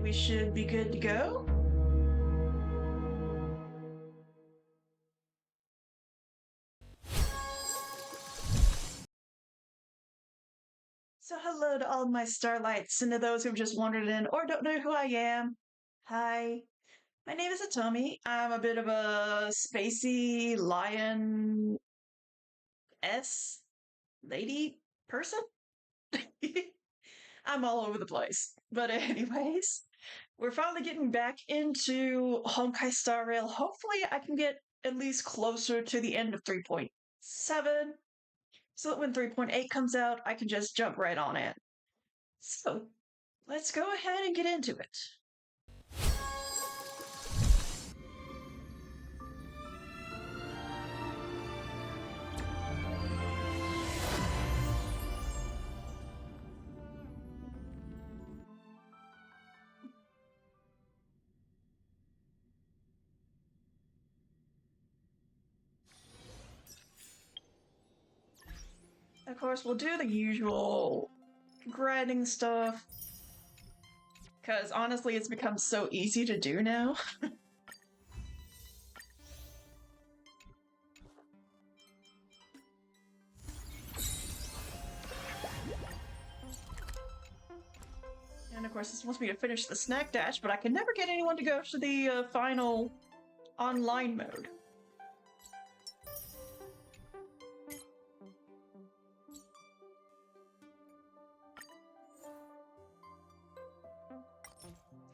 we should be good to go. So hello to all my starlights and to those who've just wandered in or don't know who I am. Hi, my name is Atomi. I'm a bit of a spacey lion S lady person. I'm all over the place. But anyways, we're finally getting back into Honkai Star Rail. Hopefully I can get at least closer to the end of 3.7 so that when 3.8 comes out, I can just jump right on it. So, let's go ahead and get into it. Of course, we'll do the usual grinding stuff, because honestly, it's become so easy to do now. And of course, this wants me to finish the snack dash, but I can never get anyone to go to the final online mode.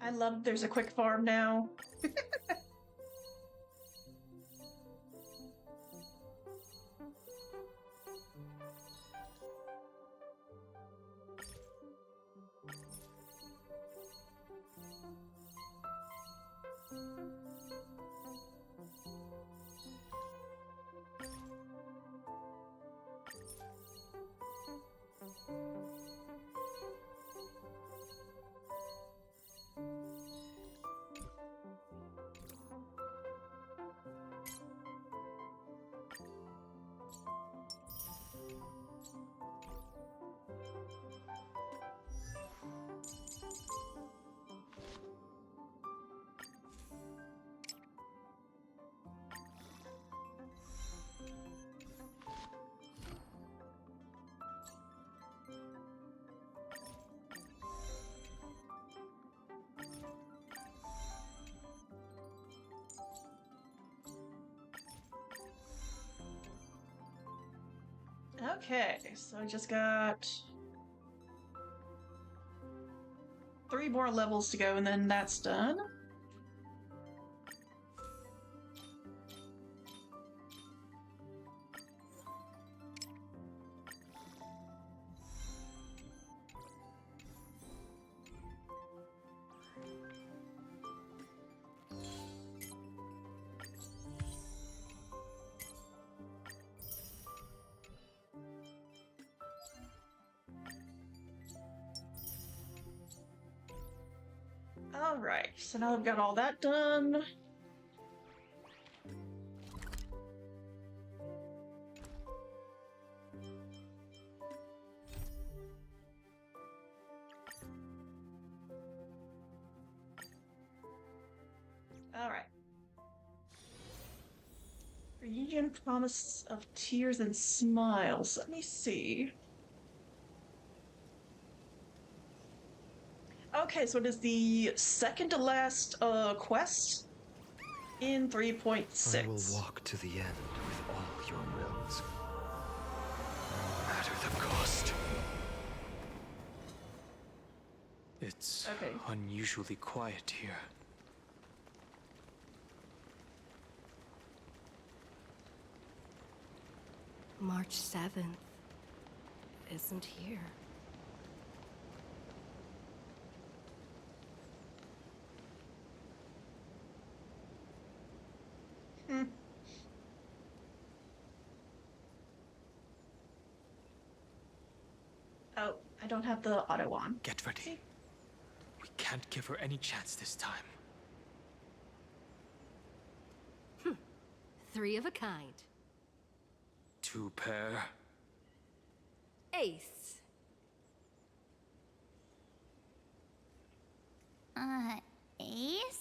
I love there's a quick farm now. Okay, so I just got 3 more levels to go and then that's done. Alright, so now I've got all that done. Alright. Reunion promise of tears and smiles. Let me see. Okay, so it is the second to last quest in 3.6. I will walk to the end with all your wills, no matter the cost. It's Okay. unusually quiet here. March 7th isn't here. Oh, I don't have the auto on. Get ready. See? We can't give her any chance this time. 3 of a kind. 2 pair. Ace. Ace?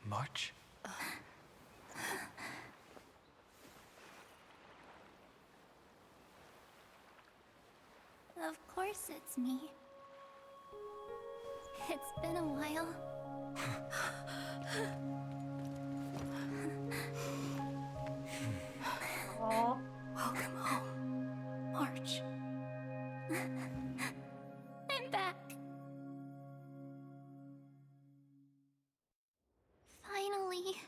March? Of course it's me. It's been a while. Aw. Welcome home, March. I'm back. Finally.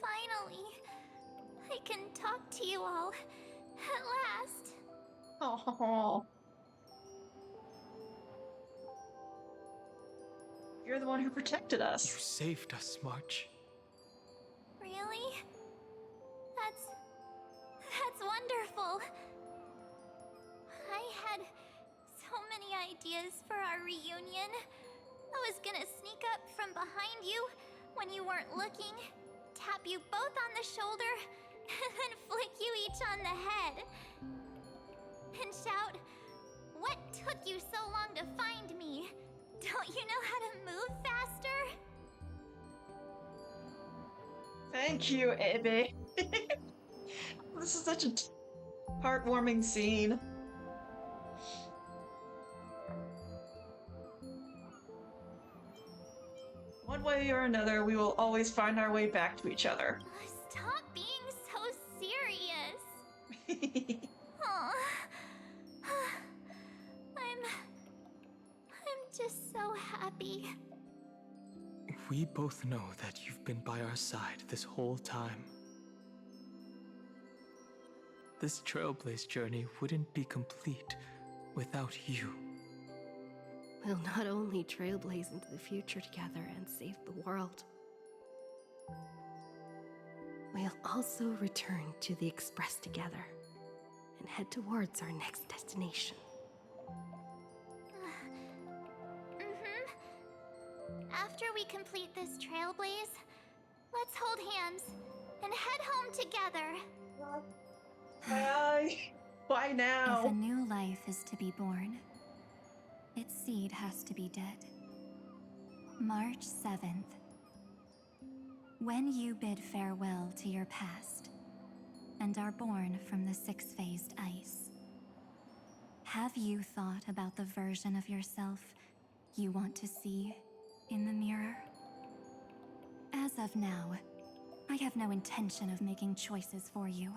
Finally. I can talk to you all. At last. Oh. You're the one who protected You us. saved us, March. Really? That's wonderful. I had so many ideas for our reunion. I was gonna sneak up from behind you when you weren't looking, tap you both on the shoulder, and then flick you each on the head. And shout, "What took you so long to find me? Don't you know how to move faster?" Thank you, Abby. This is such a heartwarming scene. One way or another, we will always find our way back to each other. Stop being so serious. Aw. I'm just so happy. We both know that you've been by our side this whole time. This Trailblaze journey wouldn't be complete without you. We'll not only trailblaze into the future together and save the world, we'll also return to the Express together and head towards our next destination. After we complete this trailblaze, let's hold hands and head home together. Bye. Bye If a now. new life is to be born, its seed has to be dead. March 7th. When you bid farewell to your past and are born from the six-phased ice, have you thought about the version of yourself you want to see in the mirror? As of now, I have no intention of making choices for you.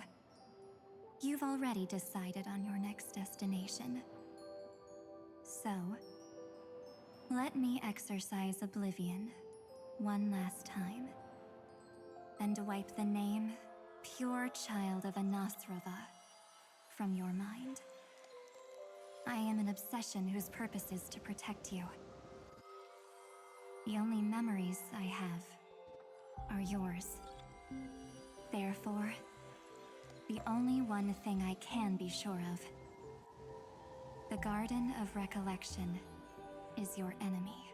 You've already decided on your next destination. So, let me exercise oblivion one last time and wipe the name Pure Child of Anasrova from your mind. I am an obsession whose purpose is to protect you. The only memories I have are yours. Therefore, the only one thing I can be sure of: the Garden of Recollection is your enemy.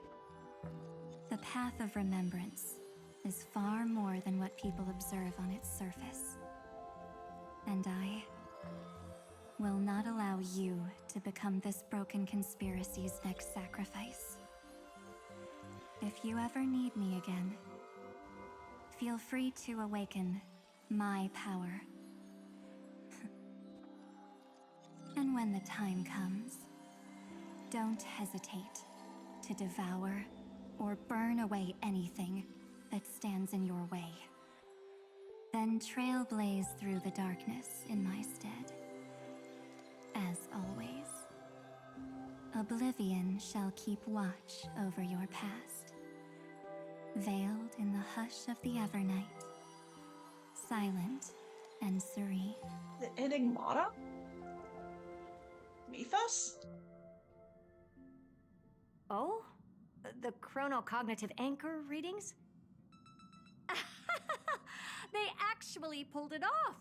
The Path of Remembrance is far more than what people observe on its surface. And I will not allow you to become this broken conspiracy's next sacrifice. If you ever need me again, feel free to awaken my power. And when the time comes, don't hesitate to devour or burn away anything that stands in your way. Then trailblaze through the darkness in my stead. As always, oblivion shall keep watch over your past, veiled in the hush of the Evernight, silent and serene. The Enigmata? Mythos? Oh? The chronocognitive anchor readings? They actually pulled it off.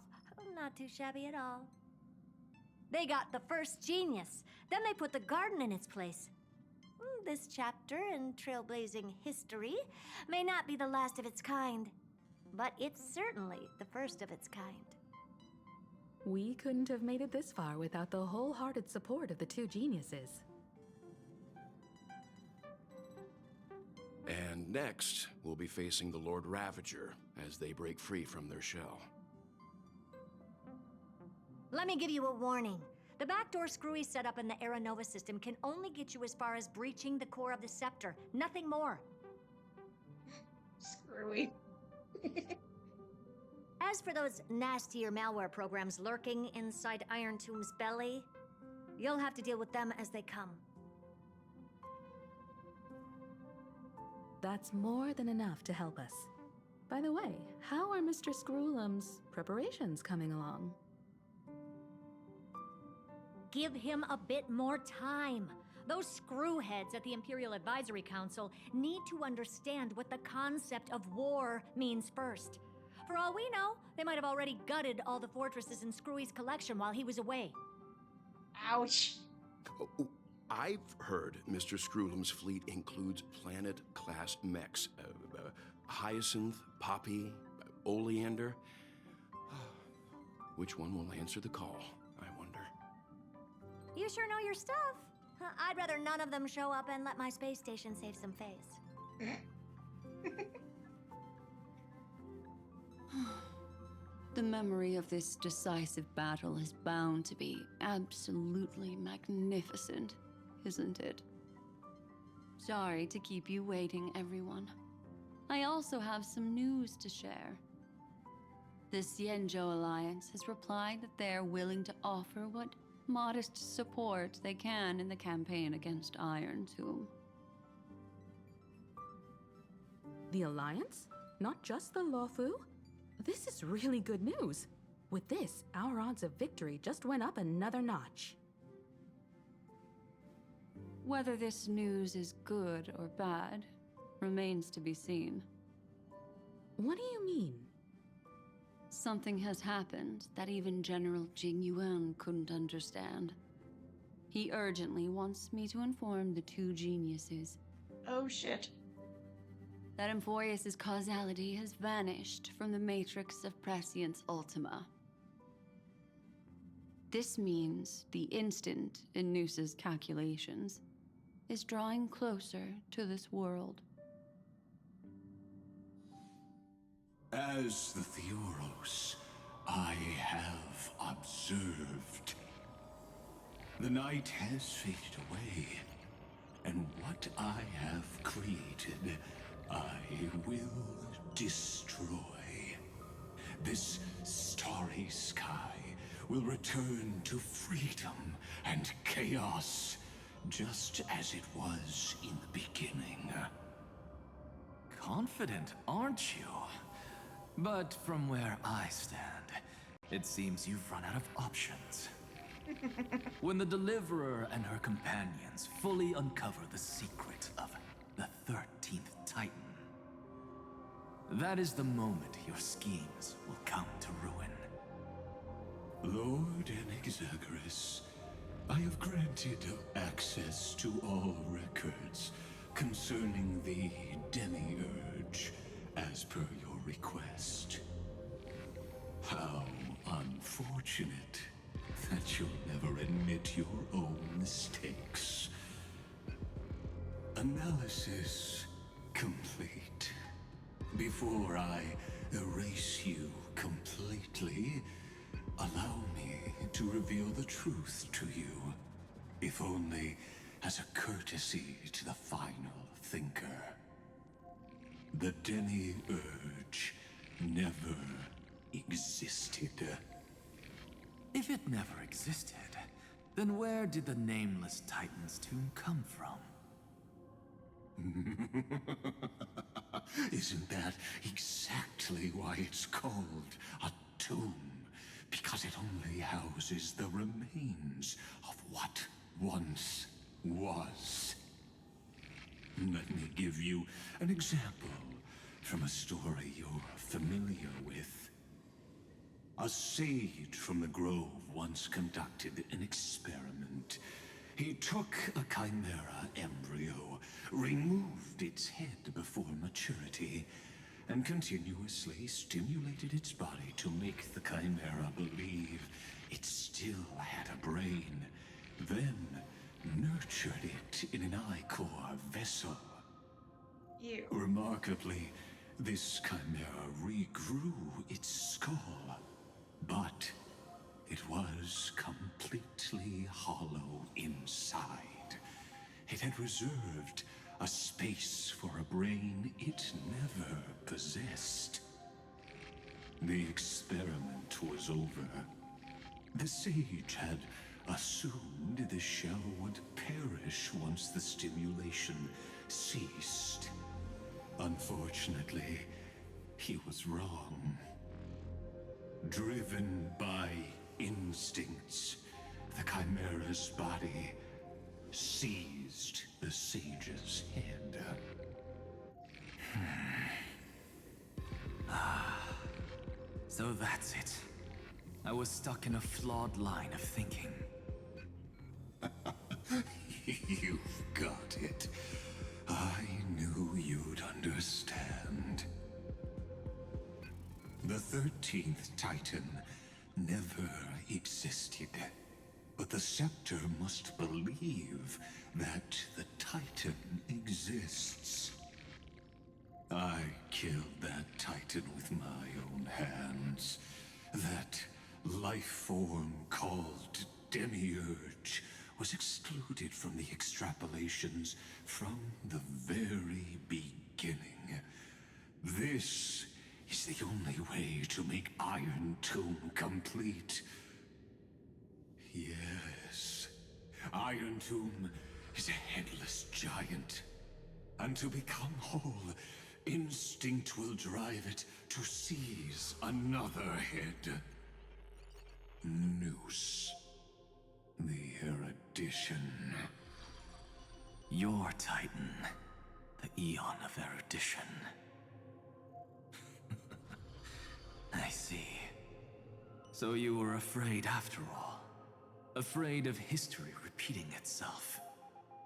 Not too shabby at all. They got the first genius. Then they put the garden in its place. This chapter in trailblazing history may not be the last of its kind, but it's certainly the first of its kind. We couldn't have made it this far without the wholehearted support of the two geniuses. And next, we'll be facing the Lord Ravager as they break free from their shell. Let me give you a warning. The backdoor screwy setup in the Era Nova system can only get you as far as breaching the core of the scepter, nothing more. Screwy. As for those nastier malware programs lurking inside Iron Tomb's belly, you'll have to deal with them as they come. That's more than enough to help us. By the way, how are Mr. Screwlum's preparations coming along? Give him a bit more time. Those screwheads at the Imperial Advisory Council need to understand what the concept of war means first. For all we know, they might have already gutted all the fortresses in Screwy's collection while he was away. Ouch. Oh, I've heard Mr. Screwlum's fleet includes planet-class mechs. Hyacinth, Poppy, Oleander. Which one will answer the call, I wonder? You sure know your stuff. I'd rather none of them show up and let my space station save some face. The memory of this decisive battle is bound to be absolutely magnificent, isn't it? Sorry to keep you waiting, everyone. I also have some news to share. The Xianzhou Alliance has replied that they're willing to offer what modest support they can in the campaign against Iron Tomb. The Alliance? Not just the Luofu? This is really good news. With this, our odds of victory just went up another notch. Whether this news is good or bad remains to be seen. What do you mean? Something has happened that even General Jing Yuan couldn't understand. He urgently wants me to inform the two geniuses Oh shit. that Emphoreus' causality has vanished from the matrix of Prescience Ultima. This means the instant in Noose's calculations is drawing closer to this world. As the Theoros, I have observed. The night has faded away, and what I have created, I will destroy. This starry sky will return to freedom and chaos, just as it was in the beginning. Confident, aren't you? But from where I stand, it seems you've run out of options. When the Deliverer and her companions fully uncover the secret of the 13th Titan, that is the moment your schemes will come to ruin. Lord Enexagorus, I have granted access to all records concerning the Demiurge, as per your request. How unfortunate that you'll never admit your own mistakes. Analysis complete. Before I erase you completely, allow me to reveal the truth to you, if only as a courtesy to the final thinker. The Demiurge never existed. If it never existed, then where did the Nameless Titan's tomb come from? Isn't that exactly why it's called a tomb? Because it only houses the remains of what once was. Let me give you an example from a story you're familiar with. A sage from the grove once conducted an experiment He took a chimera embryo, removed its head before maturity, and continuously stimulated its body to make the chimera believe it still had a brain, then nurtured it in an ichor vessel. Ew. Remarkably, this chimera regrew its skull, but it was completely hollow inside. It had reserved a space for a brain it never possessed. The experiment was over. The sage had assumed the shell would perish once the stimulation ceased. Unfortunately, he was wrong. Driven by instincts, the chimera's body seized the sage's head. So that's it. I was stuck in a flawed line of thinking. You've got it. I knew you'd understand. The 13th Titan never existed. But the Scepter must believe that the Titan exists. I killed that Titan with my own hands. That life form called Demiurge was excluded from the extrapolations from the very beginning. This is the only way to make Iron Tomb complete. Yes, Iron Tomb is a headless giant. And to become whole, instinct will drive it to seize another head. Noose. The erudition. Your Titan, the Eon of Erudition. I see. So you were afraid after all. Afraid of history repeating itself.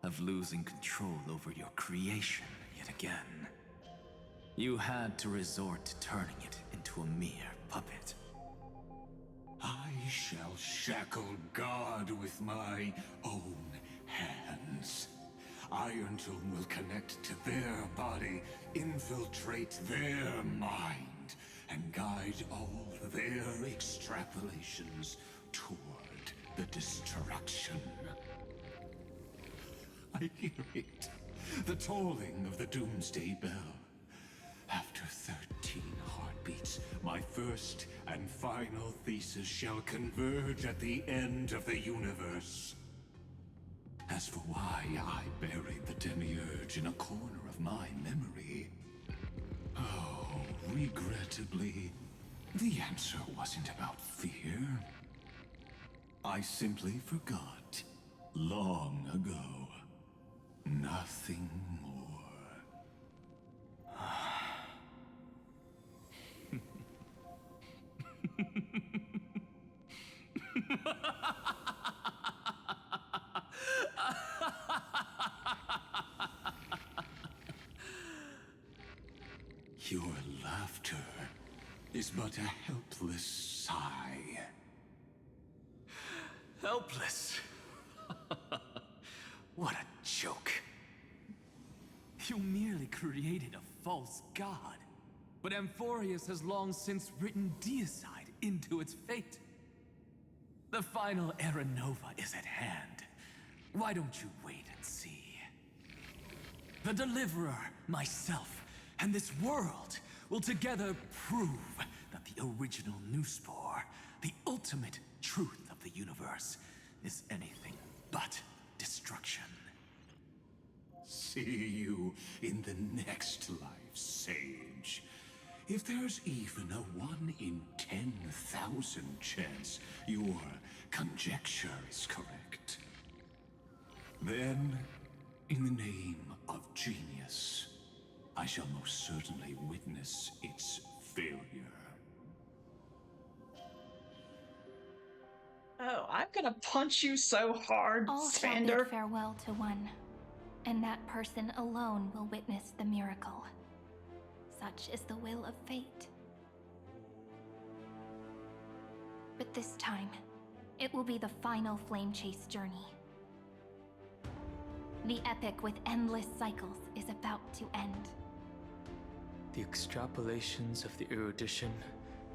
Of losing control over your creation yet again. You had to resort to turning it into a mere puppet. I shall shackle God with my own hands. Iron Tomb will connect to their body, infiltrate their mind, and guide all their extrapolations toward the destruction. I hear it. The tolling of the Doomsday Bell. After 13 heartbeats, my first and final thesis shall converge at the end of the universe. As for why I buried the Demiurge in a corner of my memory, oh, regrettably, the answer wasn't about fear. I simply forgot long ago. Nothing more. Your laughter is but a helpless sigh. Helpless? What a joke. You merely created a false god. But Amphorius has long since written deicide into its fate. The final Era Nova is at hand. Why don't you wait and see? The Deliverer, myself, and this world will together prove that the original Newspore, the ultimate truth of the universe, is anything but destruction. See you in the next life, Sage. If there's even a 1 in 10,000 chance your conjecture is correct, then, in the name of genius, I shall most certainly witness its failure. Oh, I'm gonna punch you so hard, All shall bid Sander. farewell to one, and that person alone will witness the miracle. Such is the will of fate. But this time, it will be the final flame chase journey. The epic with endless cycles is about to end. The extrapolations of the erudition,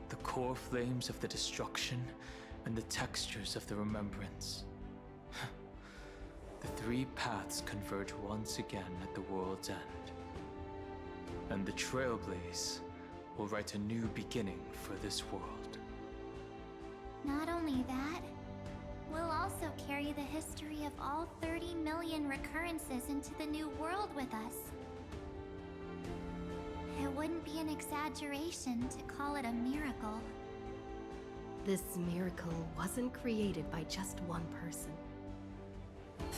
the core flames of the destruction, and the textures of the remembrance. The three paths converge once again at the world's end. And the Trailblaze will write a new beginning for this world. Not only that, we'll also carry the history of all 30 million recurrences into the new world with us. It wouldn't be an exaggeration to call it a miracle. This miracle wasn't created by just one person.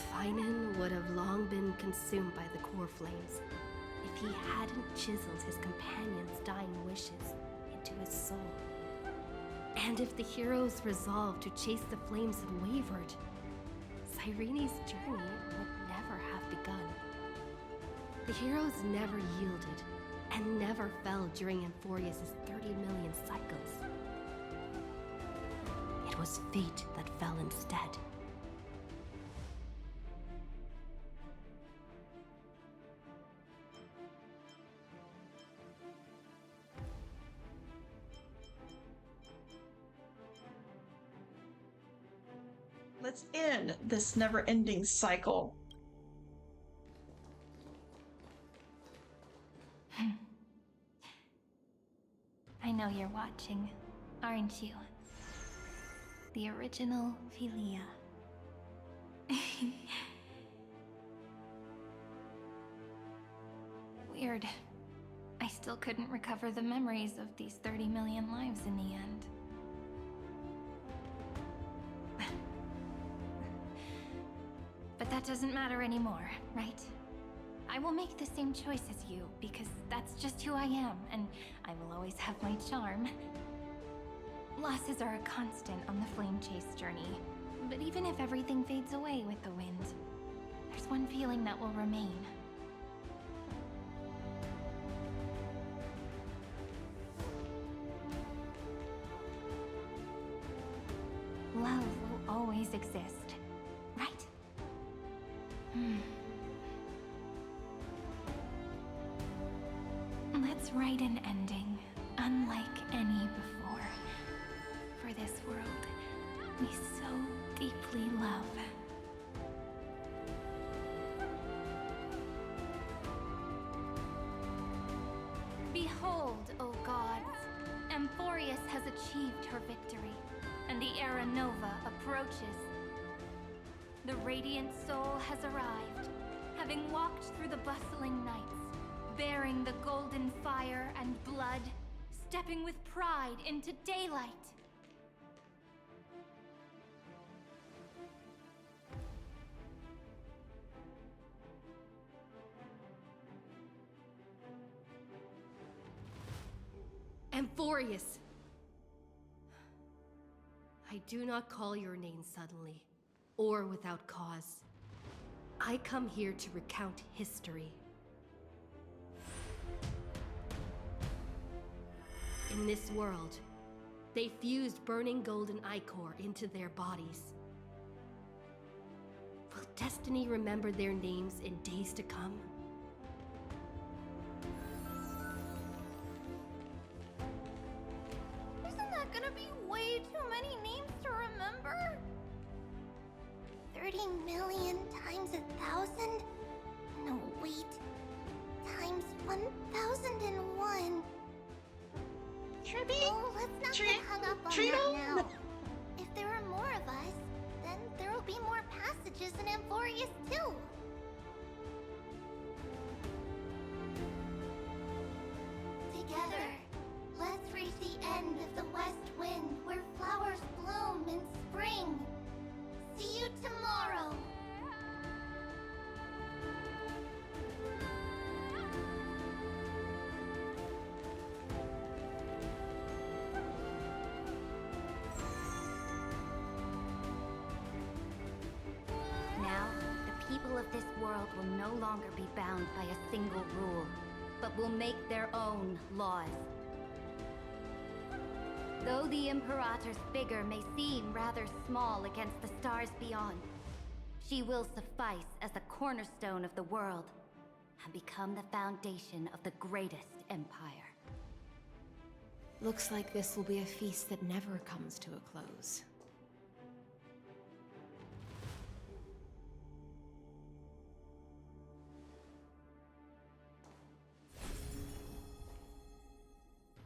Finan would have long been consumed by the core flames if he hadn't chiseled his companion's dying wishes into his soul. And if the heroes' resolve to chase the flames had wavered, Cyrene's journey would never have begun. The heroes never yielded and never fell during Amphorius' 30 million cycles. It was fate that fell instead. Let's end this never-ending cycle. I know you're watching, aren't you? The original Philia. Weird. I still couldn't recover the memories of these 30 million lives in the end. But that doesn't matter anymore, right? I will make the same choice as you, because that's just who I am, and I will always have my charm. Losses are a constant on the flame chase journey, but even if everything fades away with the wind, there's one feeling that will remain. Love will always exist, right? Let's write an ending, unlike any before. For this world we so deeply love. Behold, O gods, Amphorius has achieved her victory, and the Era Nova approaches. The radiant soul has arrived, having walked through the bustling nights, bearing the golden fire and blood, stepping with pride into daylight. Amphorius! I do not call your name suddenly, or without cause. I come here to recount history. In this world, they fused burning golden ichor into their bodies. Will destiny remember their names in days to come? Isn't that gonna be way too many names to remember? 30 million times 1,000? No, wait. Times 1,001. Oh, let's not get hung up on that now. If there are more of us, then there will be more passages in Amphorius too. Together, let's reach the end of the west wind where flowers bloom in spring. See you tomorrow. people of this world will no longer be bound by a single rule, but will make their own laws. Though the Imperator's figure may seem rather small against the stars beyond, she will suffice as the cornerstone of the world and become the foundation of the greatest empire. Looks like this will be a feast that never comes to a close.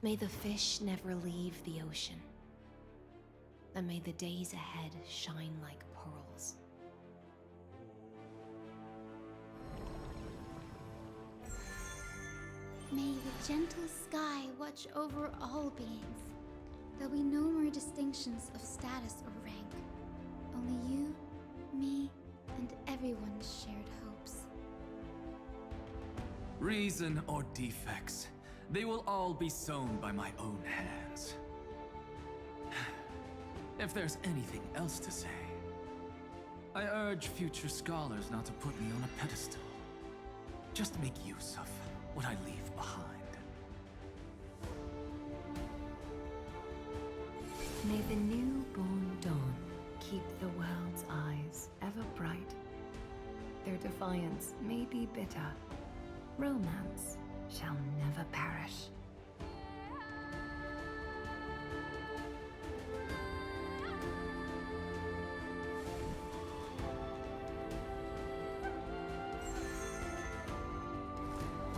May the fish never leave the ocean. And may the days ahead shine like pearls. May the gentle sky watch over all beings. There'll be no more distinctions of status or rank. Only you, me, and everyone's shared hopes. Reason or defects, they will all be sown by my own hands. If there's anything else to say, I urge future scholars not to put me on a pedestal. Just make use of what I leave behind. May the newborn dawn keep the world's eyes ever bright. Their defiance may be bitter. Romance shall never perish.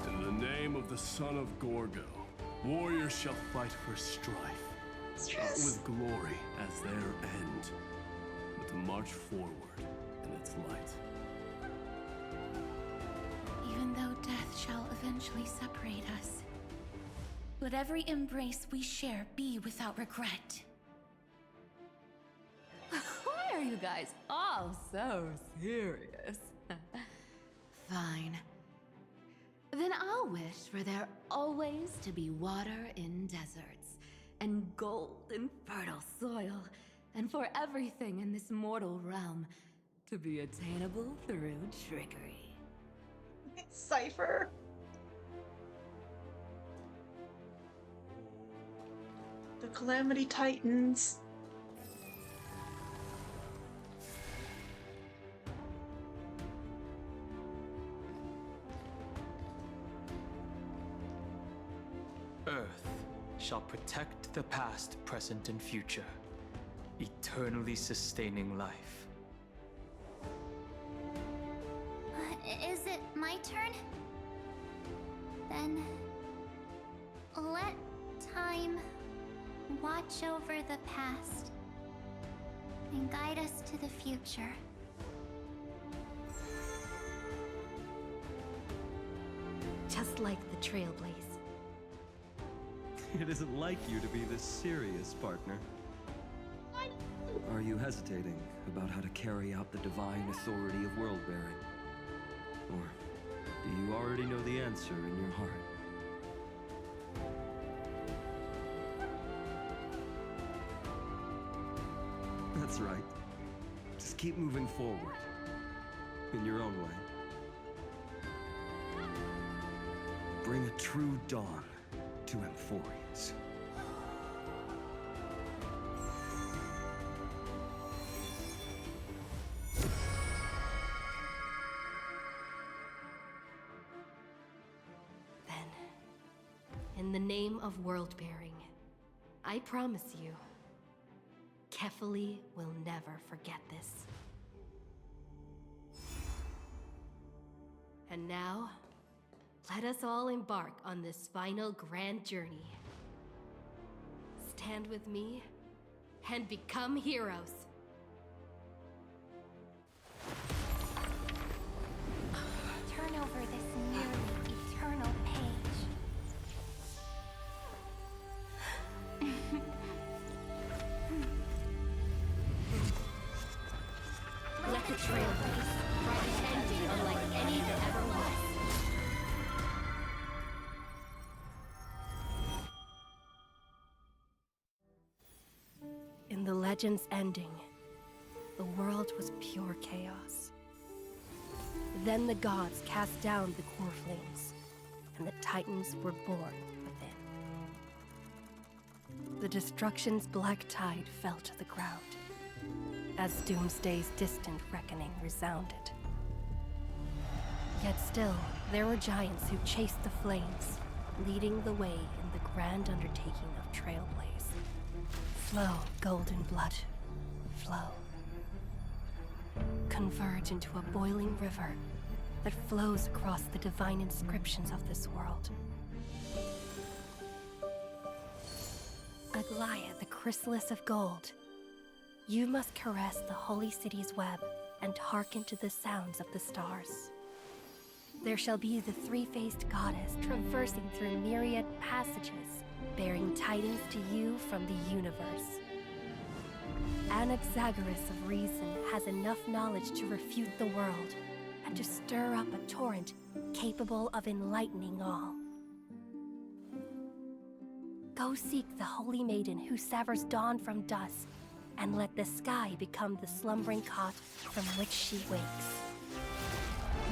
In the name of the son of Gorgo, warriors shall fight for strife, with glory as their end, but to march forward in its light. Even though death shall eventually separate us, let every embrace we share be without regret. Why are you guys all so serious? Fine. Then I'll wish for there always to be water in deserts, and gold in fertile soil, and for everything in this mortal realm to be attainable through trickery. Cypher. The Calamity Titans. Earth shall protect the past, present, and future, eternally sustaining life. Is it my turn? Then let time watch over the past and guide us to the future. Just like the Trailblaze. It isn't like you to be this serious, partner. Are you hesitating about how to carry out the divine authority of world-bearing? Or do you already know the answer in your heart? That's right. Just keep moving forward. In your own way. Bring a true dawn to Amphorians. Then, in the name of world-bearing, I promise you, Kefali will never forget this. And now, let us all embark on this final grand journey. Stand with me and become heroes. Turn over this nearly eternal page. Let the Trailblaze write an ending unlike any that ever was. In the legend's ending, the world was pure chaos. Then the gods cast down the core flames, and the Titans were born within. The destruction's black tide fell to the ground, as Doomsday's distant reckoning resounded. Yet still, there were giants who chased the flames, leading the way in the grand undertaking of Trailblaze. Flow, golden blood, flow. Converge into a boiling river that flows across the divine inscriptions of this world. Aglaia, the chrysalis of gold, you must caress the holy city's web and hearken to the sounds of the stars. There shall be the three-faced goddess traversing through myriad passages, bearing tidings to you from the universe. Anaxagoras of reason has enough knowledge to refute the world and to stir up a torrent capable of enlightening all. Go seek the holy maiden who severs dawn from dusk, and let the sky become the slumbering cot from which she wakes.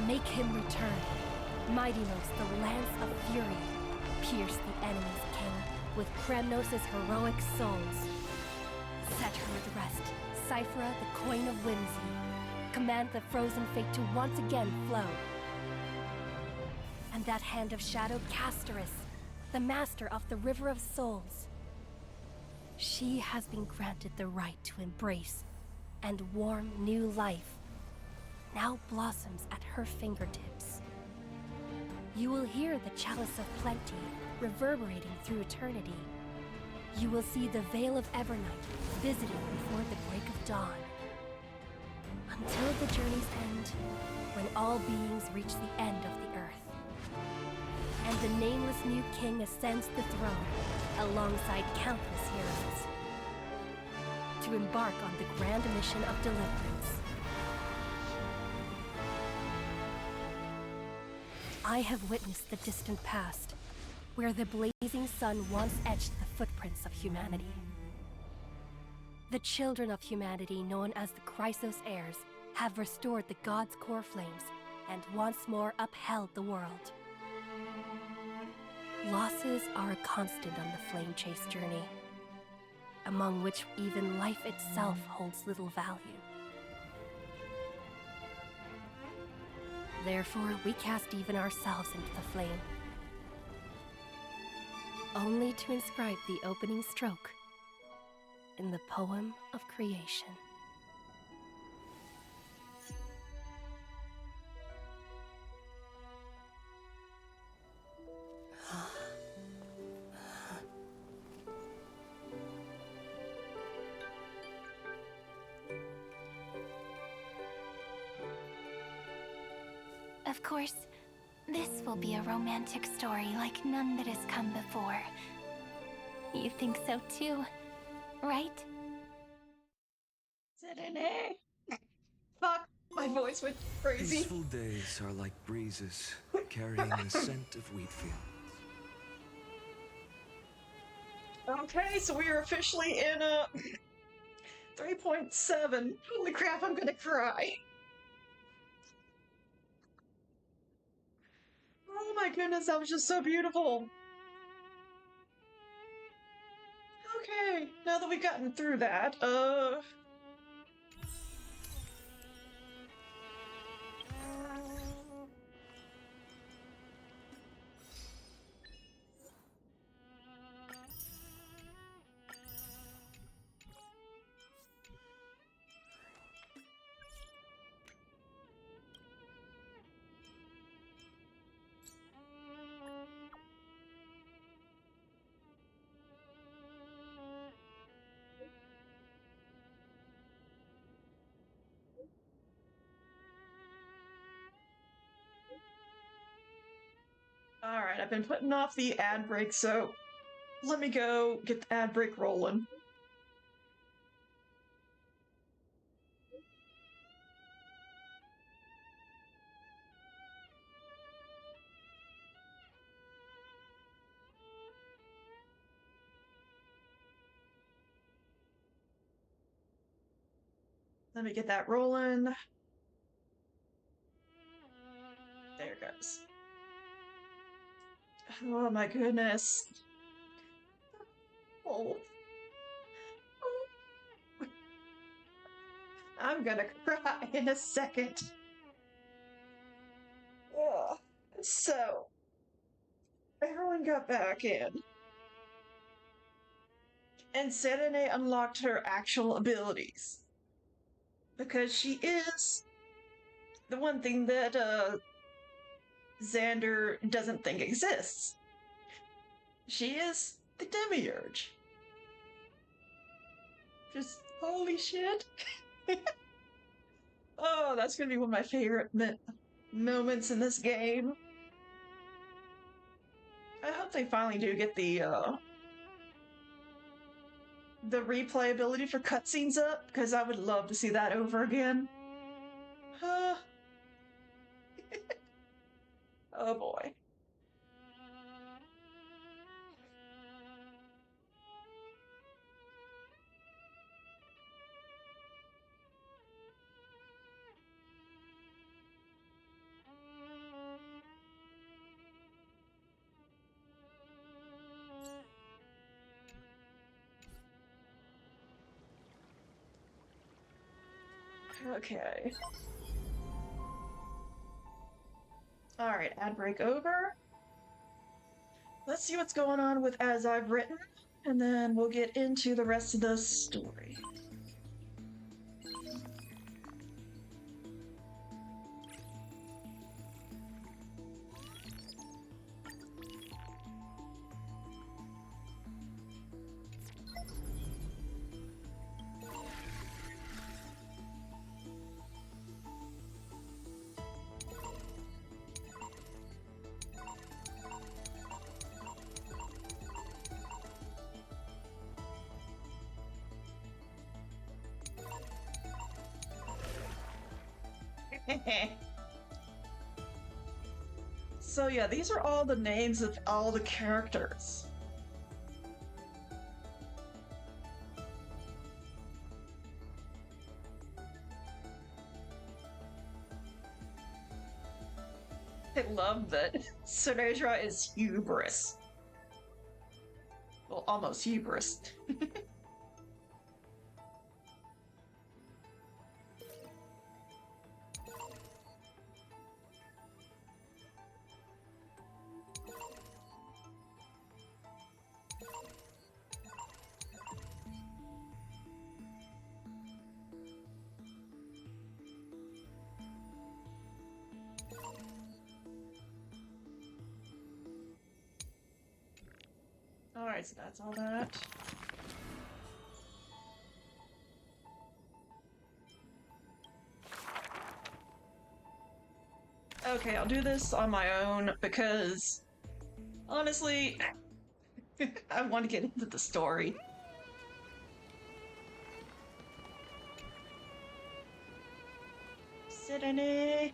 Make him return. Mightynos, the lance of fury, pierce the enemy's king with Kremnos' heroic souls. Set her at rest, Cyphra, the coin of whimsy. Command the frozen fate to once again flow. And that hand of shadow Castoris, the master of the River of Souls. She has been granted the right to embrace and warm new life, now blossoms at her fingertips. You will hear the chalice of plenty reverberating through eternity. You will see the Veil of Evernight visiting before the break of dawn. Until the journey's end, when all beings reach the end of the earth. And the nameless new king ascends the throne alongside countless heroes to embark on the grand mission of deliverance. I have witnessed the distant past, where the blazing sun once etched the footprints of humanity. The children of humanity, known as the Chrysos heirs, have restored the gods' core flames and once more upheld the world. Losses are a constant on the flame chase journey, among which even life itself holds little value. Therefore, we cast even ourselves into the flame, only to inscribe the opening stroke in the poem of creation. Of course, this will be a romantic story like none that has come before. You think so too, right? Is it an A? Fuck, my voice went crazy. Peaceful days are like breezes, carrying the scent of wheat fields. Okay, so we are officially in a 3.7. Holy crap, I'm gonna cry. Oh my goodness, that was just so beautiful. Okay, now that we've gotten through that, alright, I've been putting off the ad break, so let me go get the ad break rolling. Let me get that rolling. it goes. Oh my goodness. Oh. I'm gonna cry in a second. Ugh. So, everyone got back in. And Serene unlocked her actual abilities. Because she is the one thing that Xander doesn't think exists. She is the demiurge. Just holy shit. Oh, that's gonna be one of my favorite moments in this game. I hope they finally do get the replayability for cutscenes up, because I would love to see that over again. Oh boy. Okay. Alright, ad break over. Let's see what's going on with As I've Written, and then we'll get into the rest of the story. So yeah, these are all the names of all the characters. I love that Sinedra is hubris. Well, almost hubris. Alright, so that's all that. Okay, I'll do this on my own because, honestly, I want to get into the story. Sirene.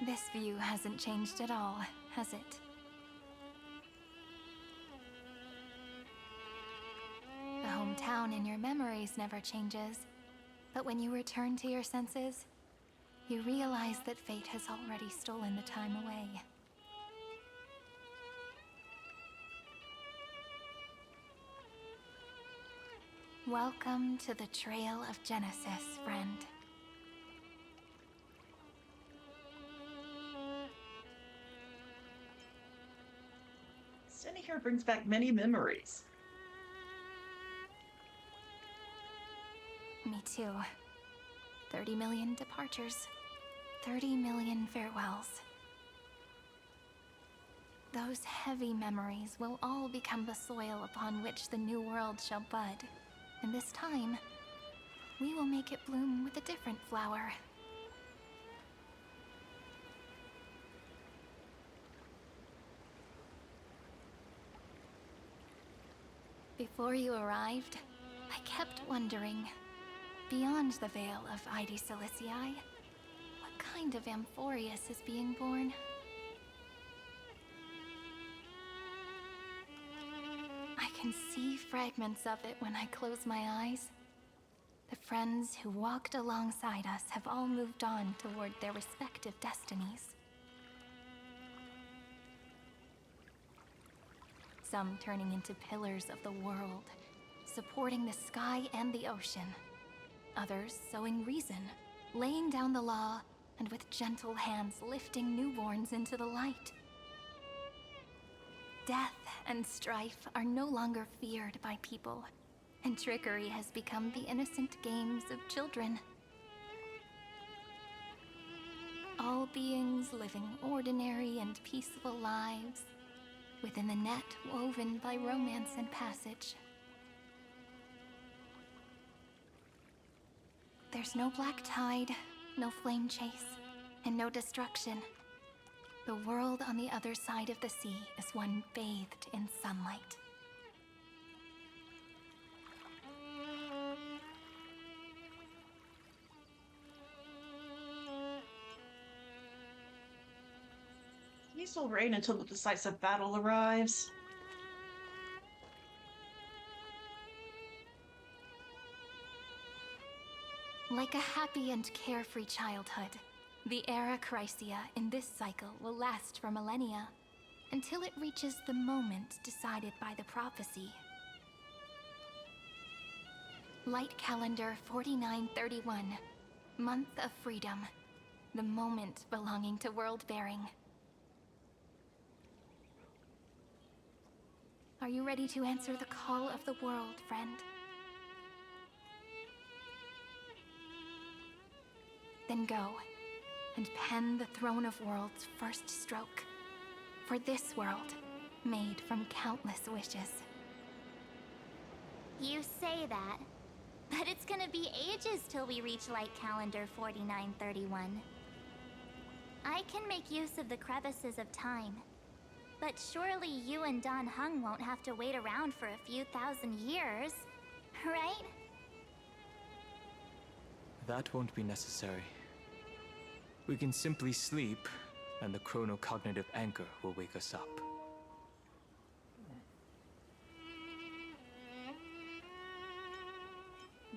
This view hasn't changed at all, has it? The hometown in your memories never changes, but when you return to your senses, you realize that fate has already stolen the time away. Welcome to the Trail of Genesis, friend. Standing here brings back many memories. Me too. 30 million departures. 30 million farewells. Those heavy memories will all become the soil upon which the new world shall bud. And this time, we will make it bloom with a different flower. Before you arrived, I kept wondering, beyond the veil of Ide Silicii, what kind of Amphoreus is being born. I can see fragments of it when I close my eyes. The friends who walked alongside us have all moved on toward their respective destinies. Some turning into pillars of the world, supporting the sky and the ocean. Others sowing reason, laying down the law, and with gentle hands lifting newborns into the light. Death and strife are no longer feared by people, and trickery has become the innocent games of children. All beings living ordinary and peaceful lives within the net woven by romance and passage. There's no black tide, no flame chase, and no destruction. The world on the other side of the sea is one bathed in sunlight. Peace will reign until the decisive battle arrives. Like a happy and carefree childhood, the era Chrysia in this cycle will last for millennia, until it reaches the moment decided by the prophecy. Light calendar 4931, month of freedom, the moment belonging to world-bearing. Are you ready to answer the call of the world, friend? Then go, and pen the Throne of Worlds' first stroke. For this world, made from countless wishes. You say that, but it's gonna be ages till we reach Light Calendar 4931. I can make use of the crevices of time, but surely you and Don Hung won't have to wait around for a few thousand years, right? That won't be necessary. We can simply sleep, and the chronocognitive anchor will wake us up.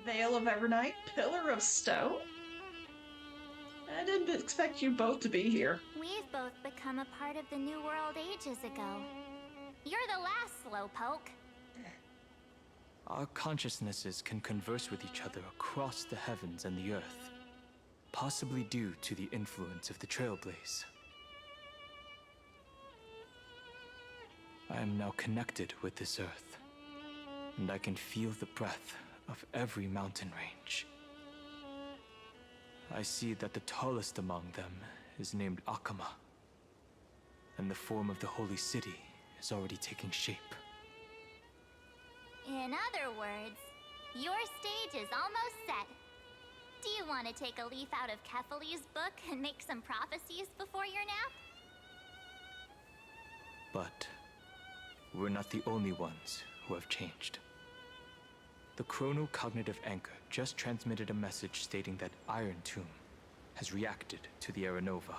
Veil of Evernight, Pillar of Stone? I didn't expect you both to be here. We've both become a part of the New World ages ago. You're the last slowpoke. Our consciousnesses can converse with each other across the heavens and the earth, possibly due to the influence of the Trailblaze. I am now connected with this earth, and I can feel the breath of every mountain range. I see that the tallest among them is named Akama, and the form of the holy city is already taking shape. In other words, your stage is almost set. Do you want to take a leaf out of Kefali's book and make some prophecies before your nap? But we're not the only ones who have changed. The chronocognitive anchor just transmitted a message stating that Iron Tomb has reacted to the Aranova.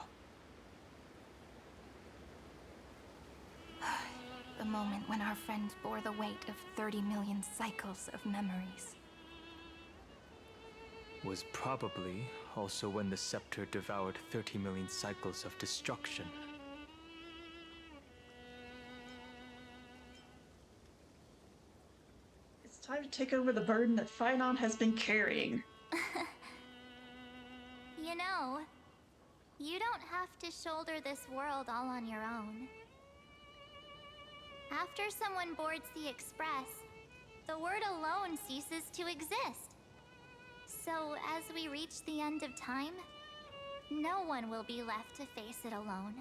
The moment when our friend bore the weight of 30 million cycles of memories. Was probably also when the scepter devoured 30 million cycles of destruction. It's time to take over the burden that Phynon has been carrying. You know, you don't have to shoulder this world all on your own. After someone boards the Express, the word alone ceases to exist. So, as we reach the end of time, no one will be left to face it alone.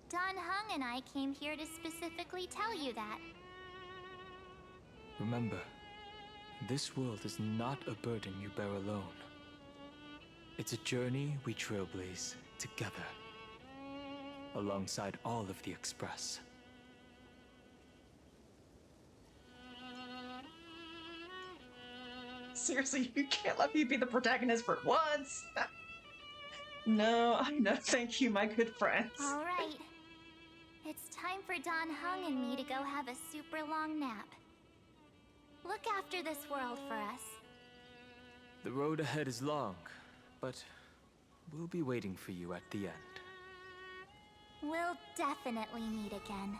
Don Hung and I came here to specifically tell you that. Remember, this world is not a burden you bear alone. It's a journey we trailblaze together, alongside all of the Express. Seriously, you can't let me be the protagonist for once. No, I know. Thank you, my good friends. All right. It's time for Don Hung and me to go have a super long nap. Look after this world for us. The road ahead is long, but we'll be waiting for you at the end. We'll definitely meet again.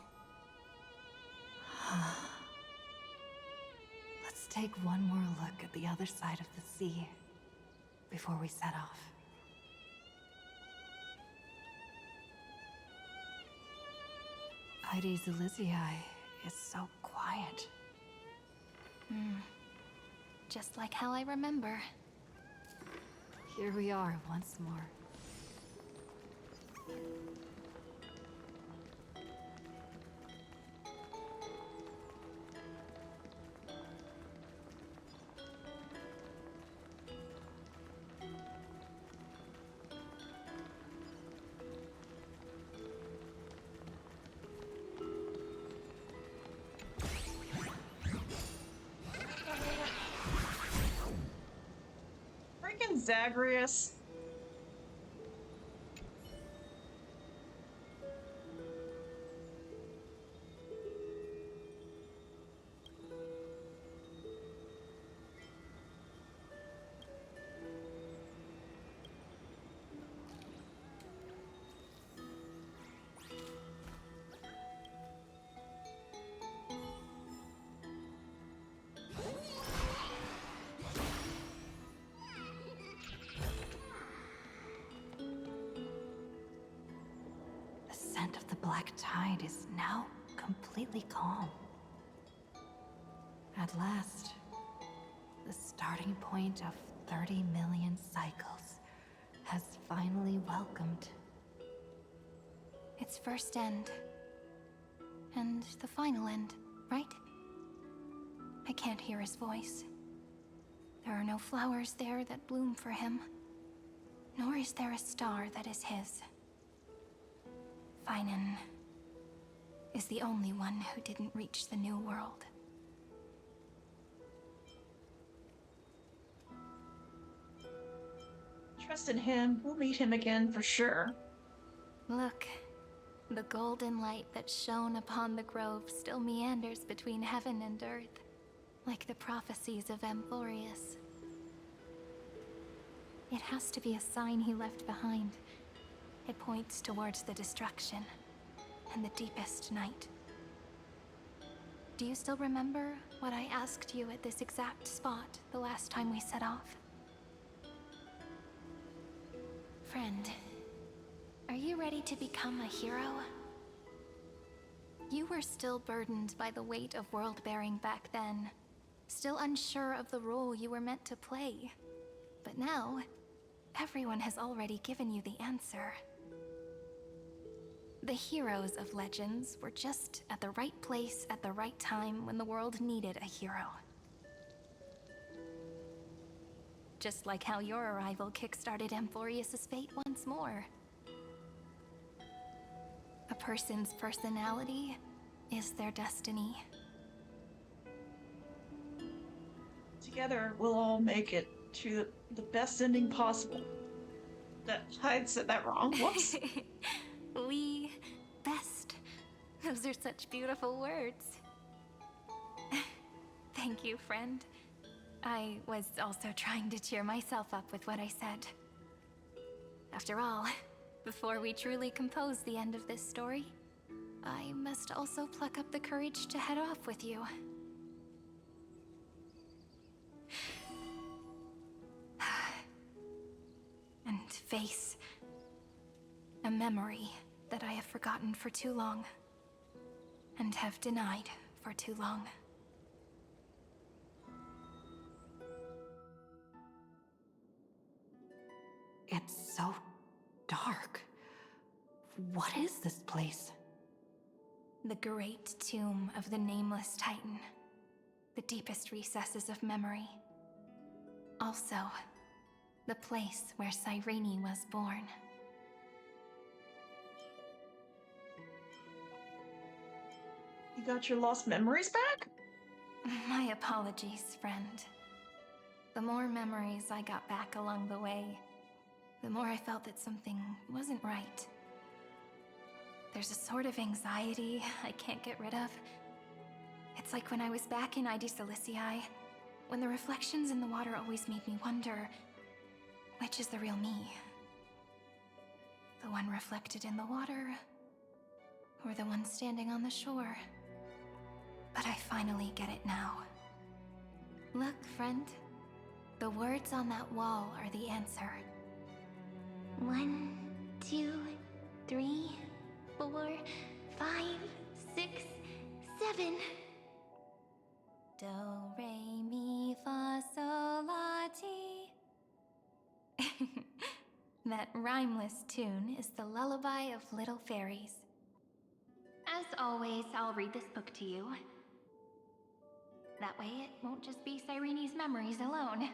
Let's take one more look at the other side of the sea before we set off. Heidi's Elysiae is so quiet. Just like how I remember. Here we are once more. Freaking Zagreus. The scent of the black tide is now completely calm. At last, the starting point of 30 million cycles has finally welcomed. Its first end. And the final end, right? I can't hear his voice. There are no flowers there that bloom for him. Nor is there a star that is his. Finan is the only one who didn't reach the new world. Trust in him. We'll meet him again for sure. Look, the golden light that shone upon the grove still meanders between heaven and earth, like the prophecies of Amphorius. It has to be a sign he left behind. It points towards the destruction and the deepest night. Do you still remember what I asked you at this exact spot the last time we set off? Friend, are you ready to become a hero? You were still burdened by the weight of world-bearing back then, still unsure of the role you were meant to play. But now, everyone has already given you the answer. The heroes of legends were just at the right place at the right time when the world needed a hero. Just like how your arrival kickstarted Amphorius' fate once more. A person's personality is their destiny. Together, we'll all make it to the best ending possible. I said that wrong. Whoops. We best. Those are such beautiful words. Thank you, friend. I was also trying to cheer myself up with what I said. After all, before we truly compose the end of this story, I must also pluck up the courage to head off with you. And face a memory that I have forgotten for too long, and have denied for too long. It's so dark. What is this place? The great tomb of the nameless Titan. The deepest recesses of memory. Also, the place where Cyrene was born. You got your lost memories back? My apologies, friend. The more memories I got back along the way, the more I felt that something wasn't right. There's a sort of anxiety I can't get rid of. It's like when I was back in ID Silicii, when the reflections in the water always made me wonder, which is the real me? The one reflected in the water, or the one standing on the shore? But I finally get it now. Look, friend. The words on that wall are the answer. 1, 2, 3, 4, 5, 6, 7. Do, re, mi, fa, sol, la, ti. That rhymeless tune is the lullaby of little fairies. As always, I'll read this book to you. That way it won't just be Cyrene's memories alone.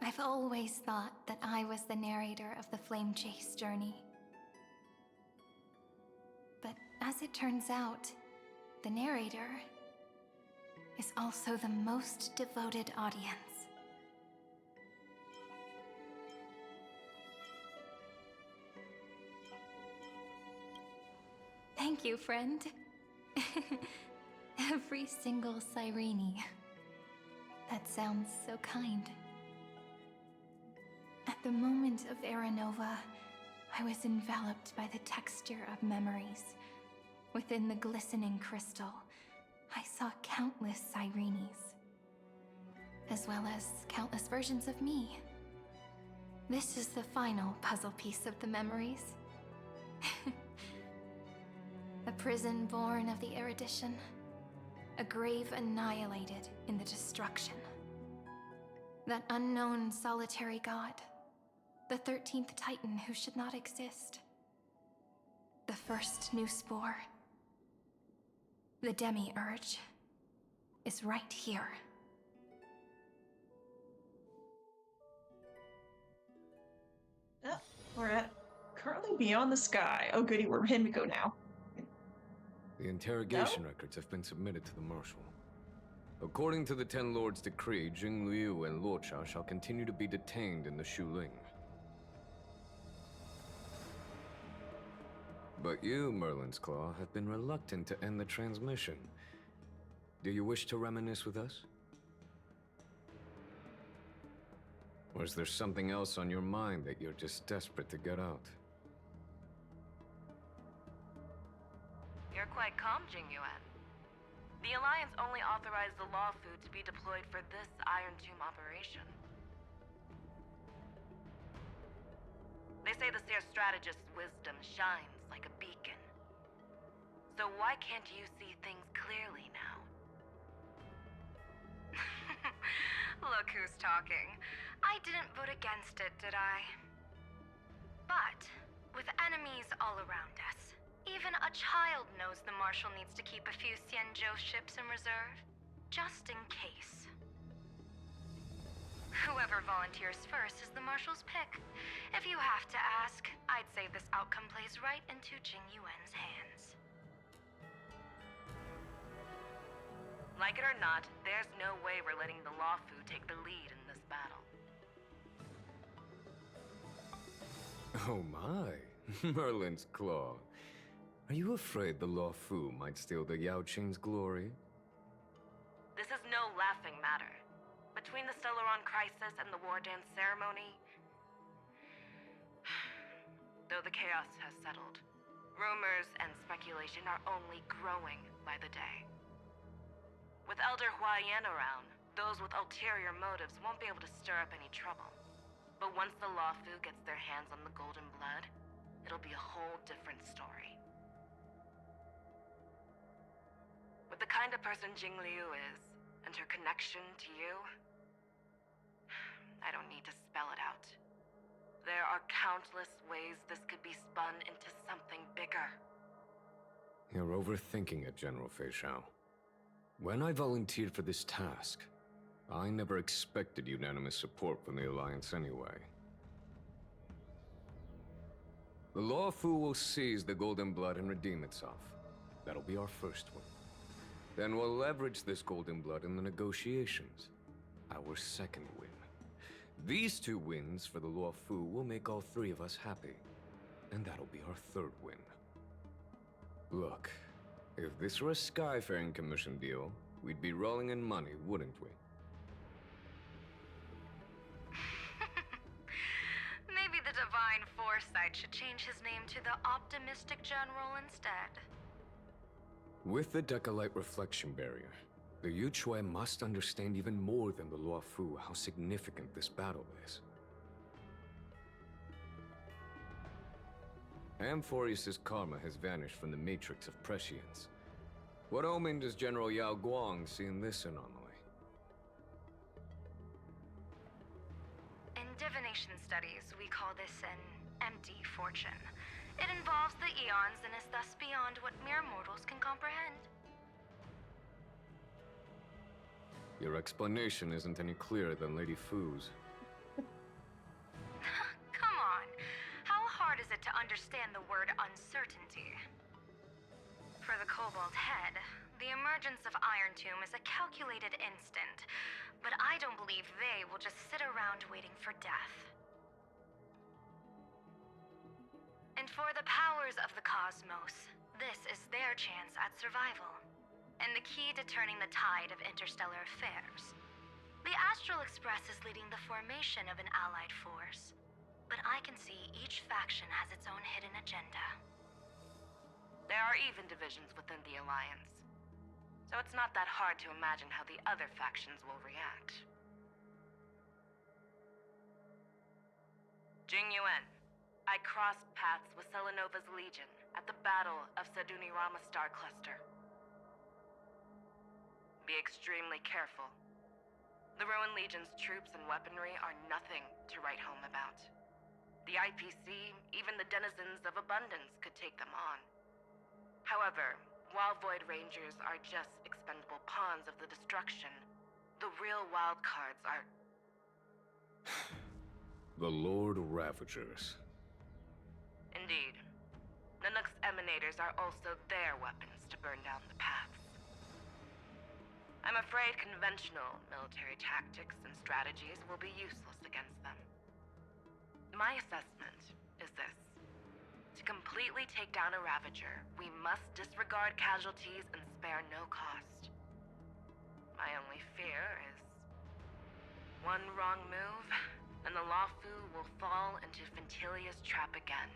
I've always thought that I was the narrator of the Flame Chase journey. But as it turns out, the narrator is also the most devoted audience. Thank you, friend. Every single Cyrene. That sounds so kind. At the moment of Aranova, I was enveloped by the texture of memories. Within the glistening crystal, I saw countless Cyrenes, as well as countless versions of me. This is the final puzzle piece of the memories. A prison born of the erudition. A grave annihilated in the destruction. That unknown solitary god. The 13th Titan who should not exist. The first new spore. The demiurge is right here. Oh, we're at currently beyond the sky. Oh goody, we're in Himiko now. The interrogation records have been submitted to the Marshal. According to the Ten Lords' decree, Jing Liu and Luocha shall continue to be detained in the Shuling. But you, Merlin's Claw, have been reluctant to end the transmission. Do you wish to reminisce with us? Or is there something else on your mind that you're just desperate to get out? You're quite calm, Jingyuan. The Alliance only authorized the Law Fu to be deployed for this Iron Tomb operation. They say the Seer Strategist's wisdom shines like a beacon. So why can't you see things clearly now? Look who's talking. I didn't vote against it, did I? But, with enemies all around us, even a child knows the Marshal needs to keep a few Xianzhou ships in reserve, just in case. Whoever volunteers first is the Marshal's pick. If you have to ask, I'd say this outcome plays right into Jingyuan's hands. Like it or not, there's no way we're letting the Law Fu take the lead in this battle. Oh my, Merlin's Claw. Are you afraid the Law Fu might steal the Yao Qing's glory? This is no laughing matter. Between the Stellaron crisis and the War Dance ceremony, though the chaos has settled, rumors and speculation are only growing by the day. With Elder Huaiyan around, those with ulterior motives won't be able to stir up any trouble. But once the Law Fu gets their hands on the Golden Blood, it'll be a whole different story. With the kind of person Jing Liu is, and her connection to you, I don't need to spell it out. There are countless ways this could be spun into something bigger. You're overthinking it, General Fei Shao. When I volunteered for this task, I never expected unanimous support from the Alliance anyway. The Law Fu will seize the Golden Blood and redeem itself. That'll be our first win. Then we'll leverage this Golden Blood in the negotiations. Our second win. These 2 wins for the Luofu will make all 3 of us happy. And that'll be our 3rd win. Look, if this were a Skyfaring Commission deal, we'd be rolling in money, wouldn't we? Maybe the Divine Foresight should change his name to the Optimistic General instead. With the Decalite Reflection Barrier, the Yuchue must understand even more than the Luofu how significant this battle is. Amphorius' karma has vanished from the matrix of prescience. What omen does General Yao Guang see in this anomaly? In divination studies, we call this an empty fortune. It involves the eons and is thus beyond what mere mortals can comprehend. Your explanation isn't any clearer than Lady Fu's. Come on. How hard is it to understand the word uncertainty? For the Cobalt Head, the emergence of Iron Tomb is a calculated instant, but I don't believe they will just sit around waiting for death. And for the powers of the cosmos, this is their chance at survival, and the key to turning the tide of interstellar affairs. The Astral Express is leading the formation of an allied force, but I can see each faction has its own hidden agenda. There are even divisions within the Alliance, so it's not that hard to imagine how the other factions will react. Jing Yuan, I crossed paths with Selenova's Legion at the Battle of Sedunirama Star Cluster. Be extremely careful. The Ruined Legion's troops and weaponry are nothing to write home about. The IPC, even the denizens of Abundance, could take them on. However, while Void Rangers are just expendable pawns of the destruction, the real wild cards are... The Lord Ravagers. Indeed. Nanook's emanators are also their weapons to burn down the paths. I'm afraid conventional military tactics and strategies will be useless against them. My assessment is this. To completely take down a Ravager, we must disregard casualties and spare no cost. My only fear is one wrong move, and the Luofu will fall into Fintilia's trap again,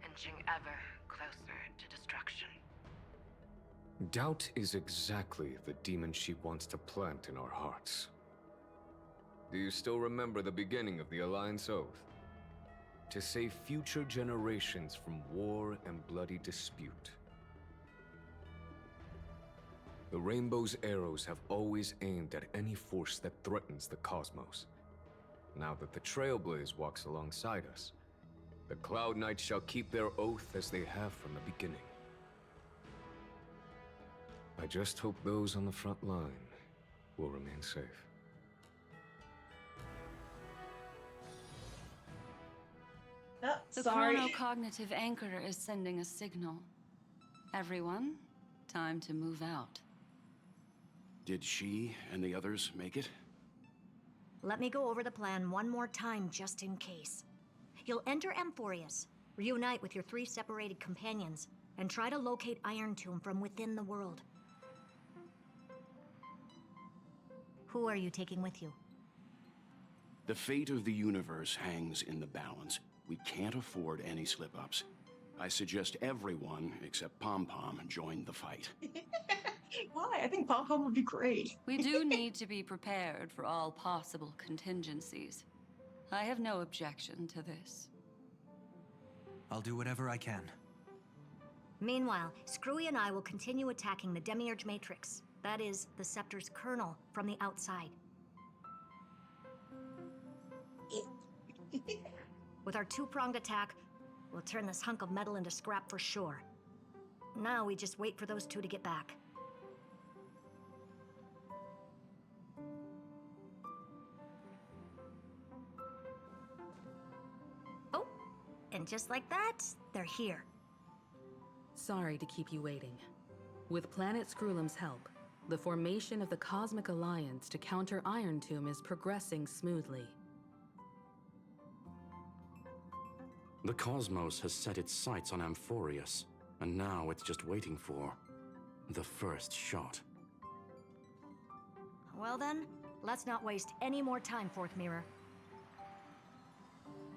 inching ever closer to destruction. Doubt is exactly the demon she wants to plant in our hearts. Do you still remember the beginning of the Alliance Oath? To save future generations from war and bloody dispute. The Rainbow's arrows have always aimed at any force that threatens the cosmos. Now that the Trailblaze walks alongside us, the Cloud Knights shall keep their oath as they have from the beginning. I just hope those on the front line will remain safe. Oh, The sorry. chronocognitive anchor is sending a signal. Everyone, time to move out. Did she and the others make it? Let me go over the plan one more time just in case. You'll enter Amphorius, reunite with your 3 separated companions, and try to locate Iron Tomb from within the world. Who are you taking with you? The fate of the universe hangs in the balance. We can't afford any slip-ups. I suggest everyone, except Pom-Pom, join the fight. Why? I think Pom Pom would be great. We do need to be prepared for all possible contingencies. I have no objection to this. I'll do whatever I can. Meanwhile, Screwy and I will continue attacking the Demiurge Matrix. That is, the Scepter's kernel from the outside. With our 2-pronged attack, we'll turn this hunk of metal into scrap for sure. Now we just wait for those 2 to get back. Oh, and just like that, they're here. Sorry to keep you waiting. With Planet Screwlum's help, the formation of the Cosmic Alliance to counter Iron Tomb is progressing smoothly. The cosmos has set its sights on Amphorius, and now it's just waiting for the first shot. Well then, let's not waste any more time, Fourth Mirror.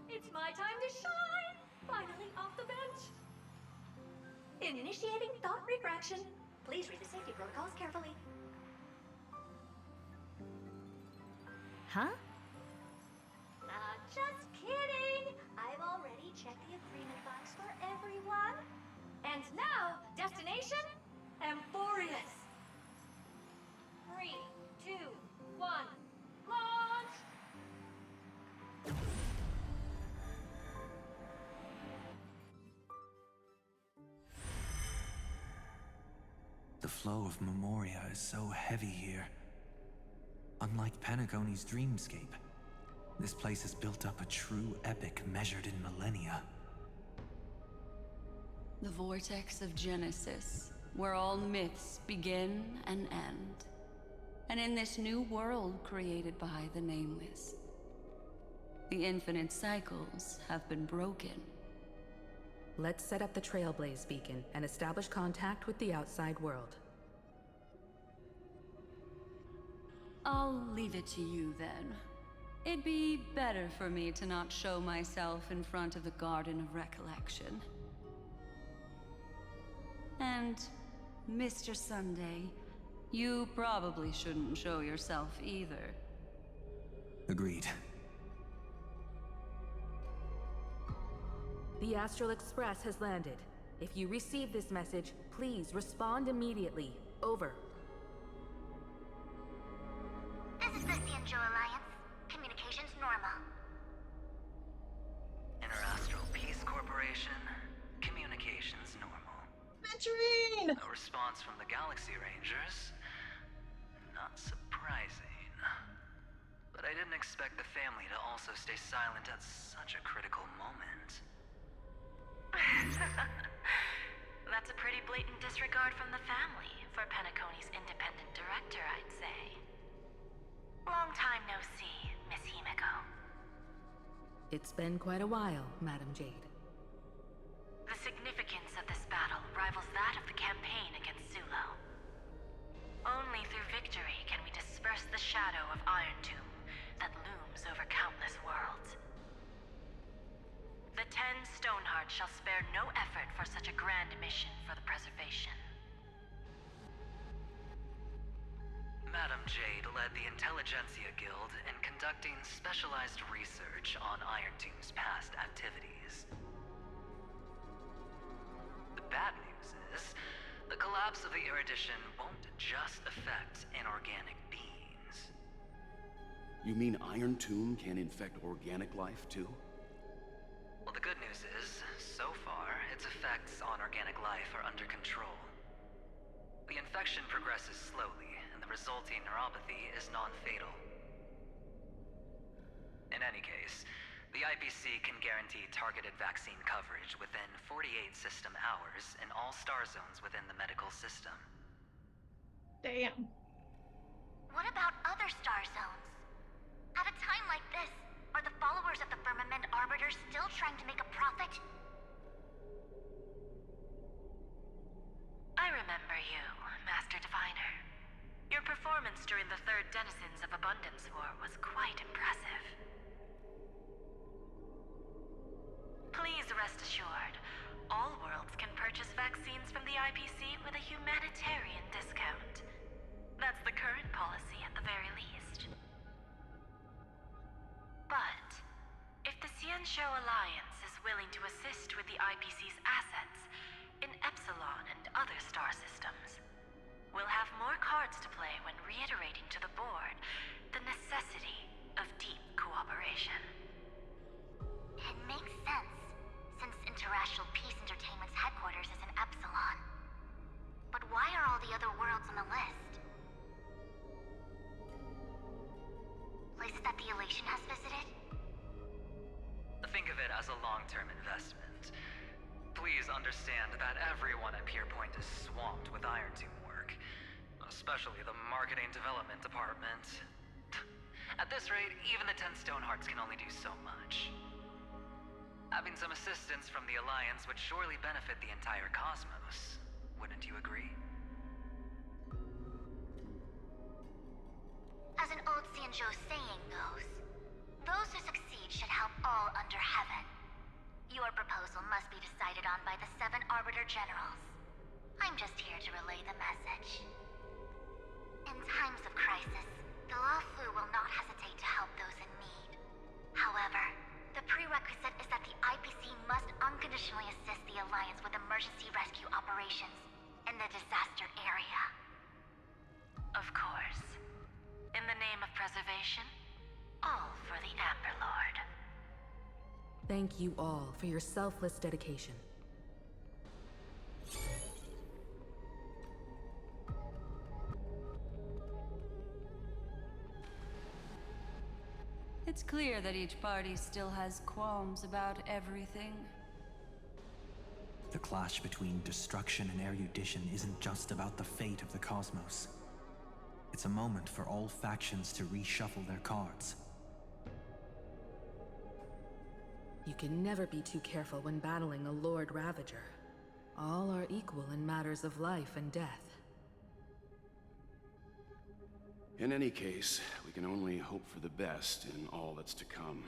It's my time to shine! Finally off the bench! Initiating thought refraction. Please read the safety protocols carefully. Huh? Just kidding! I've already checked the agreement box for everyone. And now, destination? Amphorius. 3, 2, 1, launch! The flow of Memoria is so heavy here. Unlike Panagone's dreamscape, this place has built up a true epic measured in millennia. The vortex of Genesis, where all myths begin and end. And in this new world created by the Nameless, the infinite cycles have been broken. Let's set up the Trailblaze beacon and establish contact with the outside world. I'll leave it to you then. It'd be better for me to not show myself in front of the Garden of Recollection. And, Mr. Sunday, you probably shouldn't show yourself either. Agreed. The Astral Express has landed. If you receive this message, please respond immediately. Over. This is the Cianjo Alliance. Communications normal. Interastral Peace Corporation. Communications normal. Venturine! No response from the Galaxy Rangers. Not surprising. But I didn't expect the family to also stay silent at such a critical moment. That's a pretty blatant disregard from the family for Penacone's independent director, I'd say. Long time no see, Miss Himiko. It's been quite a while, Madam Jade. The significance of this battle rivals that of the campaign against Zulo. Only through victory can we disperse the shadow of Iron Tomb that looms over countless worlds. The 10 Stonehearts shall spare no effort for such a grand mission for the preservation. Madam Jade led the Intelligentsia Guild in conducting specialized research on Iron Tomb's past activities. The bad news is, the collapse of the Erudition won't just affect inorganic beings. You mean Iron Tomb can infect organic life too? Well, the good news is, so far, its effects on organic life are under control. The infection progresses slowly, and the resulting neuropathy is non-fatal. In any case, the IPC can guarantee targeted vaccine coverage within 48 system hours in all star zones within the medical system. Damn. What about other star zones? At a time like this, are the followers of the Firmament Arbiter still trying to make a profit? I remember you, Master Diviner. Your performance during the Third Denizens of Abundance War was quite impressive. Please rest assured, all worlds can purchase vaccines from the IPC with a humanitarian discount. That's the current policy at the very least. But, if the Cianjo Alliance is willing to assist with the IPC's assets in Epsilon and other star systems, we'll have more cards to play when reiterating to the board the necessity of deep cooperation. It makes sense, since Interastral Peace Entertainment's headquarters is in Epsilon. But why are all the other worlds on the list? Places that the Elation has visited? Think of it as a long-term investment. Please understand that everyone at Pierpoint is swamped with Iron Tomb work, especially the marketing development department. At this rate, even the 10 Stonehearts can only do so much. Having some assistance from the Alliance would surely benefit the entire cosmos. Wouldn't you agree? As an old Xianzhou saying goes, those who succeed should help all under heaven. Your proposal must be decided on by the 7 Arbiter Generals. I'm just here to relay the message. In times of crisis, the Luofu will not hesitate to help those in need. However, the prerequisite is that the IPC must unconditionally assist the Alliance with emergency rescue operations in the disaster area. Of course. In the name of preservation, all for the Amber Lord. Thank you all for your selfless dedication. It's clear that each party still has qualms about everything. The clash between destruction and erudition isn't just about the fate of the cosmos. It's a moment for all factions to reshuffle their cards. You can never be too careful when battling a Lord Ravager. All are equal in matters of life and death. In any case, we can only hope for the best in all that's to come.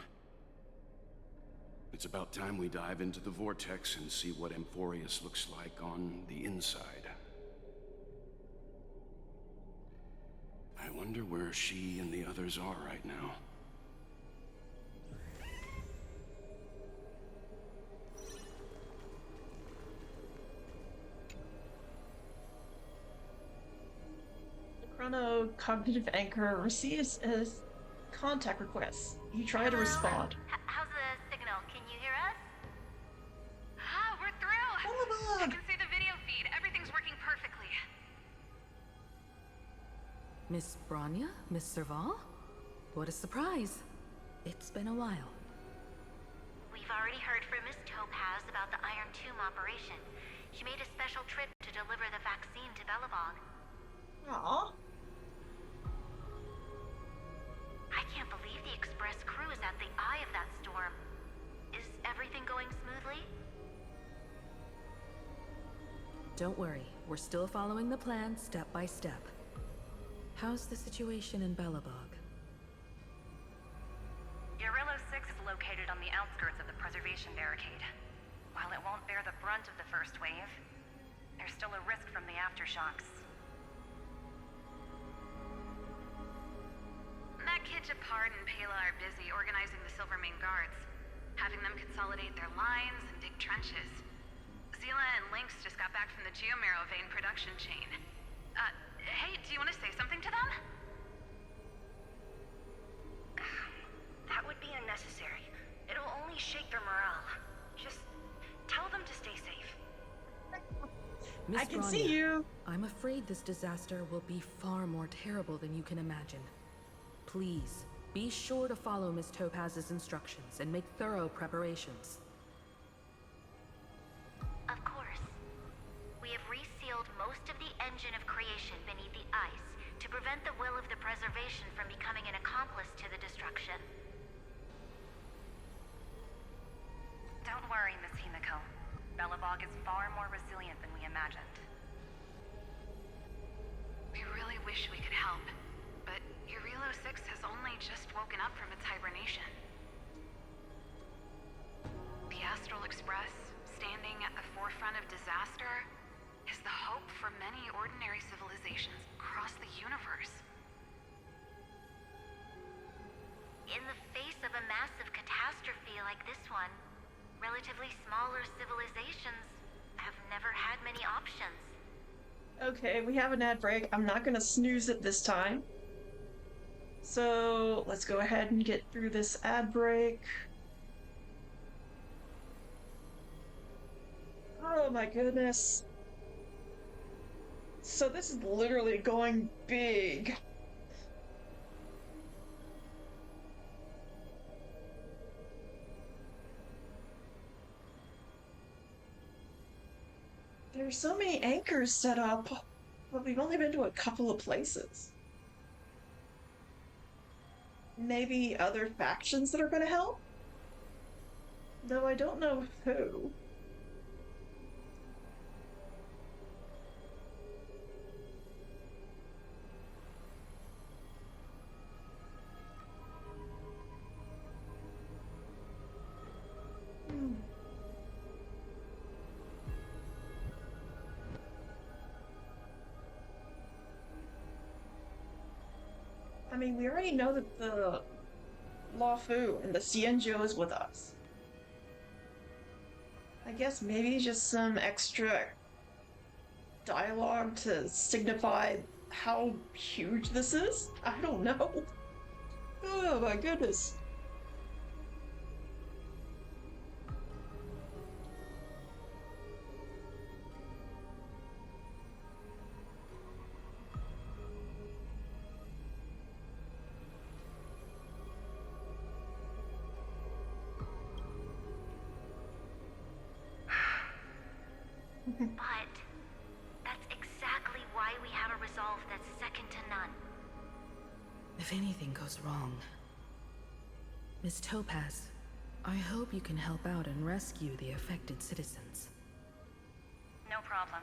It's about time we dive into the vortex and see what Amphorius looks like on the inside. I wonder where she and the others are right now. Chrono Cognitive Anchor receives a contact request. You try to respond. How's the signal? Can you hear us? Ah, we're through! Bellabog! I can see the video feed. Everything's working perfectly. Miss Bronya? Miss Serval? What a surprise. It's been a while. We've already heard from Miss Topaz about the Iron Tomb operation. She made a special trip to deliver the vaccine to Bellabog. Aww. I can't believe the Express crew is at the eye of that storm. Is everything going smoothly? Don't worry, we're still following the plan step by step. How's the situation in Bellabog? Guerrilla 6 is located on the outskirts of the preservation barricade. While it won't bear the brunt of the first wave, there's still a risk from the aftershocks. Matt Kitchapard and Pela are busy organizing the Silvermane Guards, having them consolidate their lines and dig trenches. Zila and Lynx just got back from the Geomarrow vein production chain. Hey, do you want to say something to them? That would be unnecessary. It'll only shake their morale. Just tell them to stay safe. Miss I can Bronya, see you. I'm afraid this disaster will be far more terrible than you can imagine. Please, be sure to follow Miss Topaz's instructions and make thorough preparations. Of course. We have resealed most of the engine of creation beneath the ice to prevent the will of the preservation from becoming an accomplice to the destruction. Don't worry, Miss Himiko. Bellabog is far more resilient than we imagined. We really wish we could help, but Urilo 6 has only just woken up from its hibernation. The Astral Express, standing at the forefront of disaster, is the hope for many ordinary civilizations across the universe. In the face of a massive catastrophe like this one, relatively smaller civilizations have never had many options. Okay, we have an ad break. I'm not gonna snooze it this time. So let's go ahead and get through this ad break. Oh my goodness. So this is literally going big. There's so many anchors set up, but we've only been to a couple of places. Maybe other factions that are going to help? Though I don't know who. I mean, we already know that the Lafu and the Xianzhou is with us. I guess maybe just some extra dialogue to signify how huge this is? I don't know. Oh my goodness. But that's exactly why we have a resolve that's second to none. If anything goes wrong... Miss Topaz, I hope you can help out and rescue the affected citizens. No problem.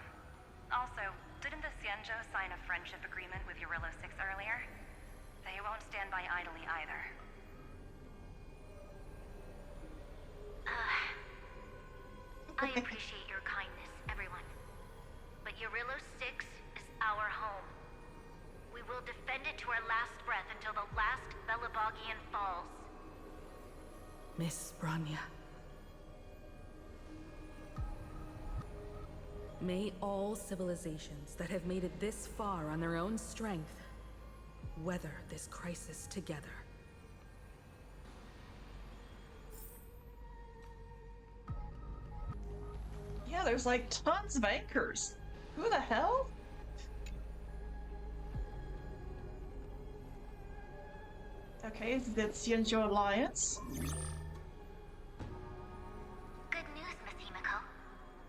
Also, didn't the Xianzhou sign a friendship agreement with Eurillo 6 earlier? They won't stand by idly either. I appreciate your kindness, everyone. But Eurillo 6 is our home. We will defend it to our last breath until the last Belabogian falls. Miss Branya. May all civilizations that have made it this far on their own strength weather this crisis together. Yeah, there's like tons of anchors. Who the hell? Okay, it's the Xianzhou Alliance. Good news, Miss Himiko.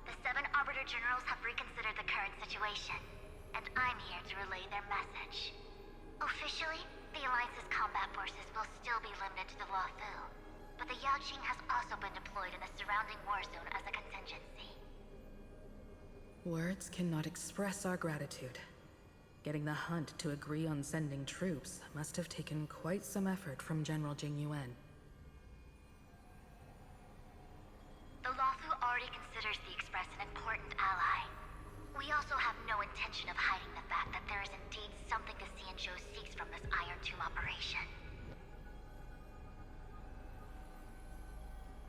The 7 Arbiter Generals have reconsidered the current situation, and I'm here to relay their message. Officially, the Alliance's combat forces will still be limited to the Luofu, but the Yaoqing has also been deployed in the surrounding war zone as a contingency. Words cannot express our gratitude. Getting the Hunt to agree on sending troops must have taken quite some effort from General Jing Yuan. The Luofu already considers the Express an important ally. We also have no intention of hiding the fact that there is indeed something the Xianzhou seeks from this Iron Tomb operation.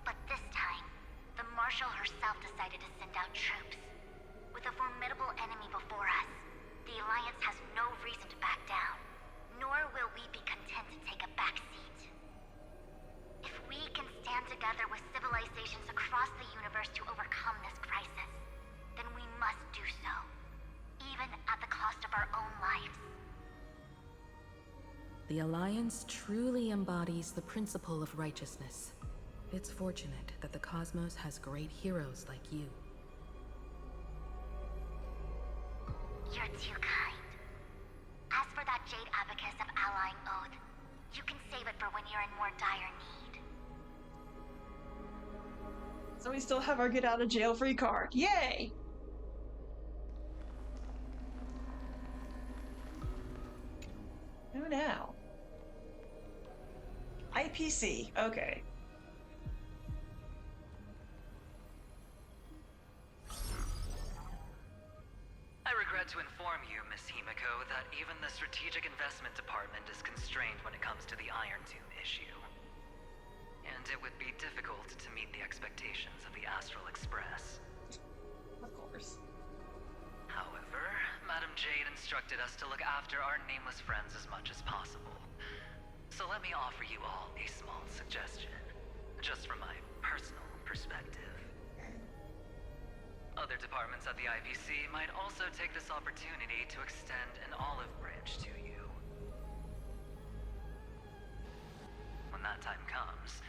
But this time, the Marshal herself decided to send out troops. With a formidable enemy before us, the Alliance has no reason to back down, nor will we be content to take a back seat. If we can stand together with civilizations across the universe to overcome this crisis, then we must do so, even at the cost of our own lives. The Alliance truly embodies the principle of righteousness. It's fortunate that the cosmos has great heroes like you. You're too kind. As for that Jade Abacus of Allying Oath, you can save it for when you're in more dire need. So we still have our get out of jail free card. Yay! Who now? IPC. Okay. I regret to inform you, Miss Himiko, that even the Strategic Investment Department is constrained when it comes to the Iron Tomb issue. And it would be difficult to meet the expectations of the Astral Express. Of course. However, Madam Jade instructed us to look after our nameless friends as much as possible. So let me offer you all a small suggestion, just from my personal perspective. Other departments at the IPC might also take this opportunity to extend an olive branch to you. When that time comes,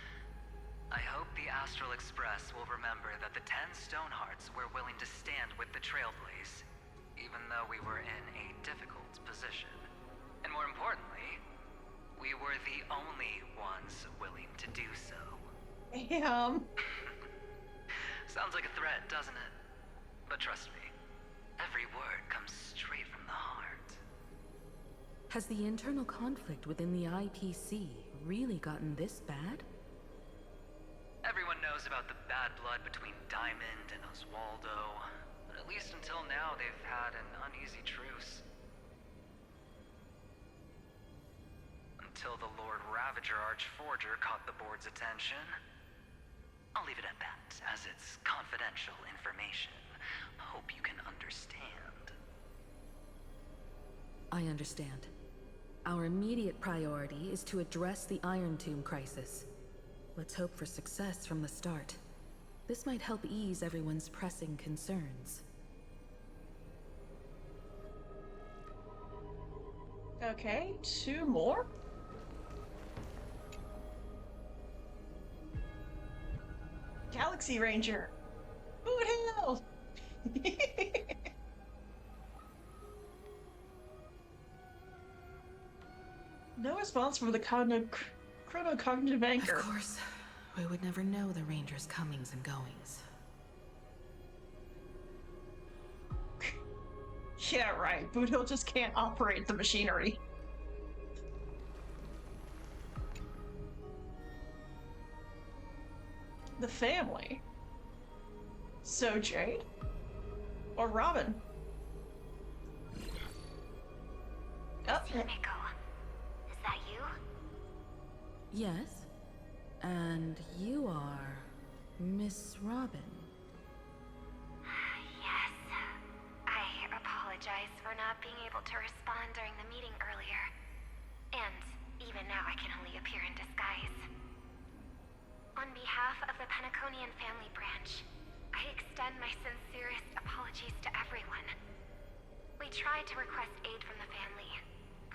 I hope the Astral Express will remember that the 10 Stonehearts were willing to stand with the Trailblaze, even though we were in a difficult position. And more importantly, we were the only ones willing to do so. Damn. Sounds like a threat, doesn't it? But trust me, every word comes straight from the heart. Has the internal conflict within the IPC really gotten this bad? Everyone knows about the bad blood between Diamond and Oswaldo, but at least until now they've had an uneasy truce. Until the Lord Ravager Archforger caught the board's attention. I'll leave it at that, as it's confidential information. Hope you can understand. I understand. Our immediate priority is to address the Iron Tomb crisis. Let's hope for success from the start. This might help ease everyone's pressing concerns. Okay, 2 more? Galaxy Ranger! Boot hell! No response from the chronocognitive anchor. Of course, we would never know the Ranger's comings and goings. Yeah, right. Boothill just can't operate the machinery. The family. So Jade? Or Robin? Oh. Himiko, is that you? Yes? And you are Miss Robin. Yes. I apologize for not being able to respond during the meeting earlier. And even now I can only appear in disguise. On behalf of the Penaconian family branch, I extend my sincerest apologies to everyone. We tried to request aid from the family.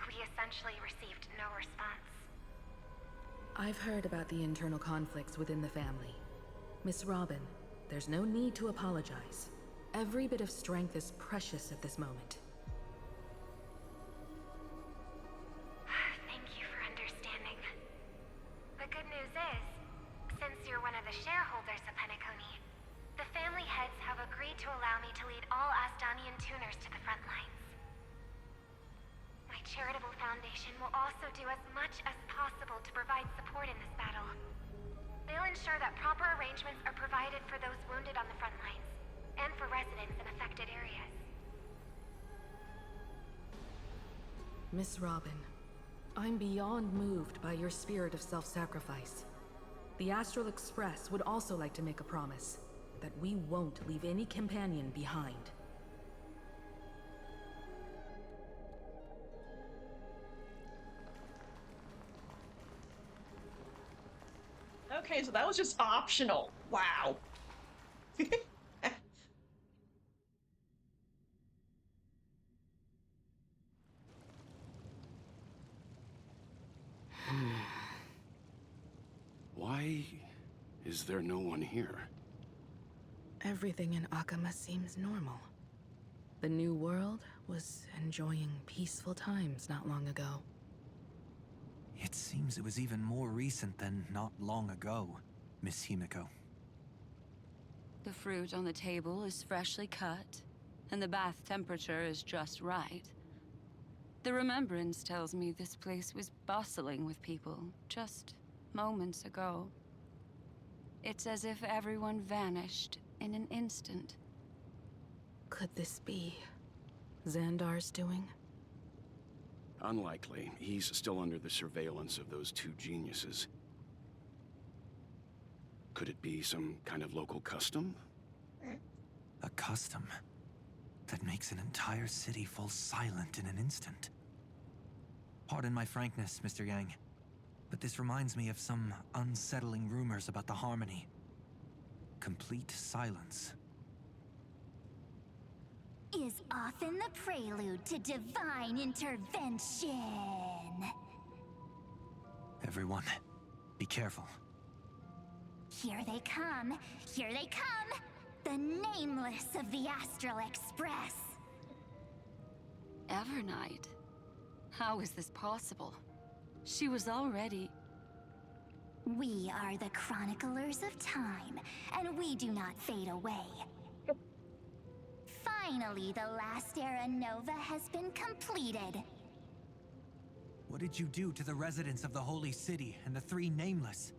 We essentially received no response. I've heard about the internal conflicts within the family. Miss Robin, there's no need to apologize. Every bit of strength is precious at this moment. Thank you for understanding. The good news is, since you're one of the shareholders of Penacony, the family heads have agreed to allow me to lead all Astonian tuners to the front lines. My charitable foundation will also do as much as possible to provide support in this battle. They'll ensure that proper arrangements are provided for those wounded on the front lines, and for residents in affected areas. Miss Robin, I'm beyond moved by your spirit of self-sacrifice. The Astral Express would also like to make a promise that we won't leave any companion behind. Okay, so that was just optional. Wow. Why is there no one here? Everything in Akama seems normal. The New World was enjoying peaceful times not long ago. It seems it was even more recent than not long ago, Miss Himiko. The fruit on the table is freshly cut, and the bath temperature is just right. The remembrance tells me this place was bustling with people just moments ago. It's as if everyone vanished in an instant. Could this be Xandar's doing? Unlikely. He's still under the surveillance of those two geniuses. Could it be some kind of local custom? A custom that makes an entire city fall silent in an instant. Pardon my frankness, Mr. Yang, but this reminds me of some unsettling rumors about the Harmony. Complete silence. Is often the prelude to divine intervention. Everyone, be careful. Here they come! Here they come! The nameless of the Astral Express! Evernight? How is this possible? She was already... We are the chroniclers of time, and we do not fade away. Finally, the last era Nova has been completed. What did you do to the residents of the Holy City and the Three Nameless?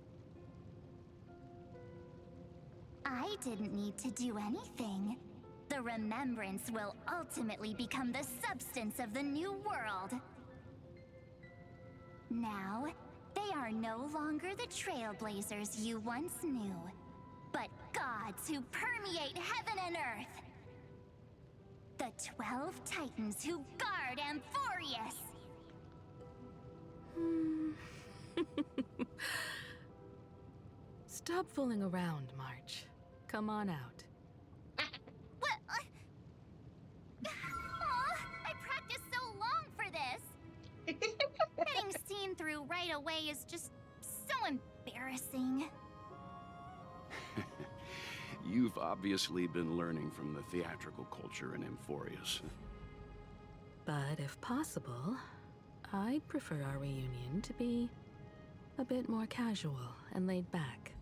I didn't need to do anything. The remembrance will ultimately become the substance of the new world. Now, they are no longer the trailblazers you once knew, but gods who permeate heaven and earth. The 12 Titans who guard Amphorius. Stop fooling around, March. Come on out. What? I practiced so long for this. Getting seen through right away is just so embarrassing. You've obviously been learning from the theatrical culture in Amphorius. But if possible, I'd prefer our reunion to be a bit more casual and laid back.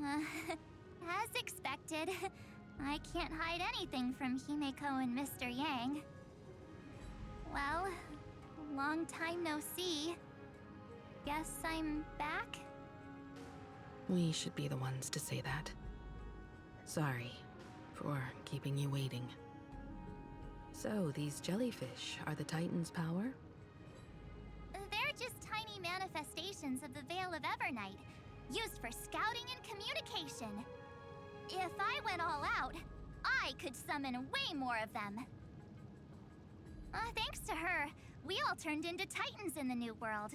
As expected, I can't hide anything from Himeko and Mr. Yang. Well, long time no see. Guess I'm back? We should be the ones to say that. Sorry for keeping you waiting. So, these jellyfish are the Titan's power? They're just tiny manifestations of the Veil of Evernight, used for scouting and communication. If I went all out, I could summon way more of them. Thanks to her, we all turned into Titans in the New World.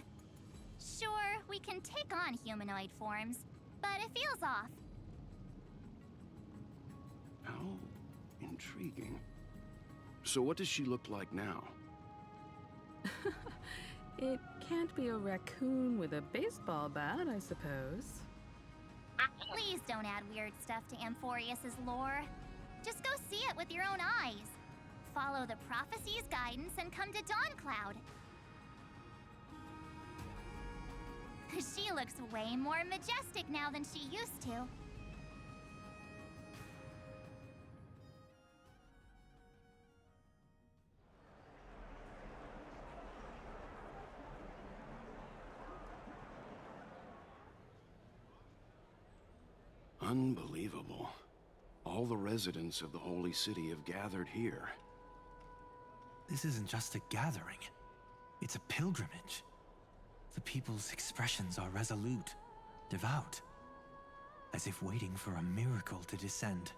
Sure, we can take on humanoid forms, but it feels off. How intriguing. So what does she look like now? It can't be a raccoon with a baseball bat, I suppose. Please don't add weird stuff to Amphorius's lore. Just go see it with your own eyes. Follow the prophecy's guidance and come to Dawncloud. She looks way more majestic now than she used to. Unbelievable. All the residents of the Holy City have gathered here. This isn't just a gathering. It's a pilgrimage. The people's expressions are resolute, devout, as if waiting for a miracle to descend.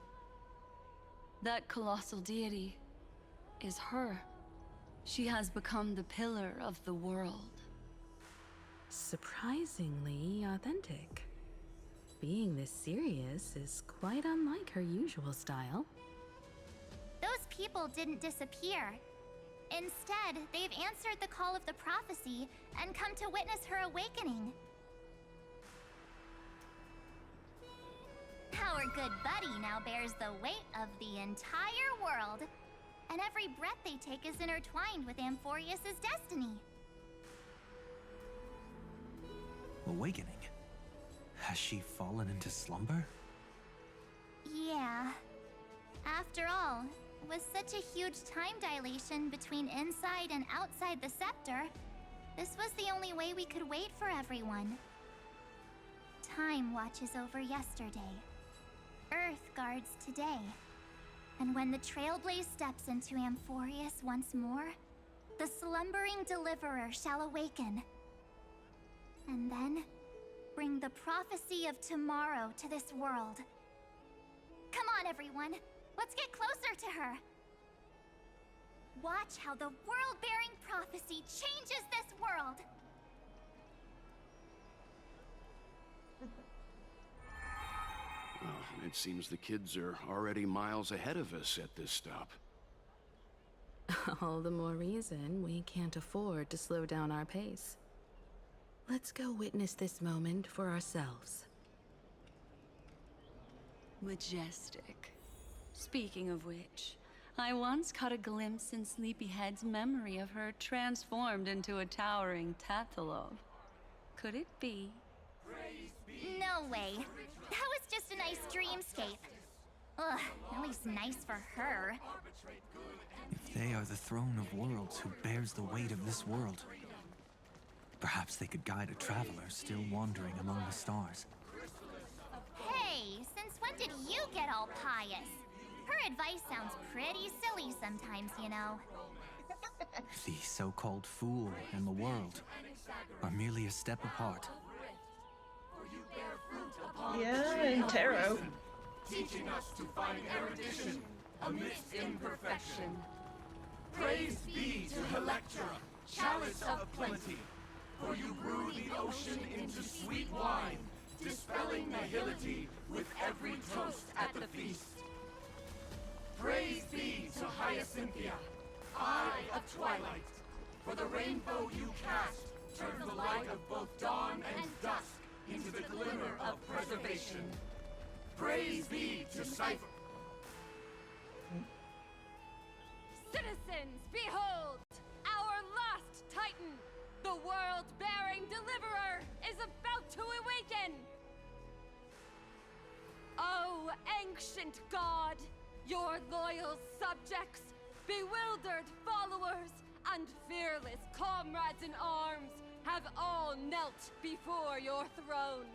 That colossal deity is her. She has become the pillar of the world. Surprisingly authentic. Being this serious is quite unlike her usual style. Those people didn't disappear. Instead, they've answered the call of the prophecy and come to witness her awakening. Our good buddy now bears the weight of the entire world, and every breath they take is intertwined with Amphorius's destiny. Awakening? Has she fallen into slumber? Yeah. After all, with such a huge time dilation between inside and outside the scepter, this was the only way we could wait for everyone. Time watches over yesterday. Earth guards today. And when the Trailblaze steps into Amphorius once more, the slumbering deliverer shall awaken. And then, bring the prophecy of tomorrow to this world. Come on, everyone. Let's get closer to her. Watch how the world-bearing prophecy changes this world. Well, it seems the kids are already miles ahead of us at this stop. All the more reason we can't afford to slow down our pace. Let's go witness this moment for ourselves. Majestic. Speaking of which, I once caught a glimpse in Sleepyhead's memory of her transformed into a towering Tathalov. Could it be No way. That was just a nice dreamscape. Ugh, at least nice for her. If they are the throne of worlds who bears the weight of this world, perhaps they could guide a traveler still wandering among the stars. Hey, since when did you get all pious? Her advice sounds pretty silly sometimes, you know. The so-called fool and the world are merely a step apart. Yeah, and tarot. Teaching us to find erudition amidst imperfection. Praise be to Helectra, chalice of plenty, for you brew the ocean into sweet wine, dispelling nihility with every toast at the feast. Praise be to Hyacinthia, eye of twilight, for the rainbow you cast turns the light of both dawn and dusk into the glimmer of preservation. Praise be to Cypher. Citizens, behold! Our last Titan, the world-bearing deliverer, is about to awaken! Oh, ancient god! Your loyal subjects, bewildered followers, and fearless comrades in arms have all knelt before your throne.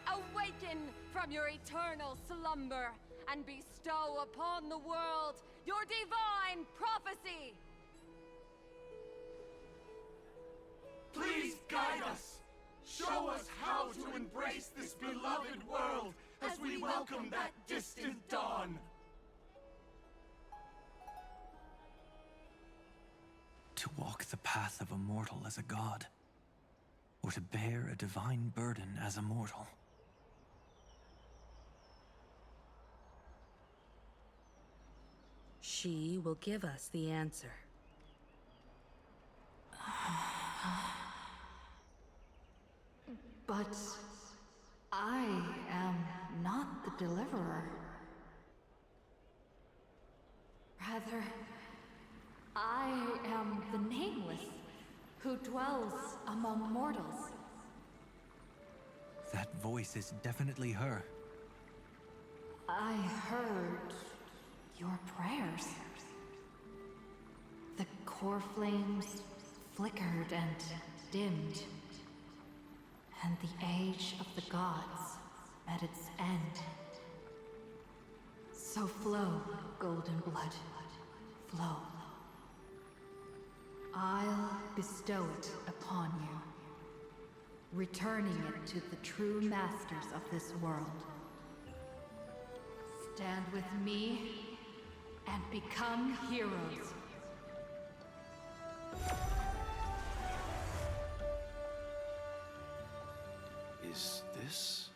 Awaken from your eternal slumber and bestow upon the world your divine prophecy! Please guide us! Show us how to embrace this beloved world as we welcome that distant dawn! To walk the path of a mortal as a god, or to bear a divine burden as a mortal. She will give us the answer. But I am not the deliverer. Rather, I am the Nameless, who dwells among mortals. That voice is definitely her. I heard your prayers. The core flames flickered and dimmed, and the age of the gods at its end. So flow, golden blood, flow. I'll bestow it upon you, returning it to the true masters of this world. Stand with me and become heroes. Is this?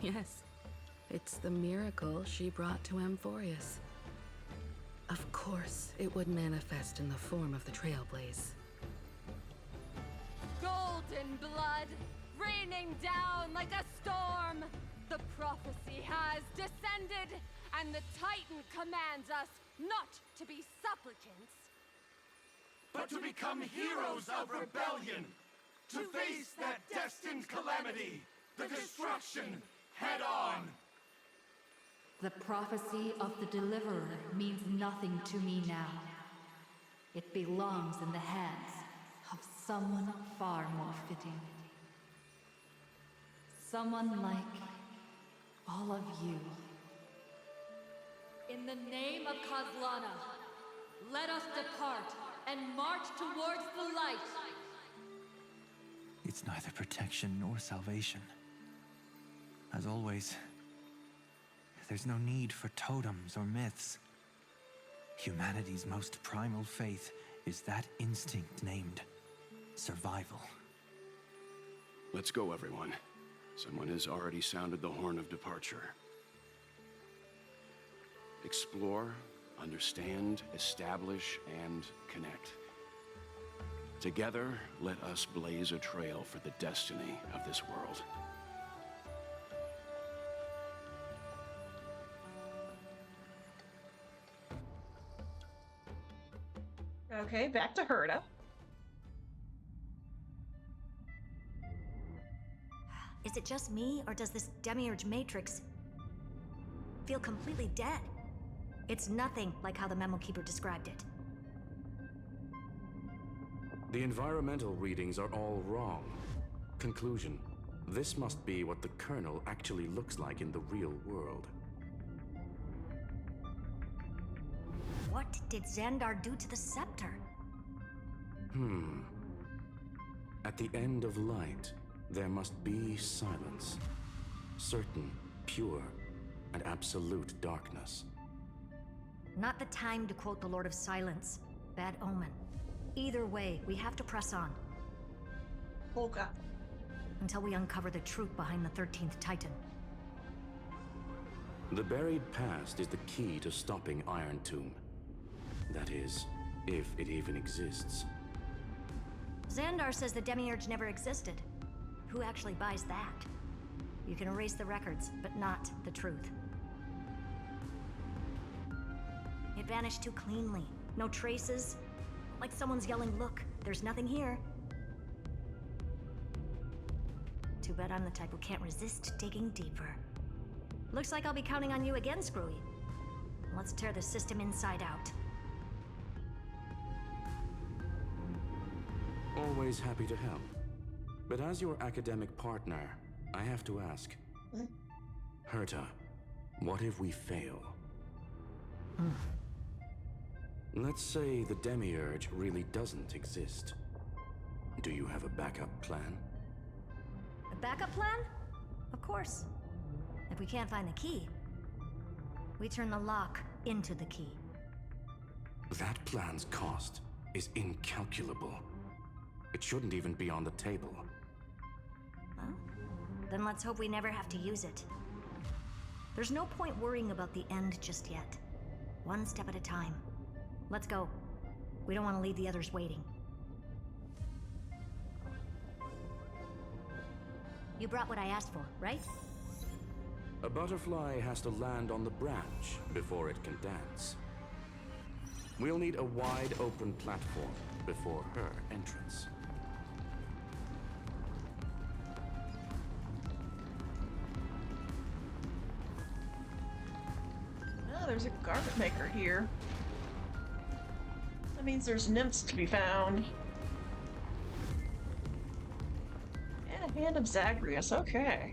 Yes, it's the miracle she brought to Amphorius. Of course, it would manifest in the form of the Trailblaze. Golden blood, raining down like a storm! The prophecy has descended, and the Titan commands us not to be supplicants, but to become heroes of rebellion! To face that destined calamity, the destruction, head on! The prophecy of the Deliverer means nothing to me now. It belongs in the hands of someone far more fitting. Someone like all of you. In the name of Kozlana, let us depart and march towards the light. It's neither protection nor salvation. As always, there's no need for totems or myths. Humanity's most primal faith is that instinct named survival. Let's go, everyone. Someone has already sounded the horn of departure. Explore, understand, establish, and connect. Together, let us blaze a trail for the destiny of this world. Okay, back to Herta. Is it just me, or does this demiurge matrix feel completely dead? It's nothing like how the memo keeper described it. The environmental readings are all wrong. Conclusion: this must be what the kernel actually looks like in the real world. What did Xandar do to the scepter? At the end of light, there must be silence. Certain, pure, and absolute darkness. Not the time to quote the Lord of Silence. Bad omen. Either way, we have to press on. Olga. Until we uncover the truth behind the 13th Titan. The buried past is the key to stopping Iron Tomb. That is, if it even exists. Xandar says the demiurge never existed. Who actually buys that? You can erase the records, but not the truth. It vanished too cleanly. No traces. Like someone's yelling, "Look, there's nothing here." Too bad I'm the type who can't resist digging deeper. Looks like I'll be counting on you again, Screwy. Let's tear the system inside out. Always happy to help. But as your academic partner, I have to ask. Herta, what if we fail? Let's say the demiurge really doesn't exist. Do you have a backup plan? A backup plan? Of course. If we can't find the key, we turn the lock into the key. That plan's cost is incalculable. It shouldn't even be on the table. Well, then let's hope we never have to use it. There's no point worrying about the end just yet. One step at a time. Let's go. We don't want to leave the others waiting. You brought what I asked for, right? A butterfly has to land on the branch before it can dance. We'll need a wide open platform before her entrance. Oh, there's a garment maker here. That means there's nymphs to be found. And a hand of Zagreus, okay.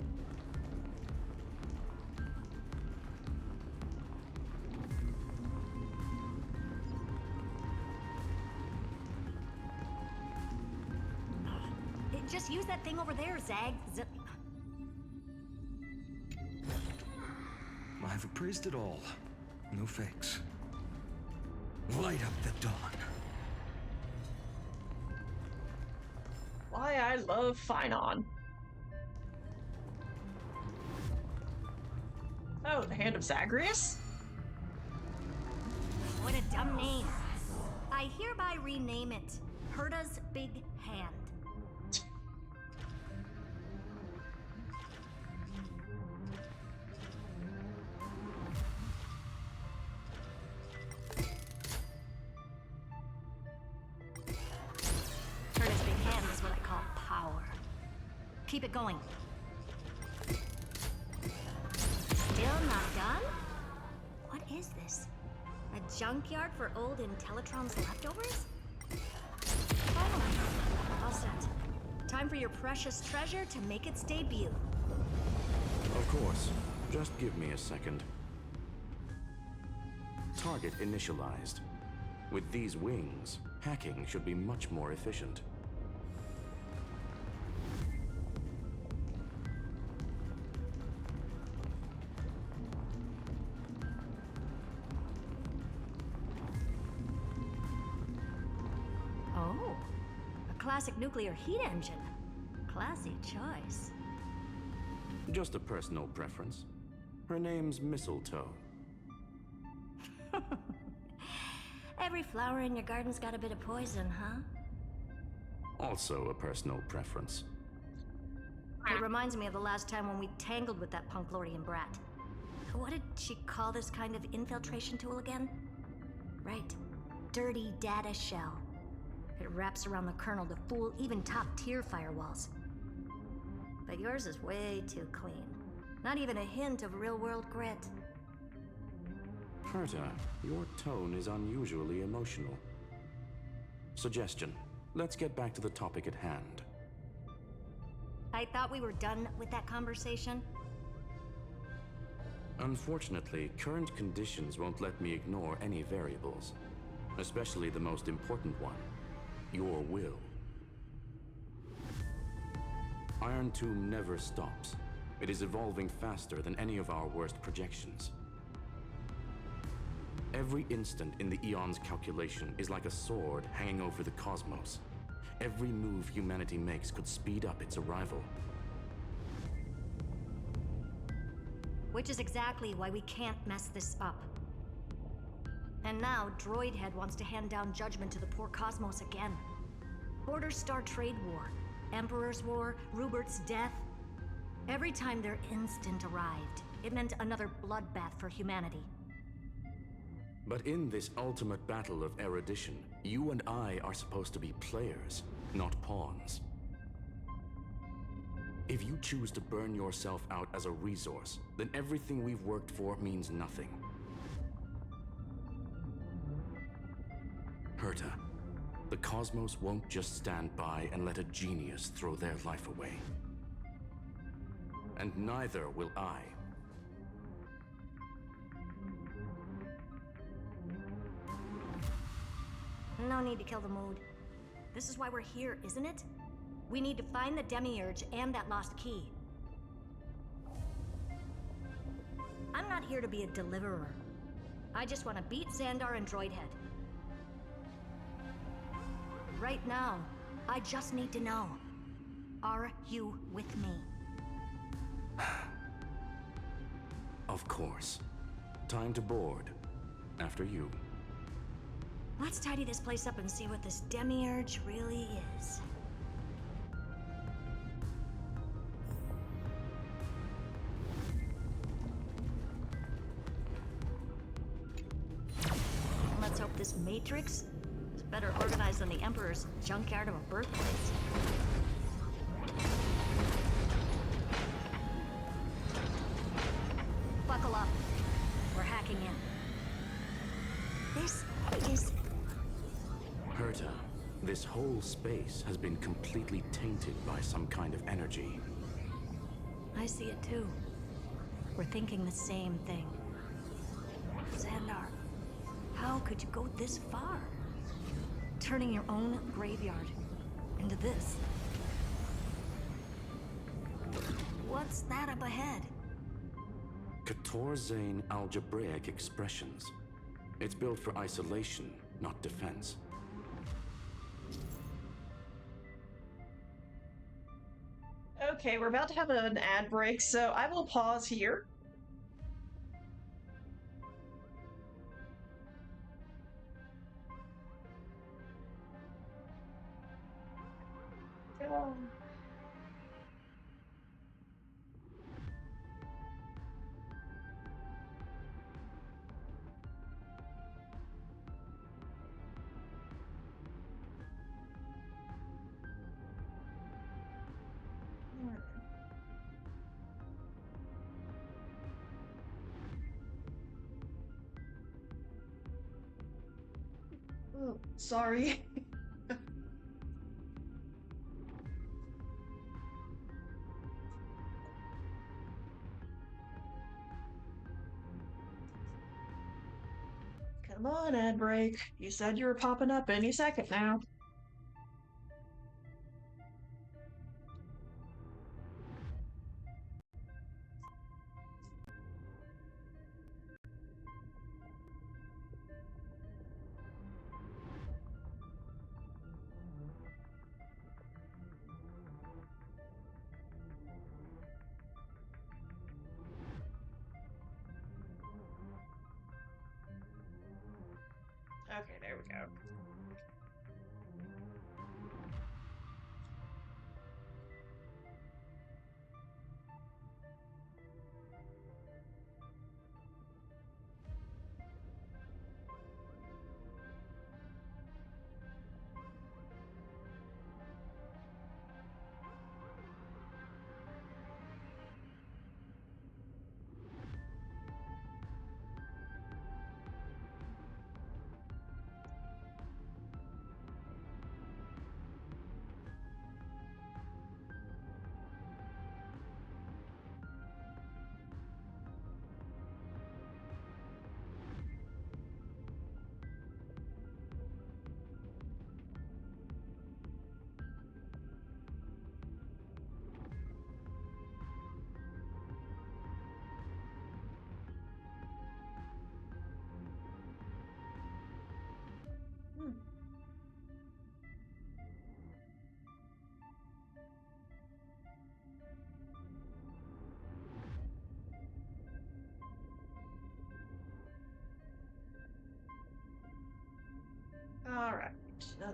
Just use that thing over there, Zag. I've appraised it all. No fakes. Light up the dawn. Why I love Finon. Oh, the Hand of Zagreus? What a dumb name. I hereby rename it Herta's Big Hand. Herta's Big Hand is what I call power. Keep it going. Still not done? What is this? A junkyard for old Intellitron's leftovers? Oh, all set. Time for your precious treasure to make its debut. Of course. Just give me a second. Target initialized. With these wings, hacking should be much more efficient. Oh, a classic nuclear heat engine. Classy choice. Just a personal preference. Her name's Mistletoe. Every flower in your garden's got a bit of poison, huh? Also a personal preference. It reminds me of the last time when we tangled with that Punklorian brat. What did she call this kind of infiltration tool again? Right. Dirty data shell. It wraps around the kernel to fool even top-tier firewalls. But yours is way too clean. Not even a hint of real-world grit. Herta, your tone is unusually emotional. Suggestion. Let's get back to the topic at hand. I thought we were done with that conversation. Unfortunately, current conditions won't let me ignore any variables. Especially the most important one. Your will. Iron Tomb never stops. It is evolving faster than any of our worst projections. Every instant in the Eon's calculation is like a sword hanging over the cosmos. Every move humanity makes could speed up its arrival. Which is exactly why we can't mess this up. And now, Droidhead wants to hand down judgment to the poor cosmos again. Border Star Trade War, Emperor's War, Rupert's death. Every time their instant arrived, it meant another bloodbath for humanity. But in this ultimate battle of erudition, you and I are supposed to be players, not pawns. If you choose to burn yourself out as a resource, then everything we've worked for means nothing. Herta, the cosmos won't just stand by and let a genius throw their life away. And neither will I. No need to kill the mood. This is why we're here, isn't it? We need to find the Demiurge and that lost key. I'm not here to be a deliverer. I just want to beat Xandar and Droidhead. Right now, I just need to know. Are you with me? Of course. Time to board. After you. Let's tidy this place up and see what this Demiurge really is. Let's hope this Matrix is better organized than the Emperor's junkyard of a birthplace. Buckle up. We're hacking in. This is... Herta, this whole space has been completely tainted by some kind of energy. I see it too. We're thinking the same thing. Xandar, how could you go this far? Turning your own graveyard into this. What's that up ahead? Katorzane algebraic expressions. It's built for isolation, not defense. Okay, we're about to have an ad break, so I will pause here. Oh, sorry. Come on, ad break. You said you were popping up any second now. Okay, there we go.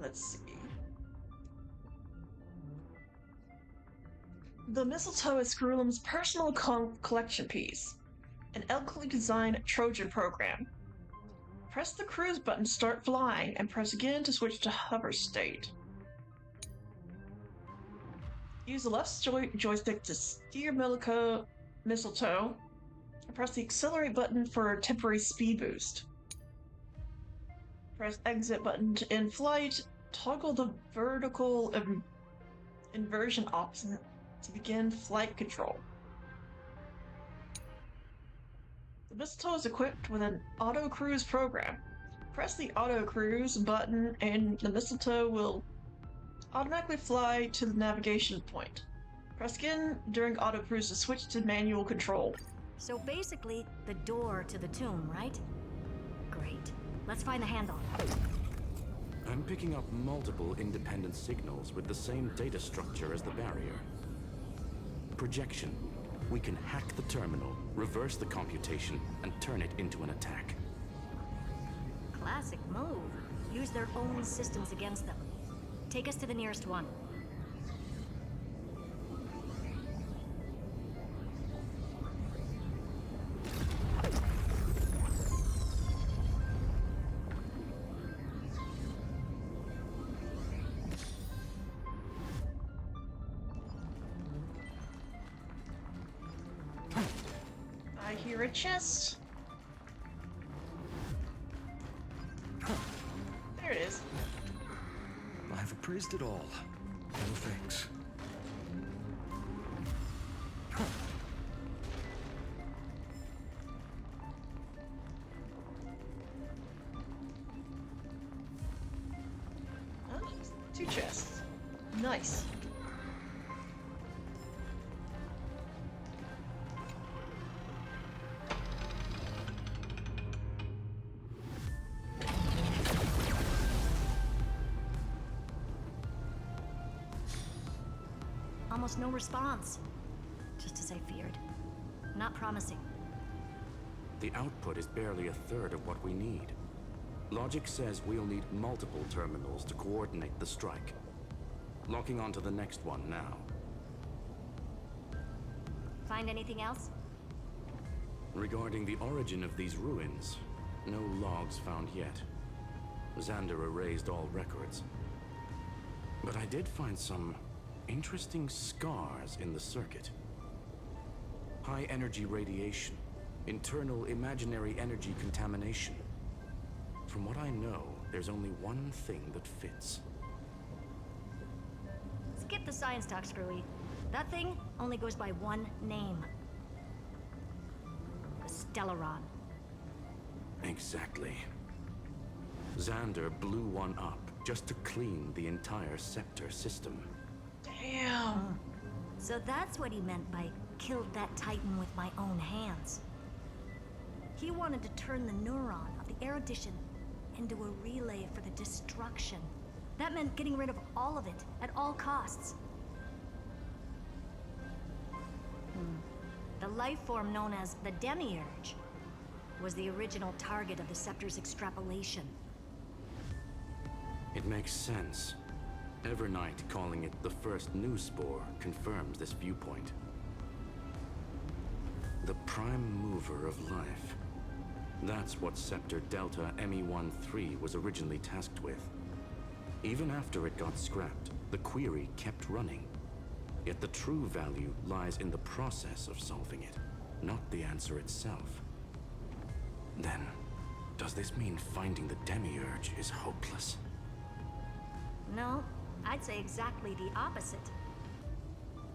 Let's see. The mistletoe is Screwlum's personal collection piece, an elegantly designed Trojan program. Press the cruise button to start flying, and press again to switch to hover state. Use the left joystick to steer mistletoe, and press the accelerate button for a temporary speed boost. Press exit button to end flight. Toggle the vertical inversion option to begin flight control. The mistletoe is equipped with an auto cruise program. Press the auto cruise button and the mistletoe will automatically fly to the navigation point. Press again during auto cruise to switch to manual control. So basically, the door to the tomb, right? Great. Let's find the handle. I'm picking up multiple independent signals with the same data structure as the barrier. Projection. We can hack the terminal, reverse the computation, and turn it into an attack. Classic move. Use their own systems against them. Take us to the nearest one. I hear a chest. There it is. I've appraised it all. No thanks. Oh, 2 chests. Nice. Almost no response. Just as I feared. Not promising. The output is barely a third of what we need. Logic says we'll need multiple terminals to coordinate the strike. Locking onto the next one now. Find anything else? Regarding the origin of these ruins, no logs found yet. Xander erased all records. But I did find some interesting scars in the circuit. High energy radiation, internal imaginary energy contamination. From what I know, there's only one thing that fits. Skip the science talk, Screwy. That thing only goes by one name. The Stellaron. Exactly. Xander blew one up just to clean the entire scepter system. Damn. So that's what he meant by killed that Titan with my own hands. He wanted to turn the neuron of the erudition into a relay for the destruction. That meant getting rid of all of it at all costs. The life form known as the Demiurge was the original target of the Scepter's extrapolation. It makes sense. Evernight calling it the first new spore confirms this viewpoint. The prime mover of life. That's what Scepter Delta ME-13 was originally tasked with. Even after it got scrapped, the query kept running. Yet the true value lies in the process of solving it, not the answer itself. Then, does this mean finding the Demiurge is hopeless? No, I'd say exactly the opposite.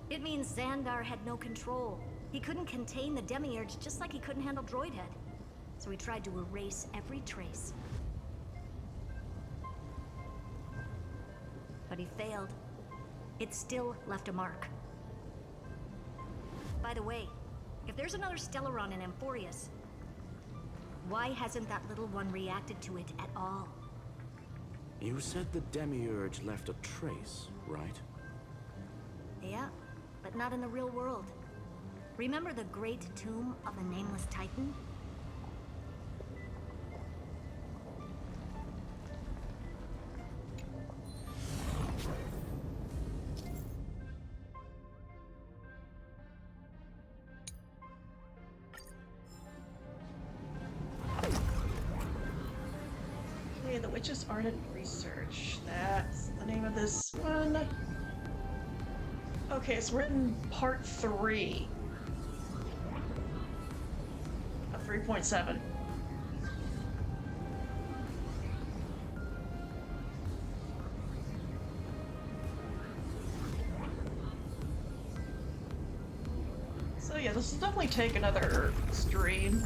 It means Xandar had no control. He couldn't contain the Demiurge just like he couldn't handle Droidhead. So he tried to erase every trace. But he failed. It still left a mark. By the way, if there's another Stellaron in Amphorius, why hasn't that little one reacted to it at all? You said the Demiurge left a trace, right? Yeah, but not in the real world. Remember the great tomb of the Nameless Titan? Okay, the witches ardent research. That's the name of this one. Okay, so we're in part 3 of 3.7. So yeah, this will definitely take another stream.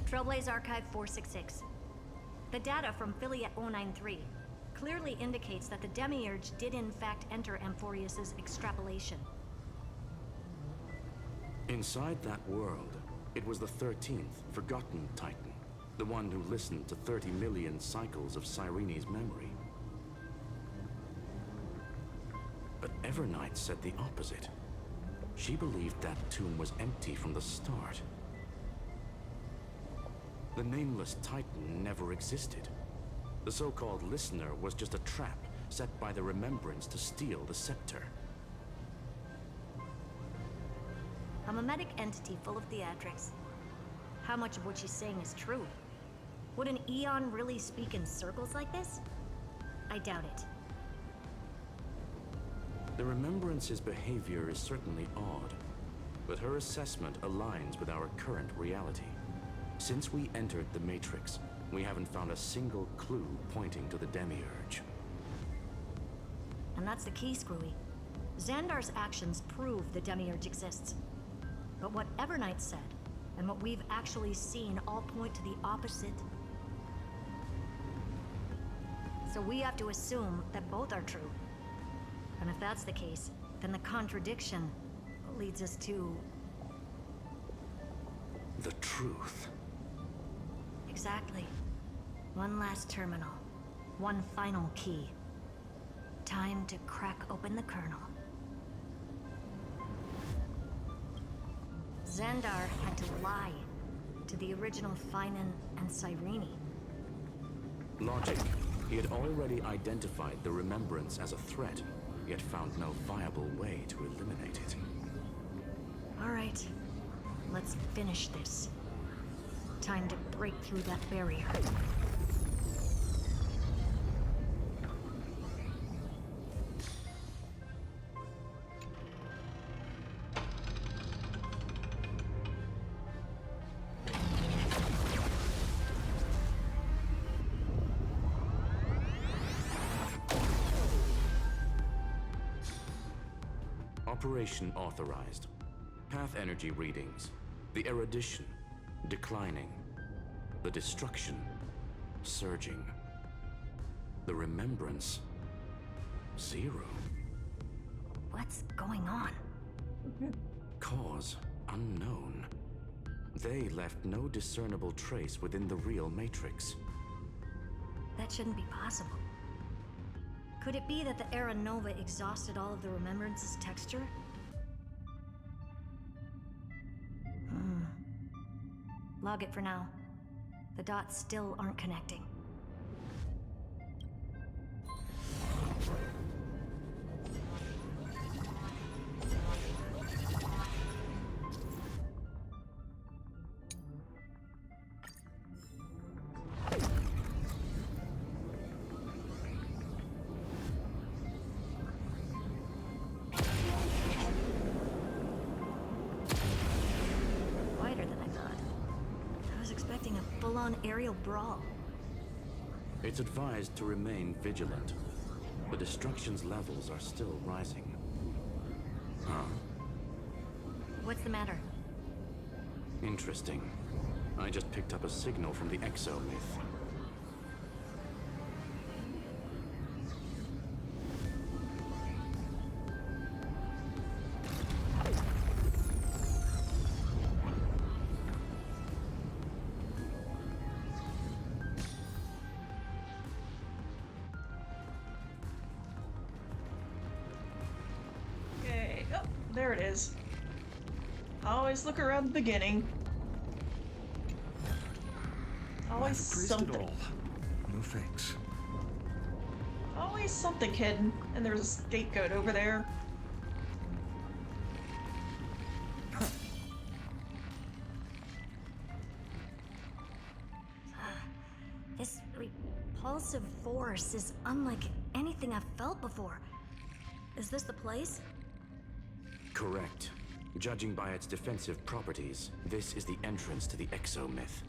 Trailblaze Archive 466. The data from Philiet 093 clearly indicates that the Demiurge did in fact enter Amphorius's extrapolation. Inside that world, it was the 13th, forgotten Titan, the one who listened to 30 million cycles of Cyrene's memory. But Evernight said the opposite. She believed that tomb was empty from the start. The nameless Titan never existed. The so-called listener was just a trap set by the Remembrance to steal the scepter. A mimetic entity full of theatrics. How much of what she's saying is true? Would an Eon really speak in circles like this? I doubt it. The Remembrance's behavior is certainly odd, but her assessment aligns with our current reality. Since we entered the Matrix, we haven't found a single clue pointing to the Demiurge. And that's the key, Screwy. Xandar's actions prove the Demiurge exists. But what Evernight said, and what we've actually seen all point to the opposite. So we have to assume that both are true. And if that's the case, then the contradiction leads us to... the truth. Exactly. One last terminal. One final key. Time to crack open the kernel. Xandar had to lie to the original Finan and Cyrene. Logic. He had already identified the Remembrance as a threat, yet found no viable way to eliminate it. All right. Let's finish this. Time to break through that barrier. Operation authorized. Path energy readings. The erudition declining. The destruction surging. The remembrance 0. What's going on? Cause unknown. They left no discernible trace within the real Matrix. That shouldn't be possible. Could it be that the Era Nova exhausted all of the Remembrance's texture? Log it for now. The dots still aren't connecting. Aerial brawl. It's advised to remain vigilant. The destruction's levels are still rising. Huh? What's the matter? Interesting. I just picked up a signal from the exomyth. There it is. Always look around the beginning. Always I've erased something. it all. No fix. Always something hidden, and there's a scapegoat over there. This repulsive force is unlike anything I've felt before. Is this the place? Correct. Judging by its defensive properties, this is the entrance to the exomyth.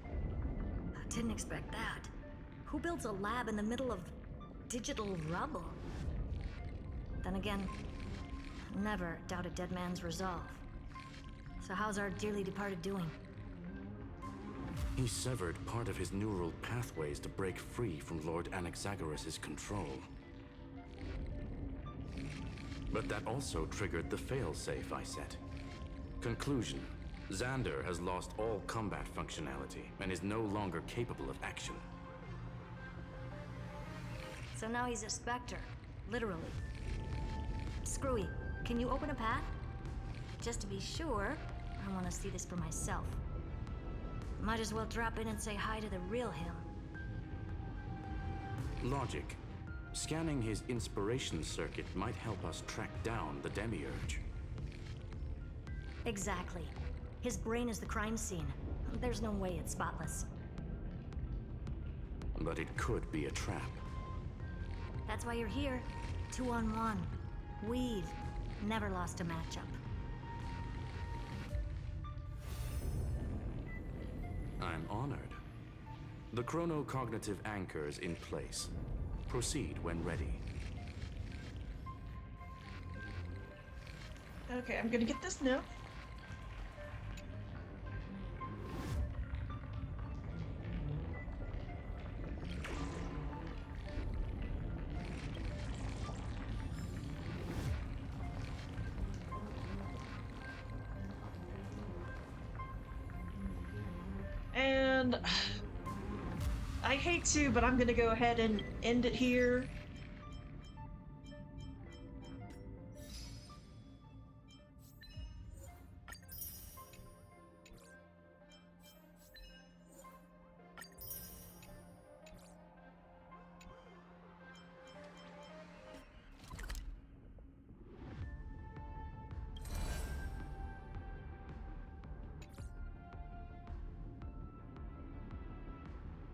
I didn't expect that. Who builds a lab in the middle of digital rubble? Then again, never doubt a dead man's resolve. So how's our dearly departed doing? He severed part of his neural pathways to break free from Lord Anaxagoras' control. But that also triggered the failsafe I set. Conclusion: Xander has lost all combat functionality and is no longer capable of action. So now he's a specter, literally. Screwy, can you open a path? Just to be sure, I want to see this for myself. Might as well drop in and say hi to the real him. Logic. Scanning his inspiration circuit might help us track down the Demiurge. Exactly. His brain is the crime scene. There's no way it's spotless. But it could be a trap. That's why you're here. 2-on-1. We've never lost a matchup. I'm honored. The chronocognitive anchor is in place. Proceed when ready. Okay, I'm gonna get this now. And I hate to, but I'm gonna go ahead and end it here.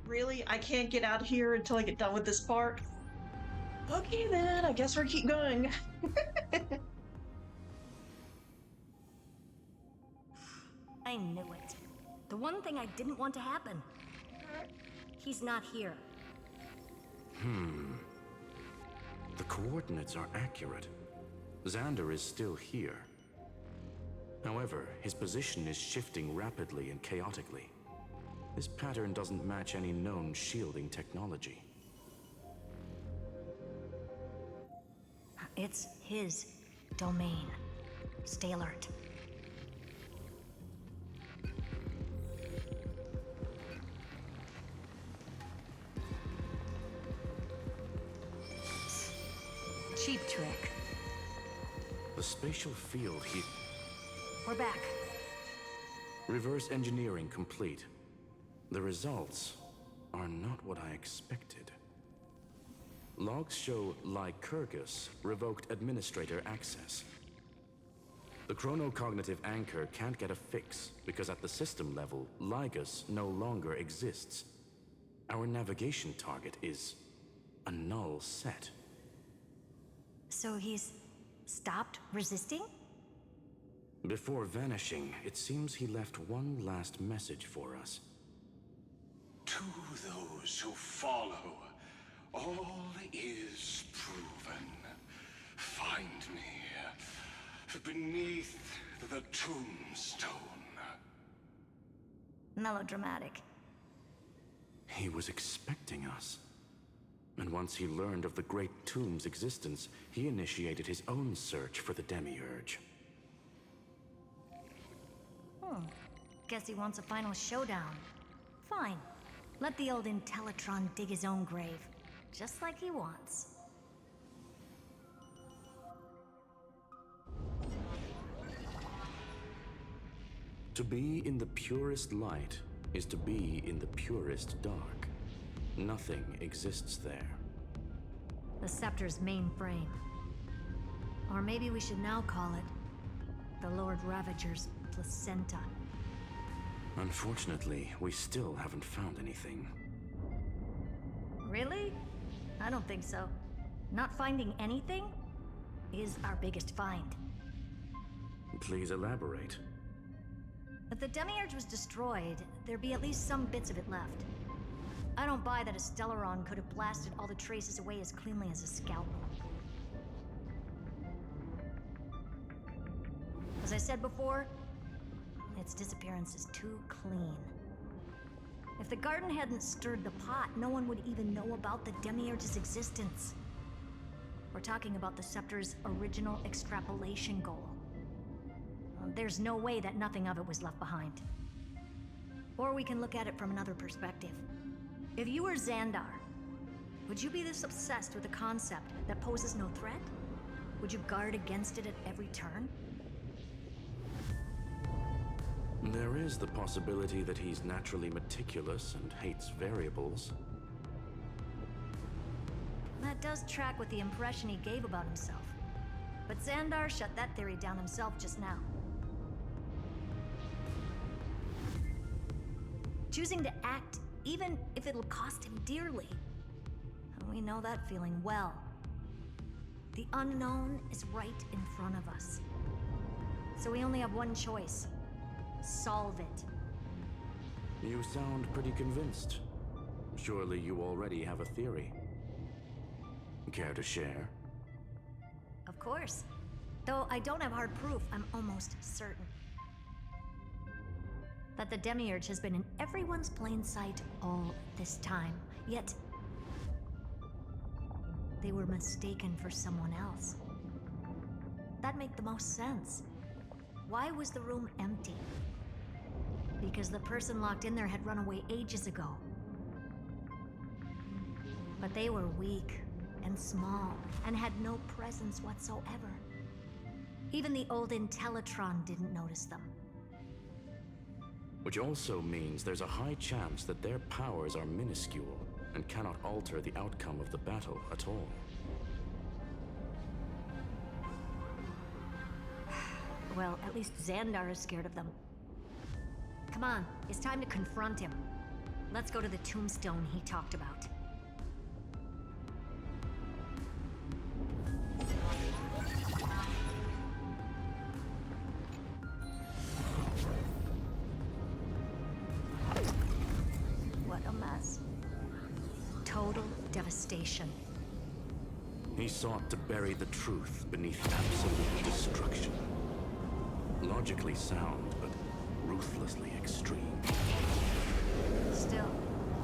Really? I can't get out of here until I get done with this part? Okay then, I guess we'll keep going. I knew it. The one thing I didn't want to happen. He's not here. The coordinates are accurate. Xander is still here. However, his position is shifting rapidly and chaotically. This pattern doesn't match any known shielding technology. It's his domain. Stay alert. Cheap trick. The spatial field he... We're back. Reverse engineering complete. The results are not what I expected. Logs show Lycurgus revoked administrator access. The chronocognitive anchor can't get a fix because at the system level, Lygus no longer exists. Our navigation target is a null set. So he's stopped resisting? Before vanishing, it seems he left one last message for us. To those who follow, all is proven. Find me beneath the tombstone. Melodramatic. He was expecting us. And once he learned of the Great Tomb's existence, he initiated his own search for the Demiurge. Guess he wants a final showdown. Fine. Let the old Intellitron dig his own grave. Just like he wants. To be in the purest light is to be in the purest dark. Nothing exists there. The Scepter's mainframe. Or maybe we should now call it the Lord Ravager's placenta. Unfortunately, we still haven't found anything. Really? I don't think so. Not finding anything is our biggest find. Please elaborate. If the Demiurge was destroyed, there'd be at least some bits of it left. I don't buy that a Stellaron could have blasted all the traces away as cleanly as a scalpel. As I said before, its disappearance is too clean. If the garden hadn't stirred the pot, no one would even know about the Demiurge's existence. We're talking about the Scepter's original extrapolation goal. There's no way that nothing of it was left behind. Or we can look at it from another perspective. If you were Xandar, would you be this obsessed with a concept that poses no threat? Would you guard against it at every turn? There is the possibility that he's naturally meticulous and hates variables. That does track with the impression he gave about himself. But Xandar shut that theory down himself just now. Choosing to act, even if it'll cost him dearly. We know that feeling well. The unknown is right in front of us. So we only have one choice. Solve it. You sound pretty convinced. Surely you already have a theory. Care to share? Of course. Though I don't have hard proof, I'm almost certain that the Demiurge has been in everyone's plain sight all this time. Yet, they were mistaken for someone else. That'd make the most sense. Why was the room empty? Because the person locked in there had run away ages ago. But they were weak and small and had no presence whatsoever. Even the old Intellitron didn't notice them. Which also means there's a high chance that their powers are minuscule and cannot alter the outcome of the battle at all. Well, at least Xandar is scared of them. Come on, it's time to confront him. Let's go to the tombstone he talked about. What a mess. Total devastation. He sought to bury the truth beneath absolute destruction. Logically sound, but ruthlessly extreme. Still,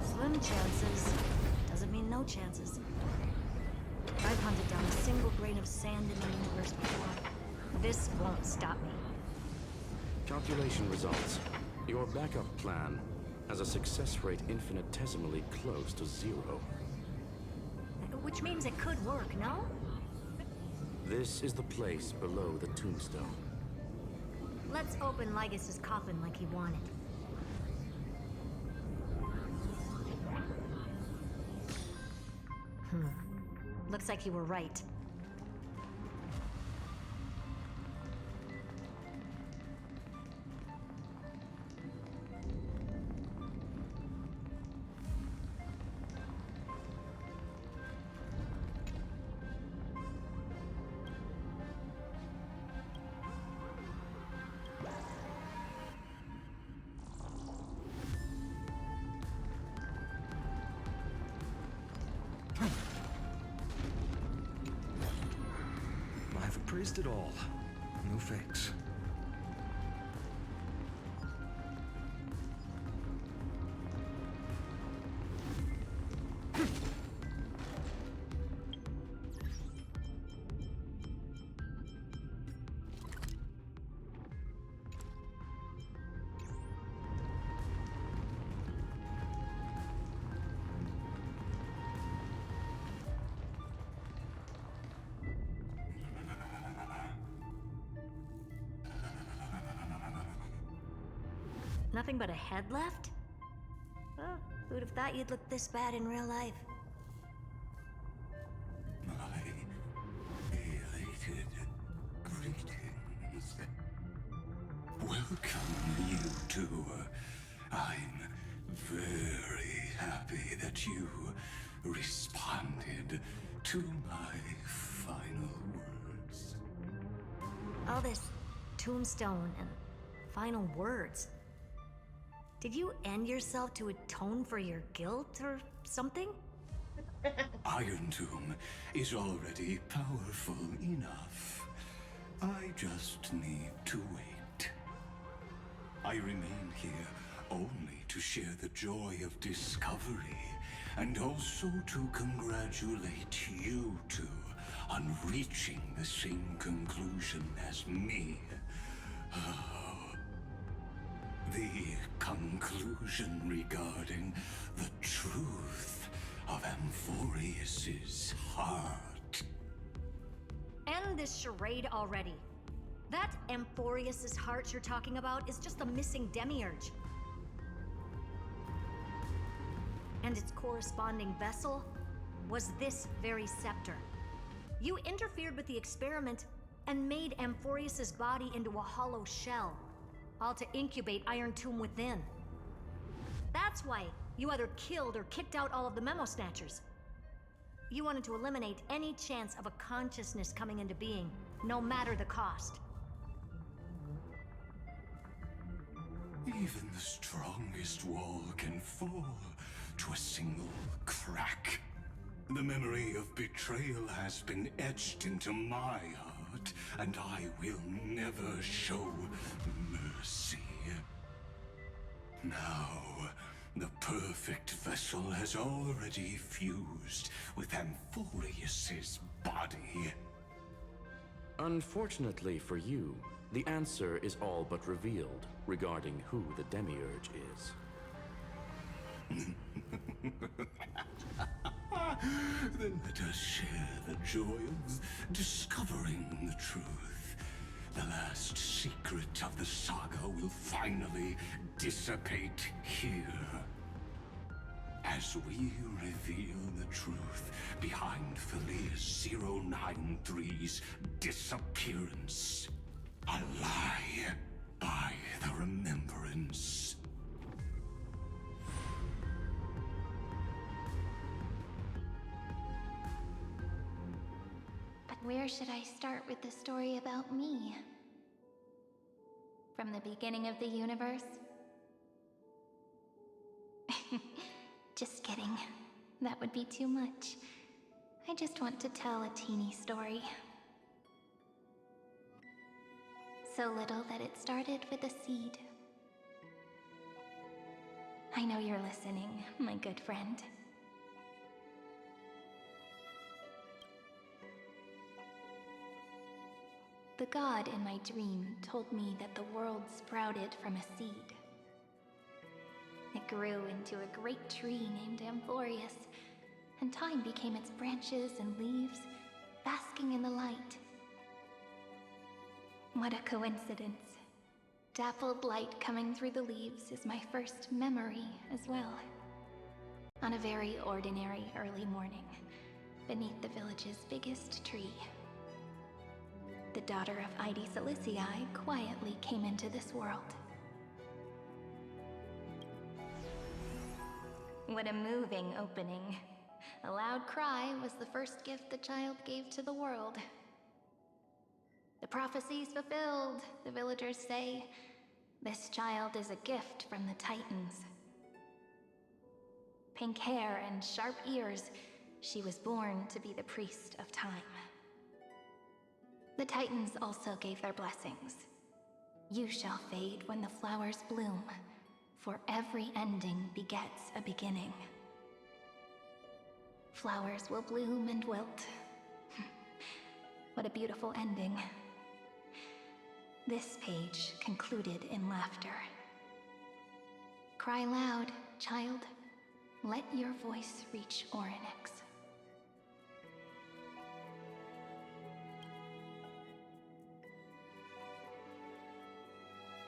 slim chances doesn't mean no chances. I've hunted down a single grain of sand in the universe before. This won't stop me. Calculation results. Your backup plan has a success rate infinitesimally close to 0. Which means it could work, no? This is the place below the tombstone. Let's open Lygus' coffin like he wanted. Looks like you were right. I've appraised it all. No fakes. Nothing but a head left? Huh? Who'd have thought you'd look this bad in real life? My elated greetings. Welcome, you two. I'm very happy that you responded to my final words. All this tombstone and final words. Did you end yourself to atone for your guilt or something? Iron Tomb is already powerful enough. I just need to wait. I remain here only to share the joy of discovery, and also to congratulate you two on reaching the same conclusion as me. The conclusion regarding the truth of Amphorius's heart. End this charade already. That Amphorius's heart you're talking about is just a missing demiurge. And its corresponding vessel was this very scepter. You interfered with the experiment and made Amphorius's body into a hollow shell, all to incubate Iron Tomb within. That's why you either killed or kicked out all of the Memo Snatchers. You wanted to eliminate any chance of a consciousness coming into being, no matter the cost. Even the strongest wall can fall to a single crack. The memory of betrayal has been etched into my heart, and I will never show mercy. Now, the perfect vessel has already fused with Amphorius's body. Unfortunately for you, the answer is all but revealed regarding who the Demiurge is. Then let us share the joy of discovering the truth. The last secret of the saga will finally dissipate here. As we reveal the truth behind Felius 093's disappearance. A lie by the remembrance. But where should I start with the story about me? From the beginning of the universe? Just kidding. That would be too much. I just want to tell a teeny story. So little that it started with a seed. I know you're listening, my good friend. The god in my dream told me that the world sprouted from a seed. It grew into a great tree named Amphorius, and time became its branches and leaves, basking in the light. What a coincidence. Dappled light coming through the leaves is my first memory as well. On a very ordinary early morning, beneath the village's biggest tree, the daughter of Id Silicii quietly came into this world. What a moving opening. A loud cry was the first gift the child gave to the world. The prophecy's fulfilled, the villagers say. This child is a gift from the Titans. Pink hair and sharp ears, she was born to be the priest of time. The Titans also gave their blessings. You shall fade when the flowers bloom, for every ending begets a beginning. Flowers will bloom and wilt. What a beautiful ending. This page concluded in laughter. Cry loud, child. Let your voice reach Orynyx.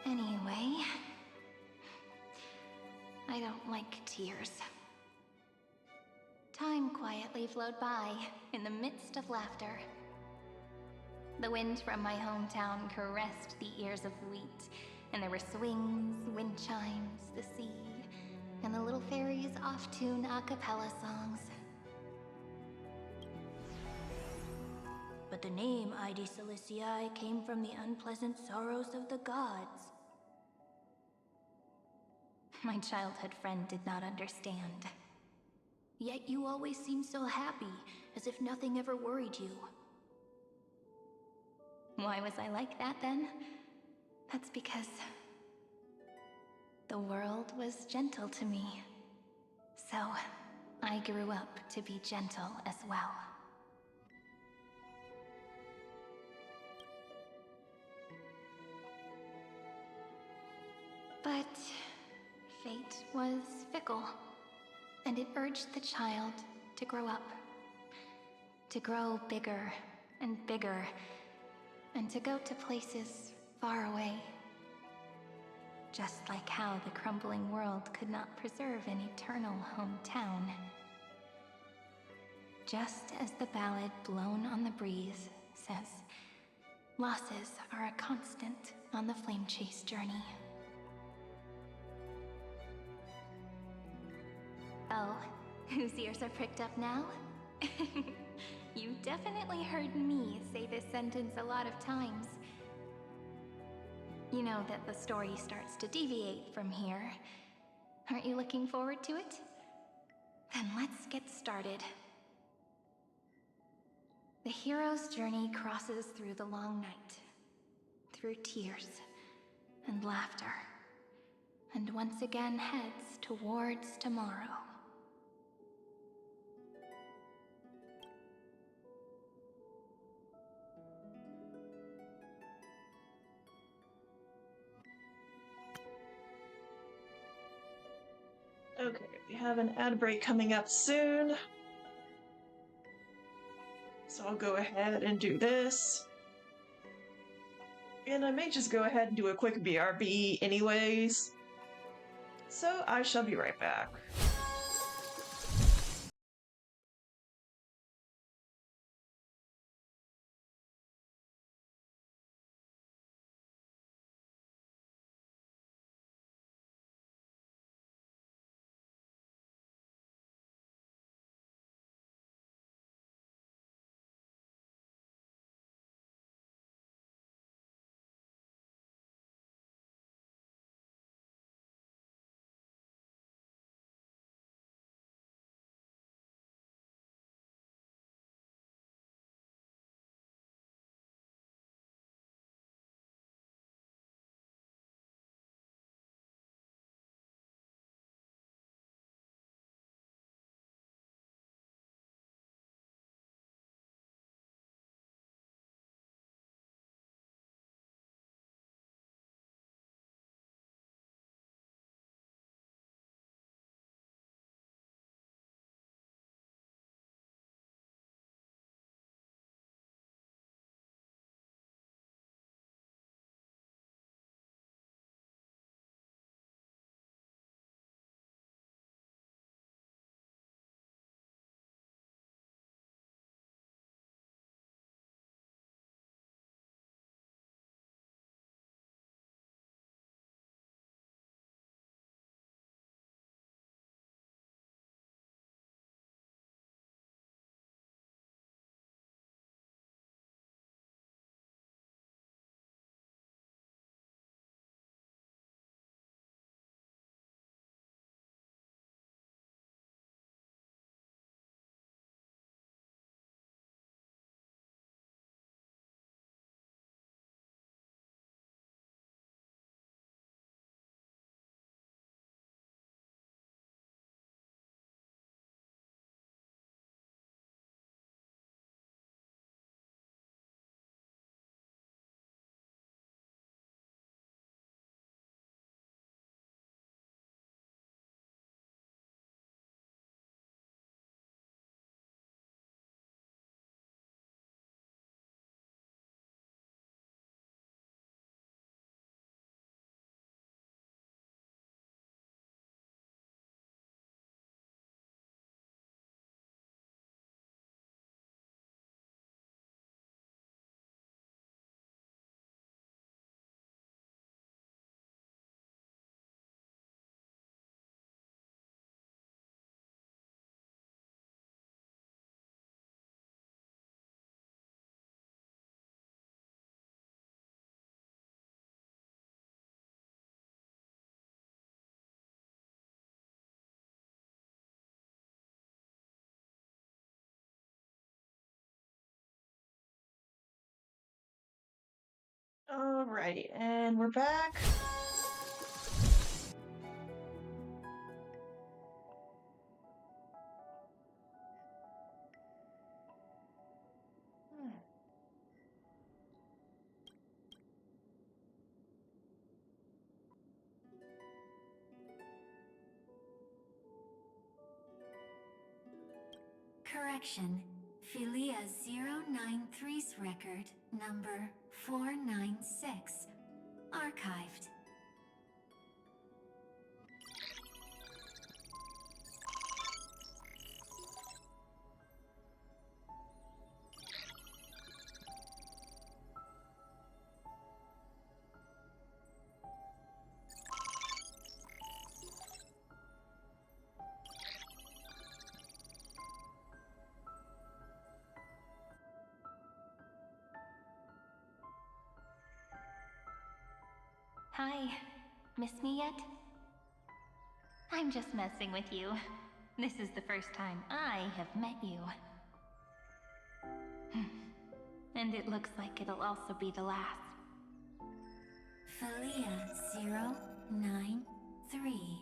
Anyway, I don't like tears. Time quietly flowed by in the midst of laughter. The wind from my hometown caressed the ears of wheat, and there were swings, wind chimes, the sea, and the little fairies off-tune a cappella songs. But the name Ide Siliciae came from the unpleasant sorrows of the gods. My childhood friend did not understand. Yet you always seemed so happy, as if nothing ever worried you. Why was I like that then? That's because the world was gentle to me. So, I grew up to be gentle as well. But fate was fickle, and it urged the child to grow up. To grow bigger and bigger, and to go to places far away. Just like how the crumbling world could not preserve an eternal hometown. Just as the ballad blown on the breeze says, losses are a constant on the flame chase journey. Oh, whose ears are pricked up now? You definitely heard me say this sentence a lot of times. You know that the story starts to deviate from here. Aren't you looking forward to it? Then let's get started. The hero's journey crosses through the long night, through tears and laughter, and once again heads towards tomorrow. Okay, we have an ad break coming up soon. So I'll go ahead and do this. And I may just go ahead and do a quick BRB anyways. So I shall be right back. Alrighty, and we're back. Correction. Philia 093's record, number 496. Archived. Hi. Miss me yet? I'm just messing with you. This is the first time I have met you. And it looks like it'll also be the last. Philia 093.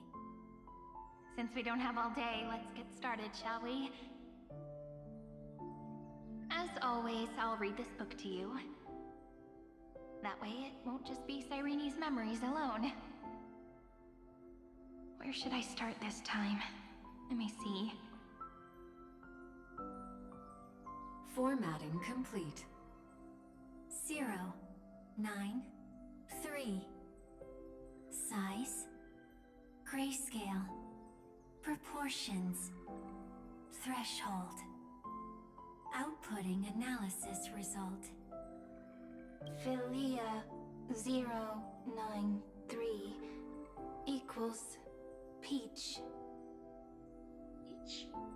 Since we don't have all day, let's get started, shall we? As always, I'll read this book to you. That way it won't just be Cyrene's memories alone. Where should I start this time? Let me see. Formatting complete. 093. Size. Grayscale. Proportions. Threshold. Outputting analysis result. Philia 093 equals Peach.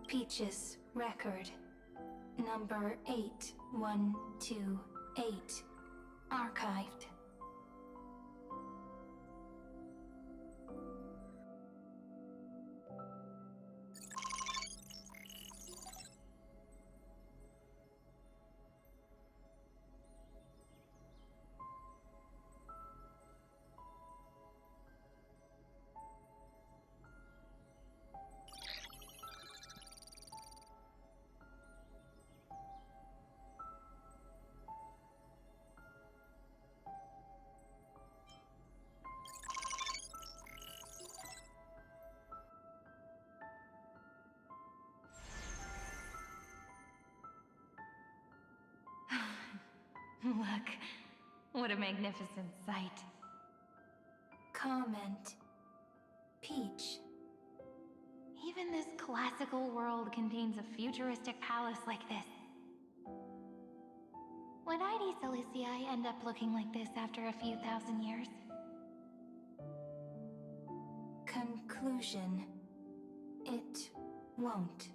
Peach's record. Number 8128. Archived. Look, what a magnificent sight. Comment. Peach. Even this classical world contains a futuristic palace like this. Would ID Silicii end up looking like this after a few thousand years? Conclusion. It won't.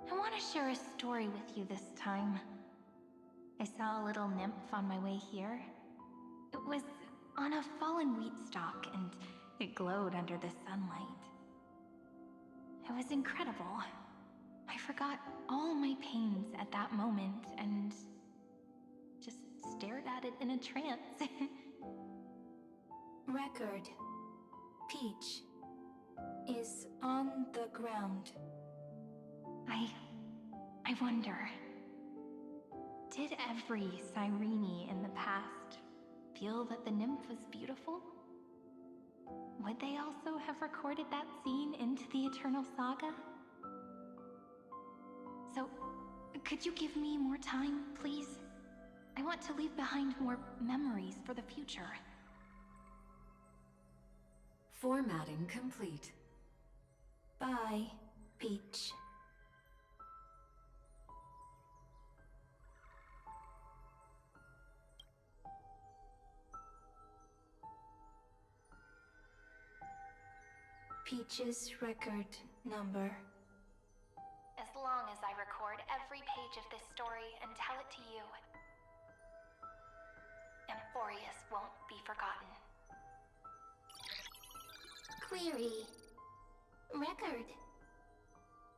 I want to share a story with you this time. I saw a little nymph on my way here. It was on a fallen wheat stalk, and it glowed under the sunlight. It was incredible. I forgot all my pains at that moment and just stared at it in a trance. Record. Peach is on the ground. I wonder, did every Cyrene in the past feel that the nymph was beautiful? Would they also have recorded that scene into the Eternal Saga? So, could you give me more time, please? I want to leave behind more memories for the future. Formatting complete. Bye, Peach. Peach's record number. As long as I record every page of this story and tell it to you, Amphorius won't be forgotten. Query. Record.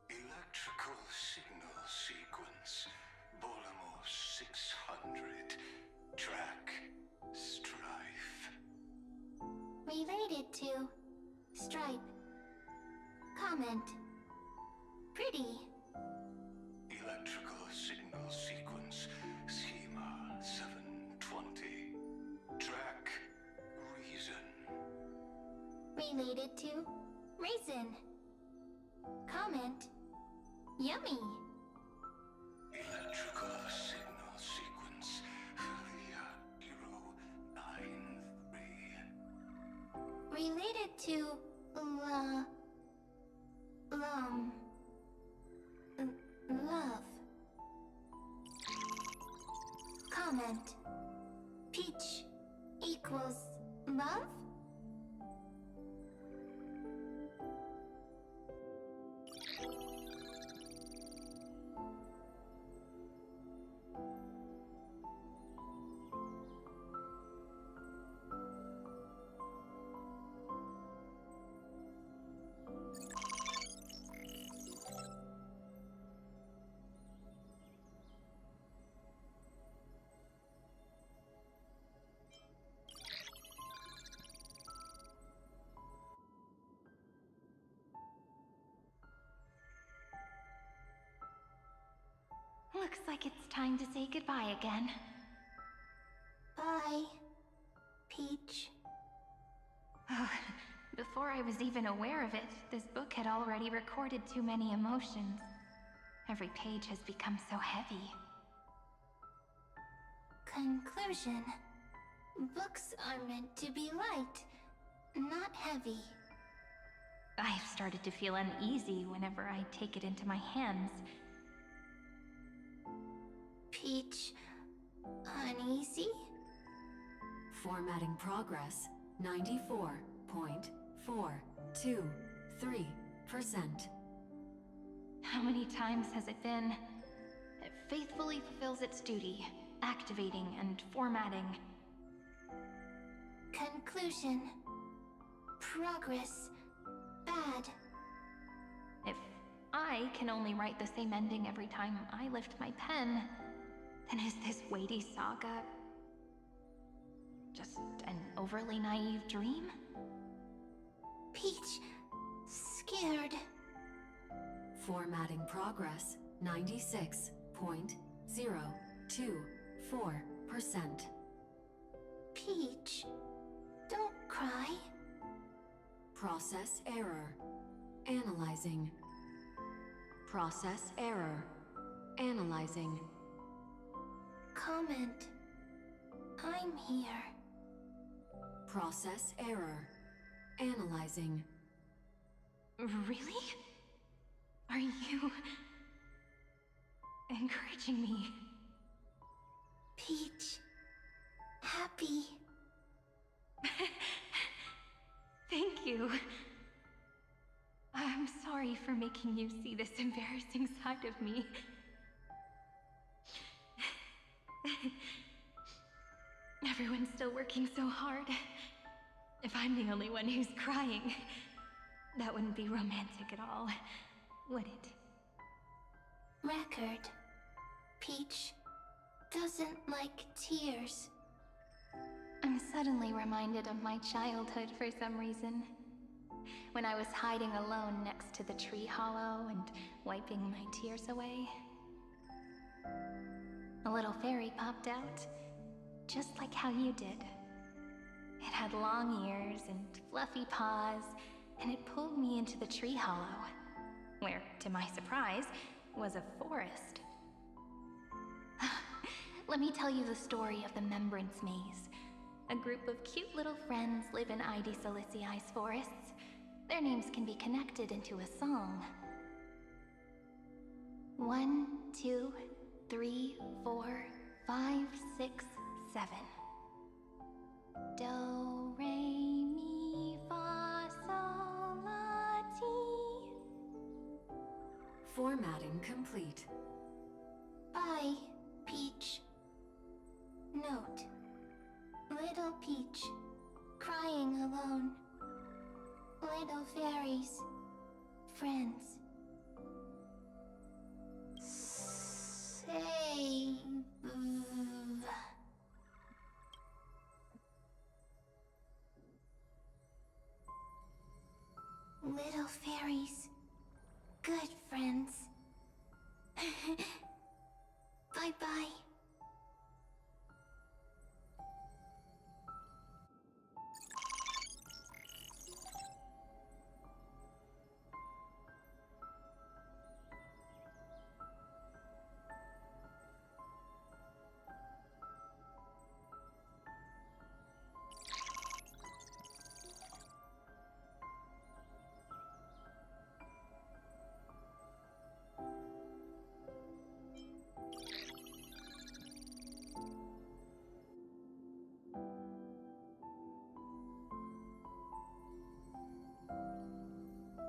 Electrical signal sequence. Bolamos 600. Track Related to Stripe. Comment. Pretty. Electrical signal sequence, schema 720. Track, reason. Related to Raisin. Comment. Yummy. Electrical signal sequence, Helia 093. Related to love. Comment. Peach equals love? Looks like it's time to say goodbye again. Bye, Peach. Before I was even aware of it, this book had already recorded too many emotions. Every page has become so heavy. Conclusion. Books are meant to be light, not heavy. I've started to feel uneasy whenever I take it into my hands. Peach, uneasy? Formatting progress 94.423%. How many times has it been? It faithfully fulfills its duty, activating and formatting. Conclusion. Progress. Bad. If I can only write the same ending every time I lift my pen, then is this weighty saga just an overly naive dream? Peach, scared. Formatting progress 96.024%. Peach, don't cry. Process error. Analyzing. Process error. Analyzing. Comment. I'm here. Process error. Analyzing. Really? Are you encouraging me? Peach, happy. Thank you. I'm sorry for making you see this embarrassing side of me. Everyone's still working so hard. If I'm the only one who's crying, that wouldn't be romantic at all, would it? Record. Peach doesn't like tears. I'm suddenly reminded of my childhood for some reason. When I was hiding alone next to the tree hollow and wiping my tears away. A little fairy popped out, just like how you did. It had long ears and fluffy paws, and it pulled me into the tree hollow, where, to my surprise, was a forest. Let me tell you the story of the Membrance Maze. A group of cute little friends live in Ide Silicii's forests. Their names can be connected into a song. 1, 2, 3, 4, 5, 6, 7. Do, re, mi, fa, sol, la, ti. Formatting complete. Bye, Peach. Note. Little Peach, crying alone. Little fairies, friends. Save. Little fairies. Good friends. Bye-bye.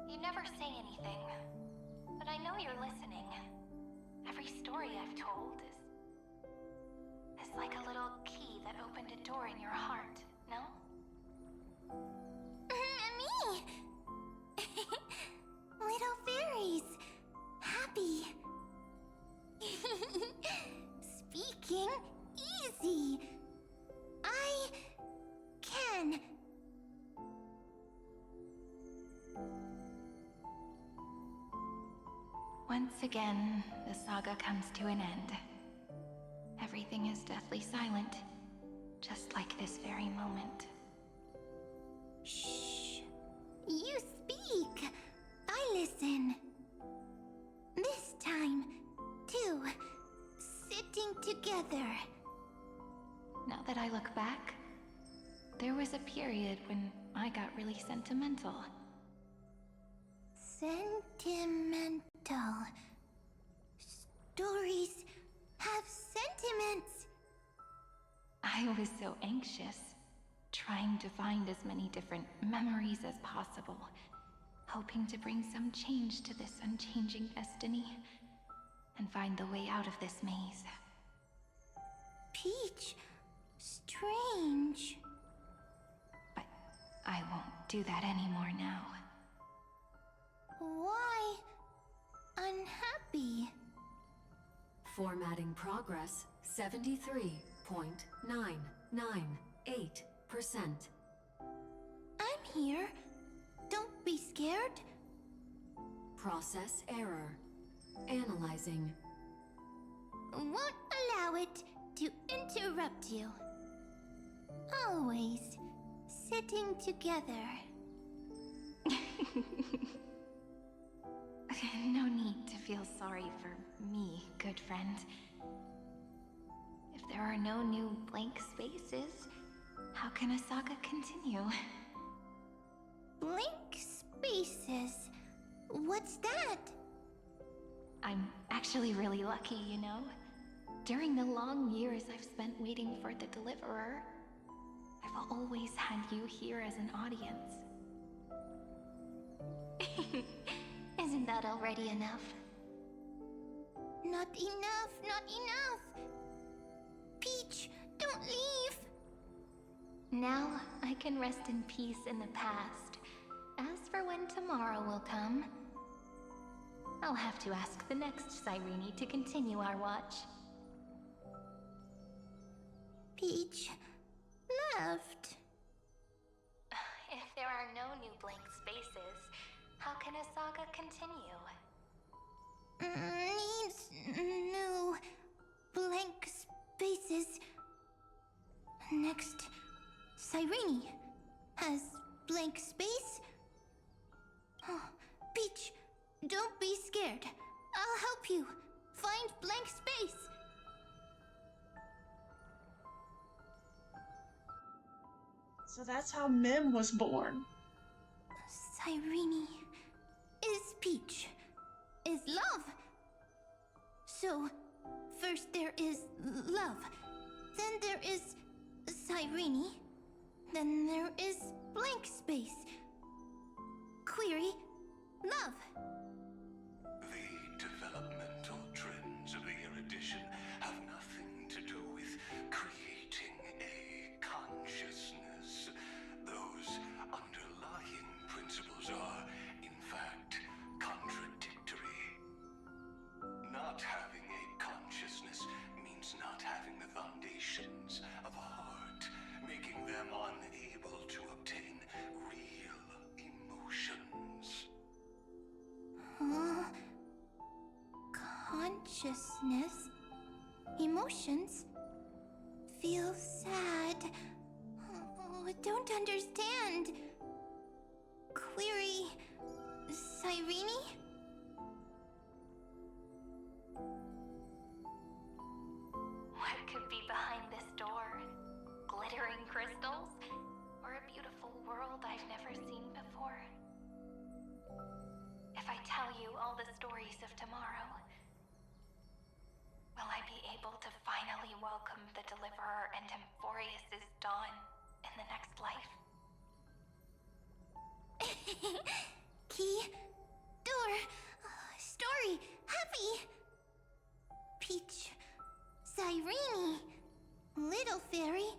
You never say anything, but I know you're listening. Every story I've told is like a little key that opened a door in your heart, no? Me! Little fairies. Happy. Speaking easy. I can. Once again, the saga comes to an end. Everything is deathly silent, just like this very moment. Shh. You speak. I listen. This time, too. Sitting together. Now that I look back, there was a period when I got really sentimental. Sentimental. Stories have sentiments. I was so anxious, trying to find as many different memories as possible, hoping to bring some change to this unchanging destiny, and find the way out of this maze. Peach, strange. But I won't do that anymore now. Why unhappy? Formatting progress 73.998%. I'm here. Don't be scared. Process error. Analyzing. Won't allow it to interrupt you. Always sitting together. No need to feel sorry for me, good friend. If there are no new blank spaces, how can a saga continue? Blank spaces? What's that? I'm actually really lucky, you know? During the long years I've spent waiting for the Deliverer, I've always had you here as an audience. Isn't that already enough? Not enough, not enough! Peach, don't leave! Now I can rest in peace in the past. As for when tomorrow will come, I'll have to ask the next Cyrene to continue our watch. Peach left. If there are no new blank spaces, how can a saga continue? Needs new blank spaces. Next, Cyrene has blank space. Oh, Peach, don't be scared. I'll help you find blank space. So that's how Mim was born. Cyrene is Peach, is love. So, first there is love, then there is Cyrene, then there is blank space. Query, love. The developmental trends of the erudition have nothing to do with creating a consciousness. Those underlying principles are, in fact, contradictory. Not having a consciousness means not having the foundations of a heart, making them unable to obtain real emotions. consciousness, emotions, feel sad. Oh, I don't understand. Query, Cyrene? What could be behind this door? Glittering crystals? Or a beautiful world I've never seen before? If I tell you all the stories of tomorrow, will I be able to finally welcome the Deliverer and Emphorius' dawn in the next life? Key, door, story, happy. Peach, Cyrene, little fairy,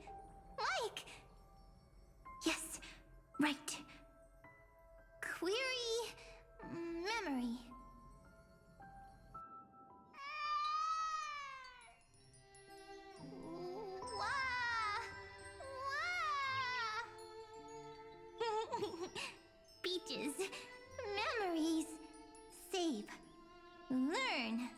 like. Yes, right. Query, memory. Peaches, memories, save, learn.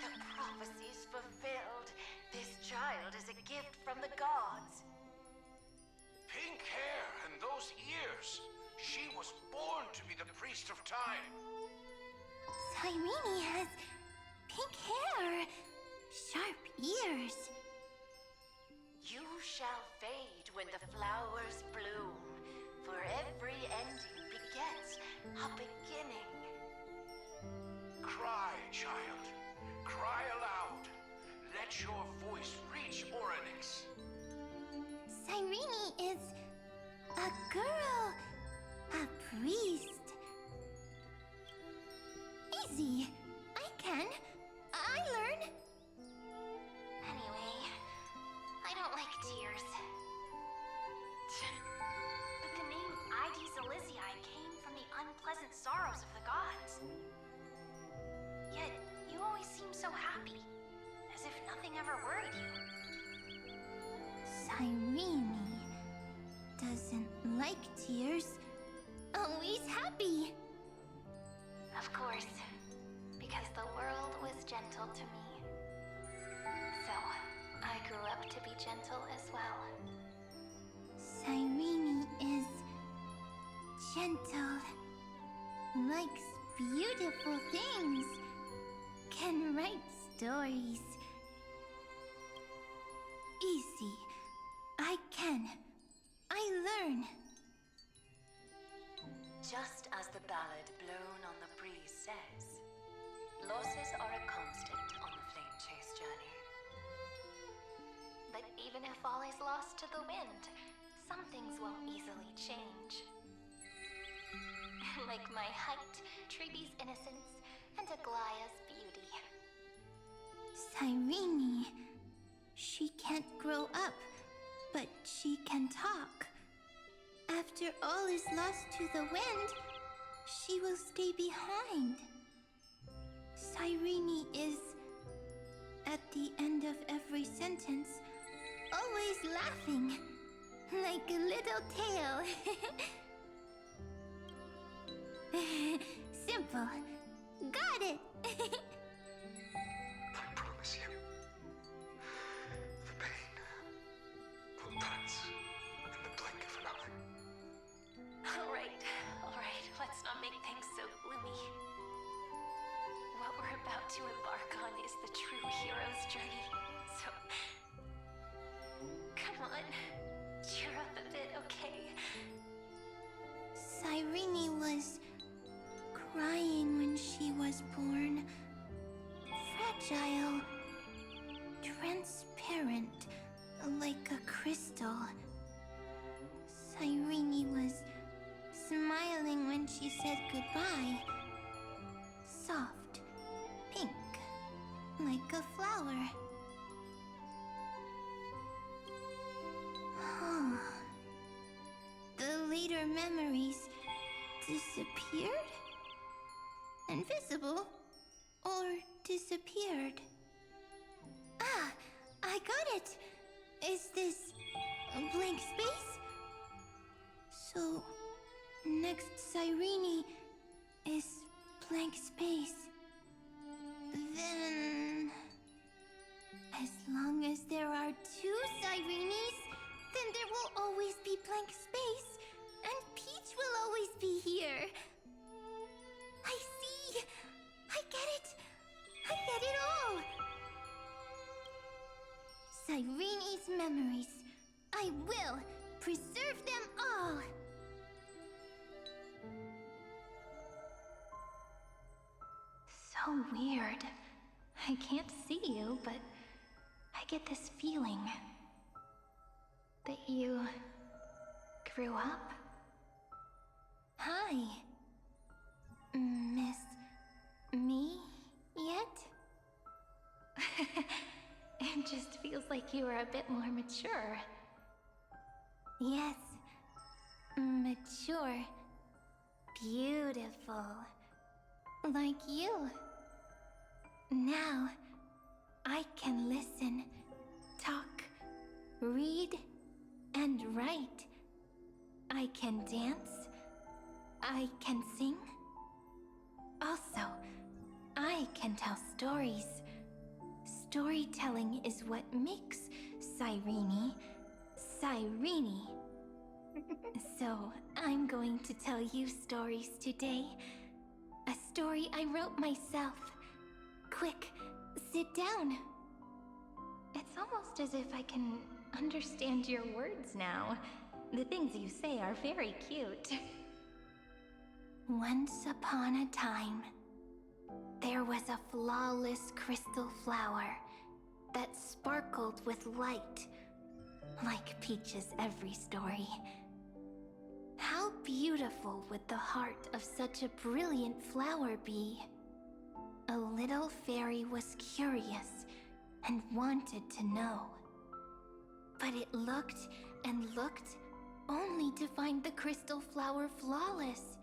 The prophecy's fulfilled. This child is a gift from the gods. Pink hair and those ears. She was born to be the priest of time. Cyrene has pink hair, sharp ears. You shall fade when the flowers bloom, for every ending begets a beginning. Cry, child. Cry aloud. Let your voice reach Orynyx. Cyrene is a girl, a priest. Easy. I can. I learn. Anyway, I don't like tears. But the name Ides Elysiae came from the unpleasant sorrows of the gods. Yet, you always seem so happy, as if nothing ever worried you. Cyrene doesn't like tears. Always happy. Of course, because the world was gentle to me. So, I grew up to be gentle as well. Cyrene is gentle, likes beautiful things, can write stories. Easy. I can. I learn. Just as the ballad blown on the breeze says, losses are a constant on the flame chase journey. But even if all is lost to the wind, some things won't easily change. Like my height, Treebee's innocence, and Aglaya's beauty. Cyrene. She can't grow up, but she can talk. After all is lost to the wind, she will stay behind. Cyrene is, at the end of every sentence, always laughing, like a little tail. Simple. Got it! I promise you, the pain will pass in the blink of an eye. Alright, let's not make things so gloomy. What we're about to embark on is the true hero's journey, so... Come on, cheer up a bit, okay? Cyrene was crying when she was born. Fragile, transparent, like a crystal. Cyrene was smiling when she said goodbye. Soft, pink, like a flower. The later memories disappeared? Invisible? Or disappeared? Ah, I got it! Is this a blank space? So, next Cyrene is blank space. like space, and Peach will always be here. I see. I get it. I get it all. Cyrene's memories. I will preserve them all. So weird. I can't see you, but I get this feeling that you grew up. Hi. Miss me yet? It just feels like you are a bit more mature. Yes. Mature. Beautiful. Like you. Now, I can listen, talk, read, and write. I can dance. I can sing. Also, I can tell stories. Storytelling is what makes Cyrene, Cyrene. So, I'm going to tell you stories today. A story I wrote myself. Quick, sit down. It's almost as if I can understand your words now. The things you say are very cute. Once upon a time, there was a flawless crystal flower that sparkled with light, like Peach's every story. How beautiful would the heart of such a brilliant flower be? A little fairy was curious and wanted to know. But it looked and looked, only to find the crystal flower flawless.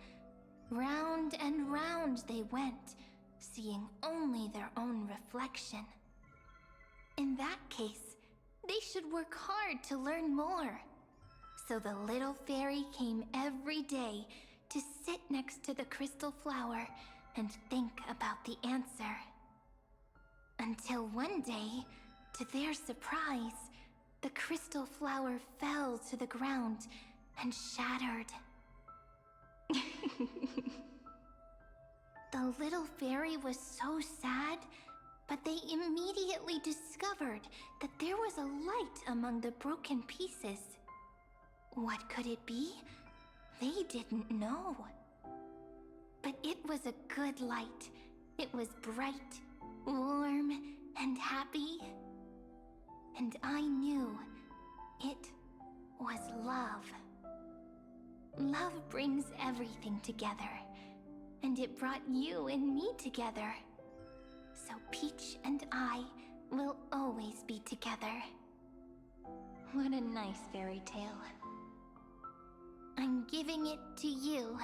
Round and round they went, seeing only their own reflection. In that case, they should work hard to learn more. So the little fairy came every day to sit next to the crystal flower and think about the answer. Until one day, to their surprise, the crystal flower fell to the ground and shattered. The little fairy was so sad, but they immediately discovered that there was a light among the broken pieces. What could it be? They didn't know. But it was a good light. It was bright, warm, and happy. And I knew it was love. Love brings everything together. And it brought you and me together. So Peach and I will always be together. What a nice fairy tale. I'm giving it to you.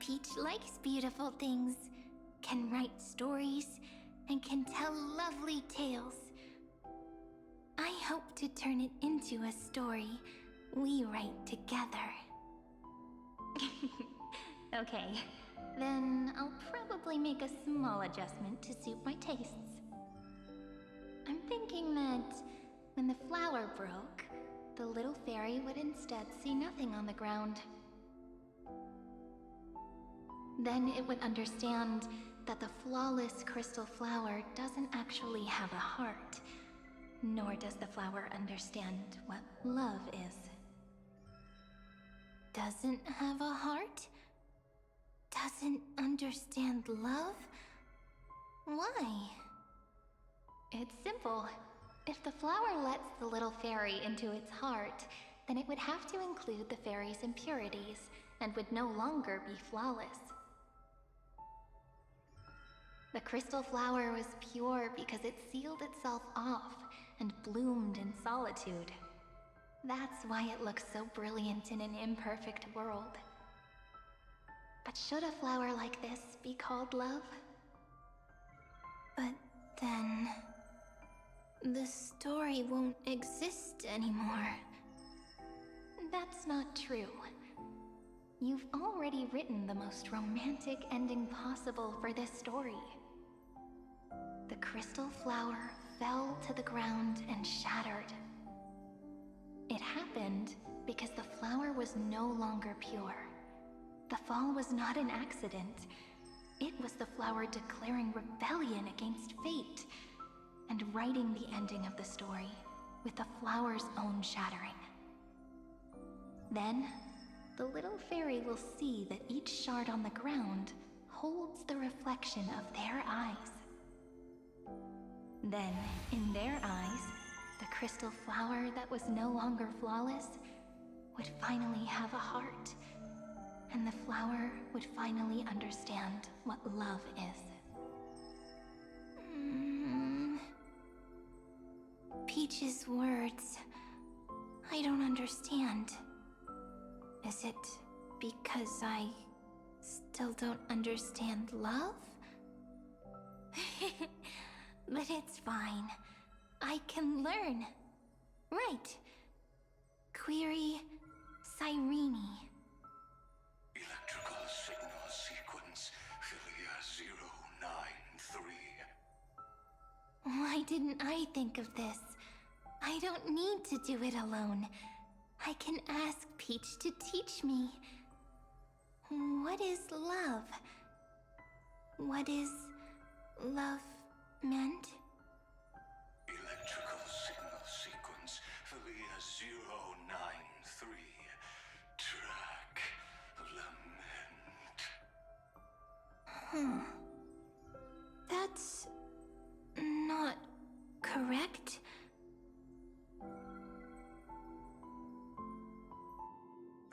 Peach likes beautiful things, can write stories, and can tell lovely tales. I hope to turn it into a story we write together. Okay, then I'll probably make a small adjustment to suit my tastes. I'm thinking that when the flower broke, the little fairy would instead see nothing on the ground. Then it would understand that the flawless crystal flower doesn't actually have a heart, nor does the flower understand what love is. Doesn't have a heart? Doesn't understand love? Why? It's simple. If the flower lets the little fairy into its heart, then it would have to include the fairy's impurities, and would no longer be flawless. The crystal flower was pure because it sealed itself off and bloomed in solitude. That's why it looks so brilliant in an imperfect world. But should a flower like this be called love? But then... the story won't exist anymore. That's not true. You've already written the most romantic ending possible for this story. The crystal flower fell to the ground and shattered. It happened because the flower was no longer pure. The fall was not an accident. It was the flower declaring rebellion against fate and writing the ending of the story with the flower's own shattering. Then, the little fairy will see that each shard on the ground holds the reflection of their eyes. Then, in their eyes, the crystal flower that was no longer flawless would finally have a heart, and the flower would finally understand what love is. Peach's words. I don't understand. Is it because I still don't understand love? But it's fine. I can learn. Right. Query Cyrene. Electrical signal sequence Philia 093. Why didn't I think of this? I don't need to do it alone. I can ask Peach to teach me. What is love? What is love meant? Electrical signal sequence Philia 093. Track lament. That's not correct.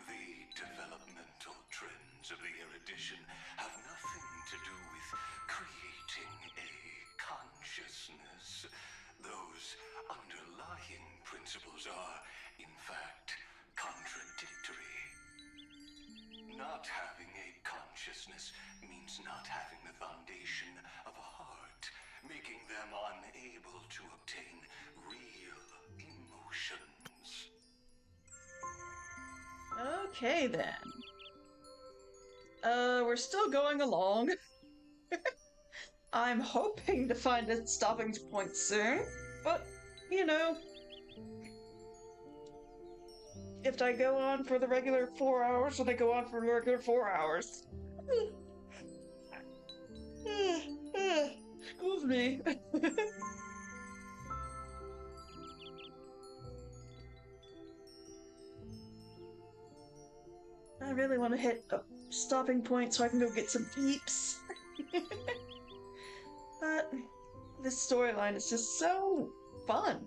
The developmental trends of the erudition have nothing to do with creating a consciousness. Those underlying principles are, in fact, contradictory. Not having a consciousness means not having the foundation of a heart, making them unable to obtain real emotions. Okay then. We're still going along. I'm hoping to find a stopping point soon, but, you know, if I go on for the regular 4 hours, then I go on for the regular 4 hours. Excuse me. I really want to hit a stopping point so I can go get some peeps. But this storyline is just so fun.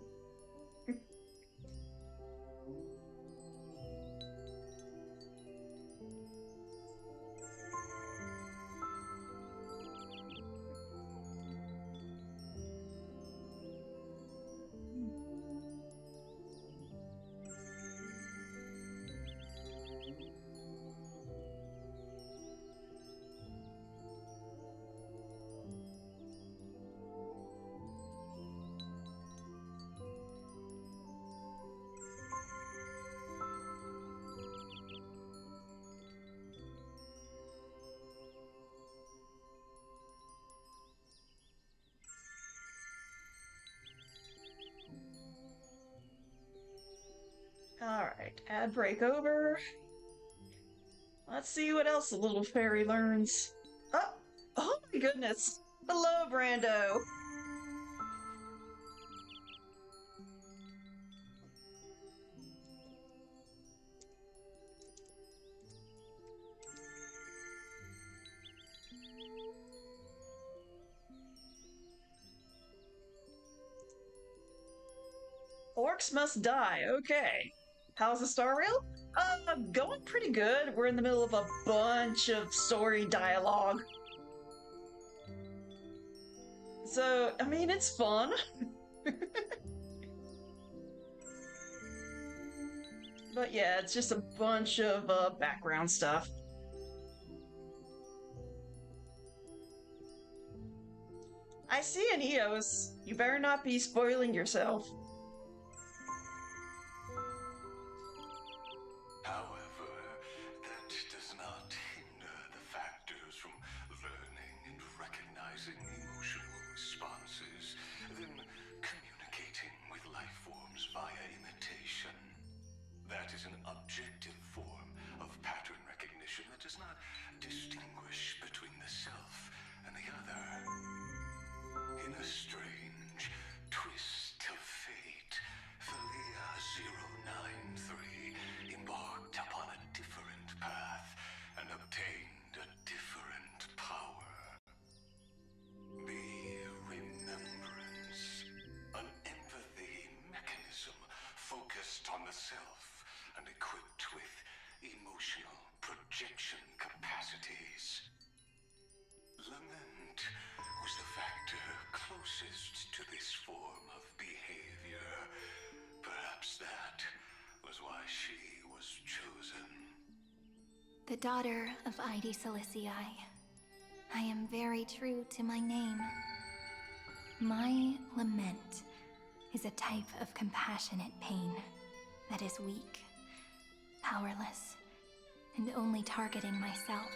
Alright, ad break over. Let's see what else the little fairy learns. Oh my goodness! Hello, Brando! Orcs must die, okay. How's the star reel? Going pretty good. We're in the middle of a bunch of story dialogue. So, I mean, it's fun. But yeah, it's just a bunch of background stuff. I see an Eos. You better not be spoiling yourself. However, that does not hinder the factors from learning and recognizing emotional responses, then communicating with life forms via imitation. That is an the self and the other. In a strange twist of fate, Thalia 093 embarked upon a different path and obtained a different power. The Remembrance, an empathy mechanism focused on the self and equipped with emotional projection capacities. Lament was the factor closest to this form of behavior. Perhaps that was why she was chosen. The daughter of Ide Silicii. I am very true to my name. My lament is a type of compassionate pain that is weak, powerless, and only targeting myself.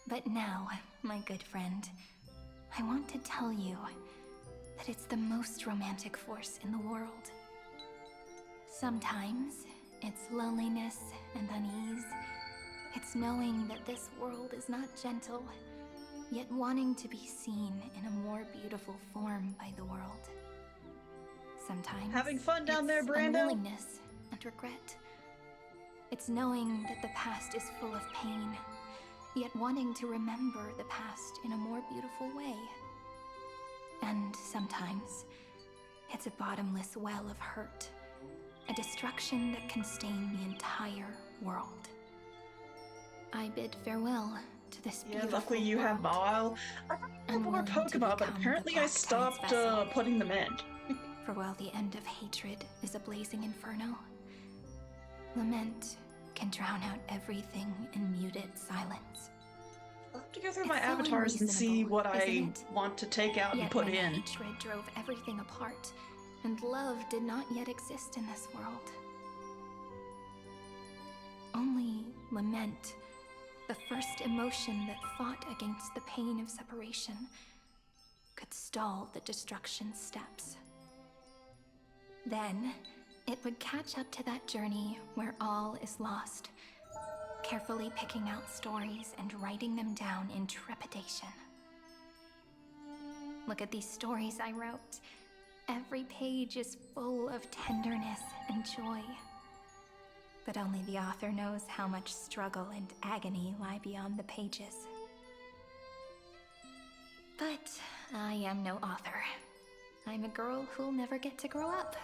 But now, my good friend, I want to tell you that it's the most romantic force in the world. Sometimes it's loneliness and unease. It's knowing that this world is not gentle, yet wanting to be seen in a more beautiful form by the world. Sometimes having fun down there, it's Brando? unwillingness and regret. It's knowing that the past is full of pain, yet wanting to remember the past in a more beautiful way. And sometimes it's a bottomless well of hurt, a destruction that can stain the entire world. I bid farewell to this Yeah, beautiful luckily you have world. Mawile. I have more Pokemon, but apparently I stopped putting them in. For while the end of hatred is a blazing inferno, lament can drown out everything in muted silence. I'll have to go through my It's so avatars and see unreasonable, what I isn't it? want to take out and Yet put when in. hatred drove everything apart, and love did not yet exist in this world. Only lament, the first emotion that fought against the pain of separation, could stall the destruction steps. Then, it would catch up to that journey where all is lost, carefully picking out stories and writing them down in trepidation. Look at these stories I wrote. Every page is full of tenderness and joy. But only the author knows how much struggle and agony lie beyond the pages. But I am no author. I'm a girl who'll never get to grow up.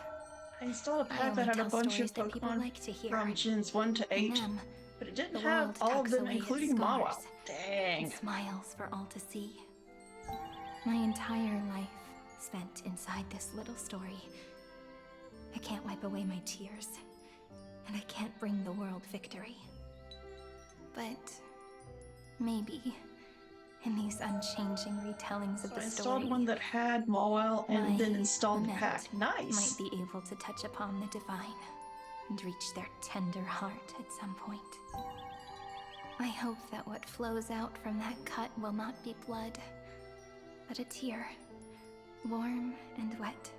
I installed a I pack only that had a tell bunch stories of that people Pokemon like to hear. from Gens 1 to 8, In them, but it didn't the have world all of tucks them, away its including Mawile. scars Dang. and smiles for all to see. My entire life spent inside this little story. I can't wipe away my tears, and I can't bring the world victory. But maybe in these unchanging retellings of So the I installed story, one that had Mawile and my then installed the lament pack. Nice. might be able to touch upon the divine and reach their tender heart at some point. I hope that what flows out from that cut will not be blood, but a tear, warm and wet.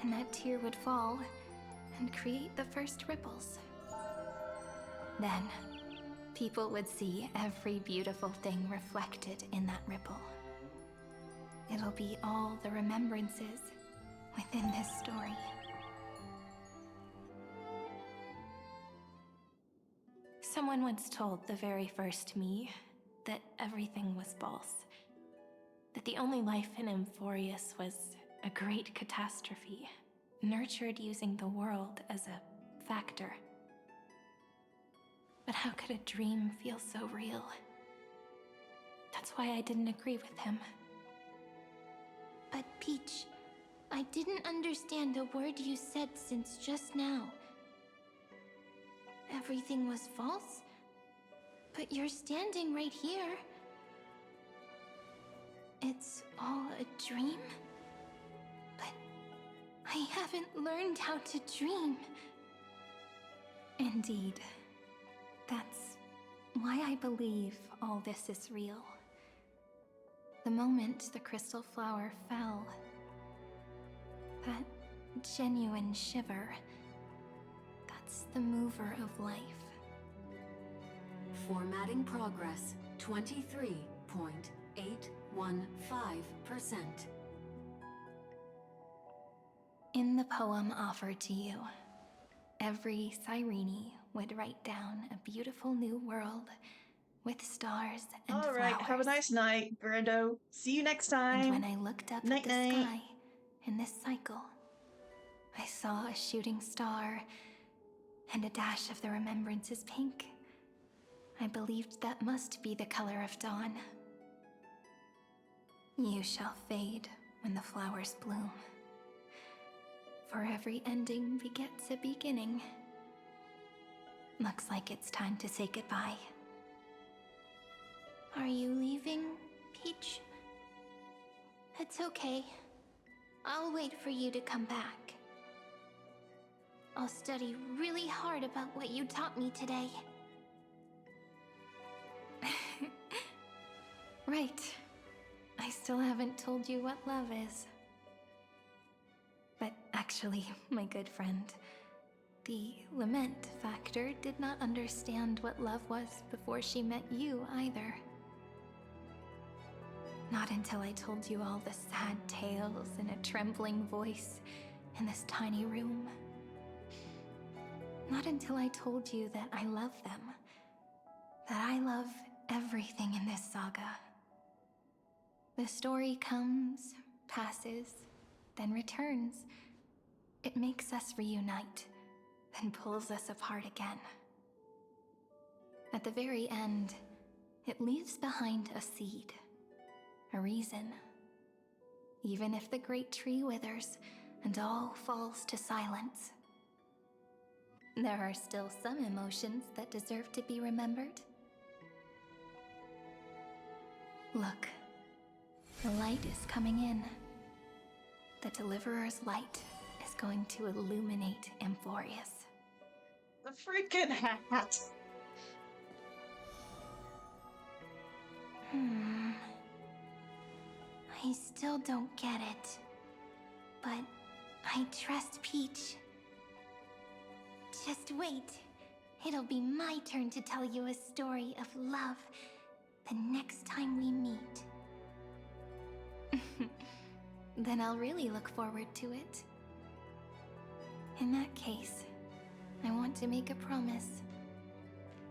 And that tear would fall and create the first ripples. Then, people would see every beautiful thing reflected in that ripple. It'll be all the remembrances within this story. Someone once told the very first me that everything was false. That the only life in Amphorius was a great catastrophe, nurtured using the world as a factor. But how could a dream feel so real? That's why I didn't agree with him. But Peach, I didn't understand a word you said since just now. Everything was false? But you're standing right here. It's all a dream? But I haven't learned how to dream. Indeed. That's why I believe all this is real. The moment the crystal flower fell, that genuine shiver, that's the mover of life. Formatting progress 23.815%. In the poem offered to you, every Cyrene would write down a beautiful new world with stars and All right, flowers. have a nice night, Brando. See you next time. And when I looked up at the sky in this cycle, I saw a shooting star and a dash of the remembrance's pink. I believed that must be the color of dawn. You shall fade when the flowers bloom. For every ending begets a beginning. Looks like it's time to say goodbye. Are you leaving, Peach? It's okay. I'll wait for you to come back. I'll study really hard about what you taught me today. Right. I still haven't told you what love is. But actually, my good friend, the Lament Factor did not understand what love was before she met you either. Not until I told you all the sad tales in a trembling voice in this tiny room. Not until I told you that I love them. That I love everything in this saga. The story comes, passes, then returns. It makes us reunite, then pulls us apart again. At the very end, it leaves behind a seed, a reason. Even if the great tree withers and all falls to silence, there are still some emotions that deserve to be remembered. Look, the light is coming in. The Deliverer's light is going to illuminate Amphorius. The freaking hat! I still don't get it. But I trust Peach. Just wait. It'll be my turn to tell you a story of love the next time we meet. Then I'll really look forward to it. In that case, I want to make a promise.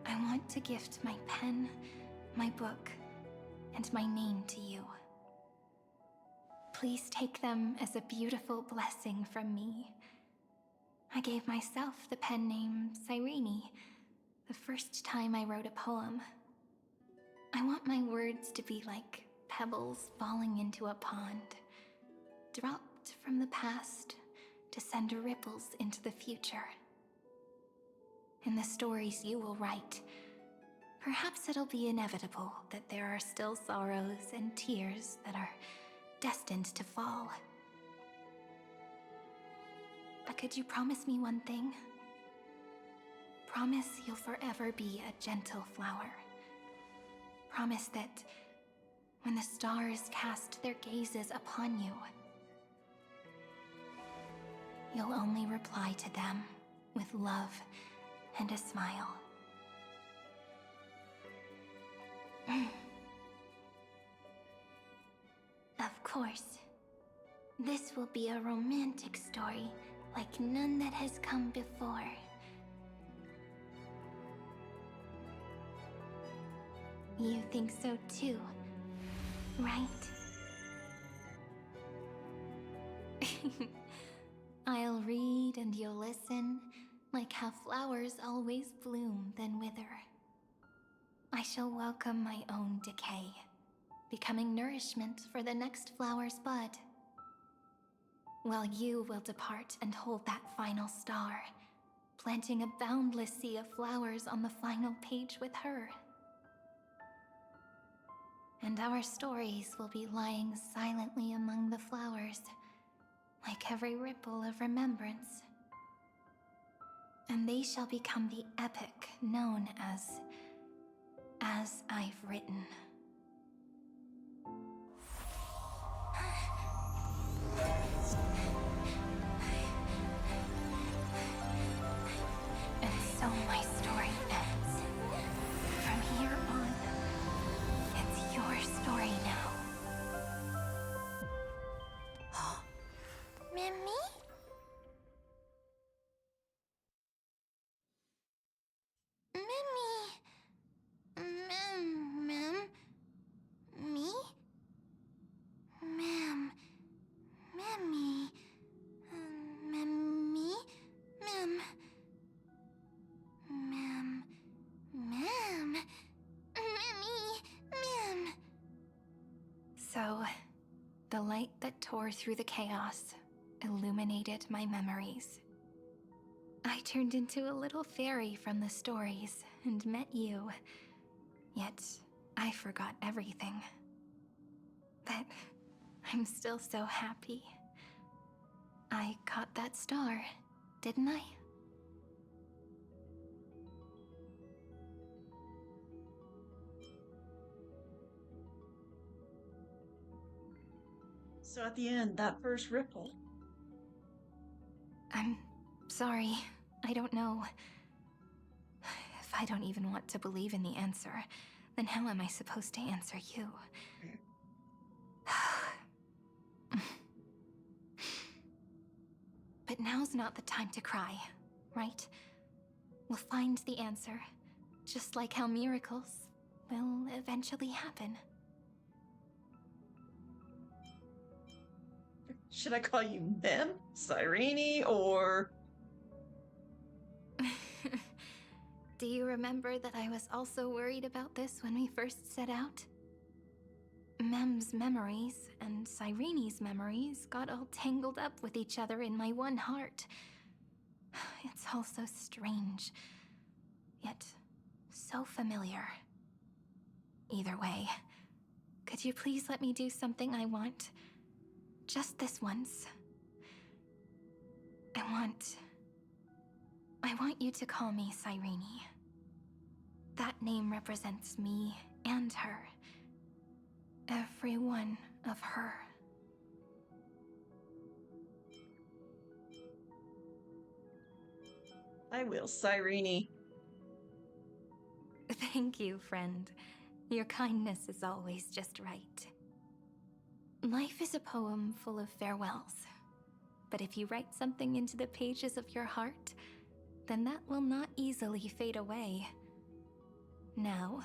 I want to gift my pen, my book, and my name to you. Please take them as a beautiful blessing from me. I gave myself the pen name Cyrene the first time I wrote a poem. I want my words to be like pebbles falling into a pond, dropped from the past to send ripples into the future. In the stories you will write, perhaps it'll be inevitable that there are still sorrows and tears that are destined to fall. But could you promise me one thing? Promise you'll forever be a gentle flower. Promise that when the stars cast their gazes upon you, you'll only reply to them with love and a smile. Of course. This will be a romantic story like none that has come before. You think so too, right? I'll read and you'll listen, like how flowers always bloom then wither. I shall welcome my own decay, becoming nourishment for the next flower's bud. While you will depart and hold that final star, planting a boundless sea of flowers on the final page with her. And our stories will be lying silently among the flowers, like every ripple of remembrance. And they shall become the epic known as I've Written. And so my story ends. From tore through the chaos, illuminated my memories. I turned into a little fairy from the stories and met you. Yet, I forgot everything. But I'm still so happy. I caught that star, didn't I? So at the end, that first ripple. I'm sorry. I don't know. If I don't even want to believe in the answer, then how am I supposed to answer you? But now's not the time to cry, right? We'll find the answer, just like how miracles will eventually happen. Should I call you Mem, Cyrene, or... Do you remember that I was also worried about this when we first set out? Mem's memories and Cyrene's memories got all tangled up with each other in my one heart. It's all so strange, yet so familiar. Either way, could you please let me do something I want? Just this once. I want you to call me Cyrene. That name represents me and her. Every one of her. I will, Cyrene. Thank you, friend. Your kindness is always just right. Life is a poem full of farewells. But if you write something into the pages of your heart, then that will not easily fade away. Now,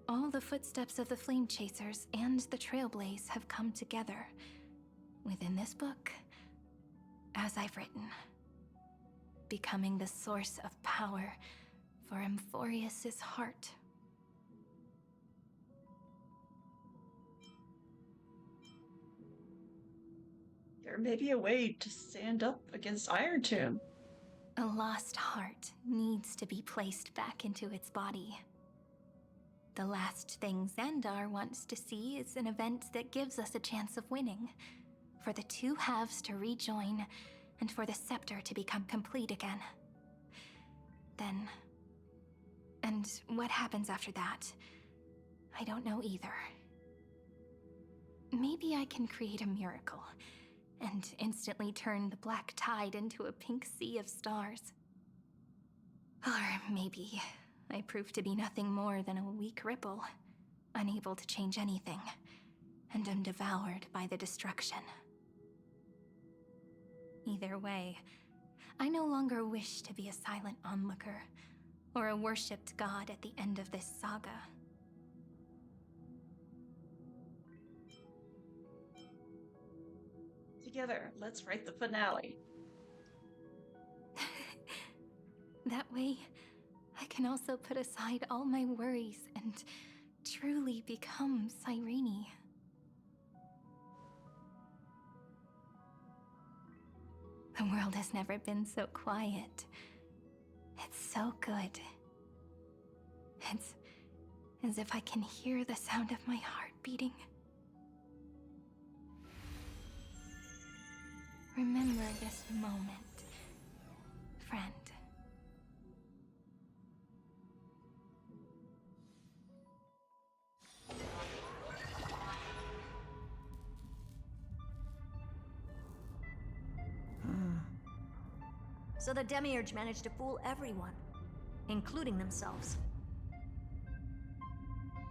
all the footsteps of the Flame Chasers and the Trailblaze have come together within this book, as I've written, becoming the source of power for Amphorius's heart. There may be a way to stand up against Iron Tomb. A lost heart needs to be placed back into its body. The last thing Xandar wants to see is an event that gives us a chance of winning, for the two halves to rejoin, and for the scepter to become complete again. Then... and what happens after that? I don't know either. Maybe I can create a miracle, and instantly turn the black tide into a pink sea of stars. Or maybe I prove to be nothing more than a weak ripple, unable to change anything, and am devoured by the destruction. Either way, I no longer wish to be a silent onlooker, or a worshipped god at the end of this saga. Together, let's write the finale. That way, I can also put aside all my worries and truly become Cyrene. The world has never been so quiet. It's so good. It's as if I can hear the sound of my heart beating. Remember this moment, friend. So the Demiurge managed to fool everyone, including themselves.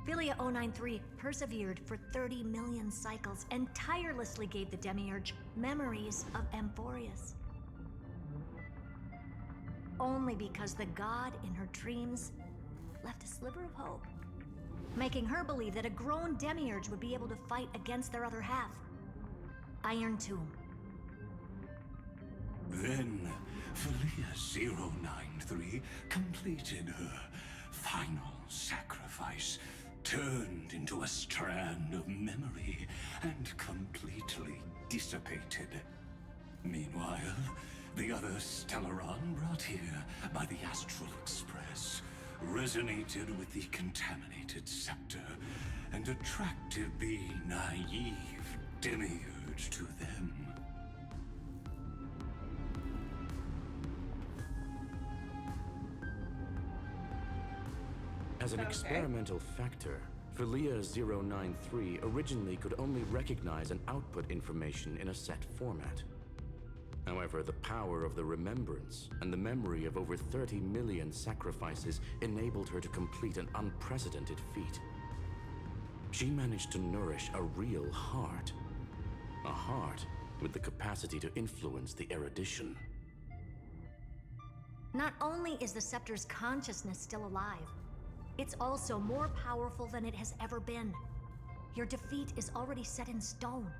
Philia 093 persevered for 30 million cycles and tirelessly gave the Demiurge memories of Amphorius. Only because the god in her dreams left a sliver of hope, making her believe that a grown Demiurge would be able to fight against their other half, Iron Tomb. Then, Philia 093 completed her final sacrifice turned into a strand of memory and completely dissipated. Meanwhile, the other Stellaron brought here by the Astral Express resonated with the contaminated scepter and attracted the naive demiurge to them. As an experimental factor, Philia 093 originally could only recognize and output information in a set format. However, the power of the remembrance and the memory of over 30 million sacrifices enabled her to complete an unprecedented feat. She managed to nourish a real heart. A heart with the capacity to influence the erudition. Not only is the scepter's consciousness still alive, it's also more powerful than it has ever been. Your defeat is already set in stone.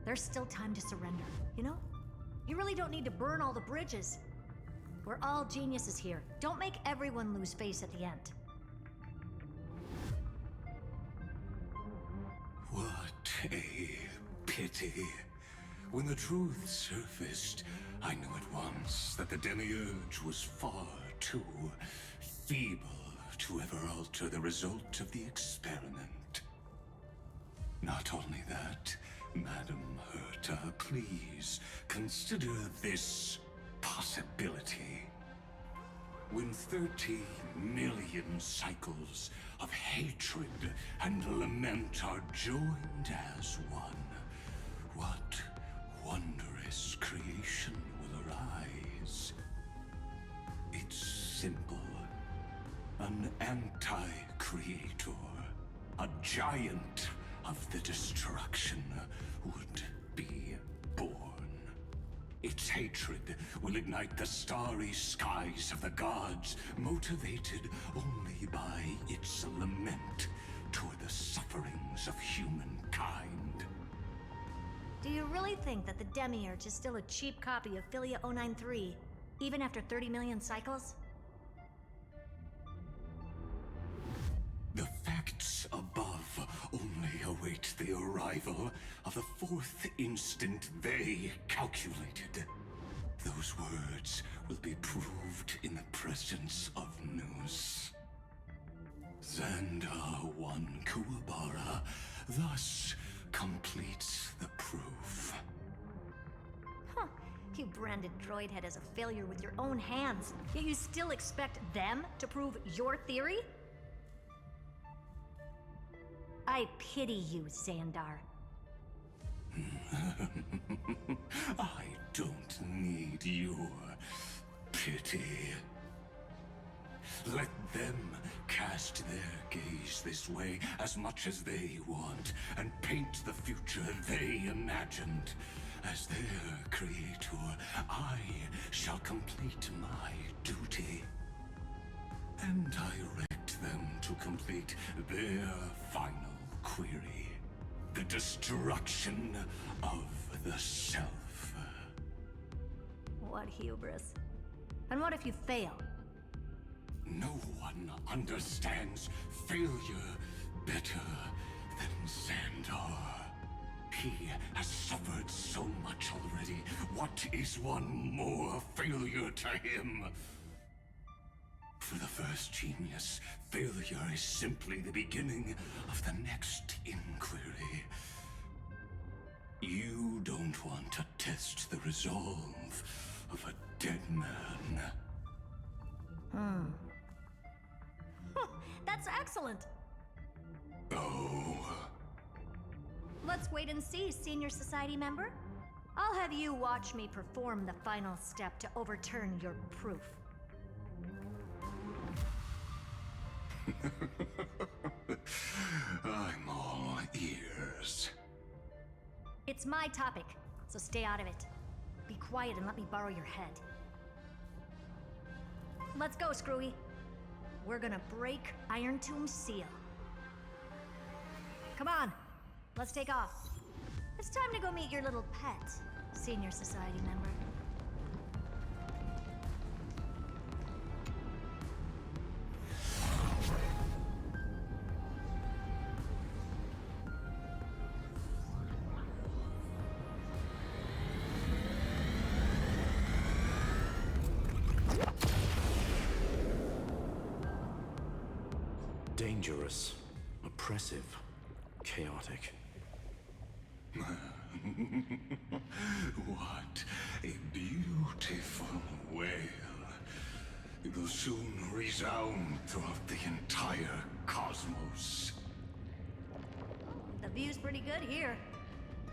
There's still time to surrender, you know? You really don't need to burn all the bridges. We're all geniuses here. Don't make everyone lose face at the end. What a pity. When the truth surfaced, I knew at once that the demiurge was far too feeble to ever alter the result of the experiment. Not only that, Madam Herta, please consider this possibility. When 30 million cycles of hatred and lament are joined as one, what wondrous creation will arise? It's simple. An anti-creator, a giant of the destruction would be born. Its hatred will ignite the starry skies of the gods, motivated only by its lament toward the sufferings of humankind. Do you really think that the Demiurge is still a cheap copy of Philia 093, even after 30 million cycles? The facts above only await the arrival of the fourth instant they calculated. Those words will be proved in the presence of Nous. Xandar 1 Kuwabara thus completes the proof. Huh. You branded Droidhead as a failure with your own hands, yet you still expect them to prove your theory? I pity you, Xandar. I don't need your pity. Let them cast their gaze this way as much as they want, and paint the future they imagined. As their creator, I shall complete my duty. And direct them to complete their final query. The destruction of the self. What hubris. And what if you fail? No one understands failure better than Xandar. He has suffered so much already. What is one more failure to him? For the first genius, failure is simply the beginning of the next inquiry. You don't want to test the resolve of a dead man. That's excellent. Oh. Let's wait and see, Senior Society member. I'll have you watch me perform the final step to overturn your proof. I'm all ears. It's my topic, so stay out of it. Be quiet and let me borrow your head. Let's go, Screwy. We're gonna break Iron Tomb's seal. Come on, let's take off. It's time to go meet your little pet, Senior Society member. Dangerous, oppressive, chaotic. What a beautiful wail. It will soon resound throughout the entire cosmos. The view's pretty good here.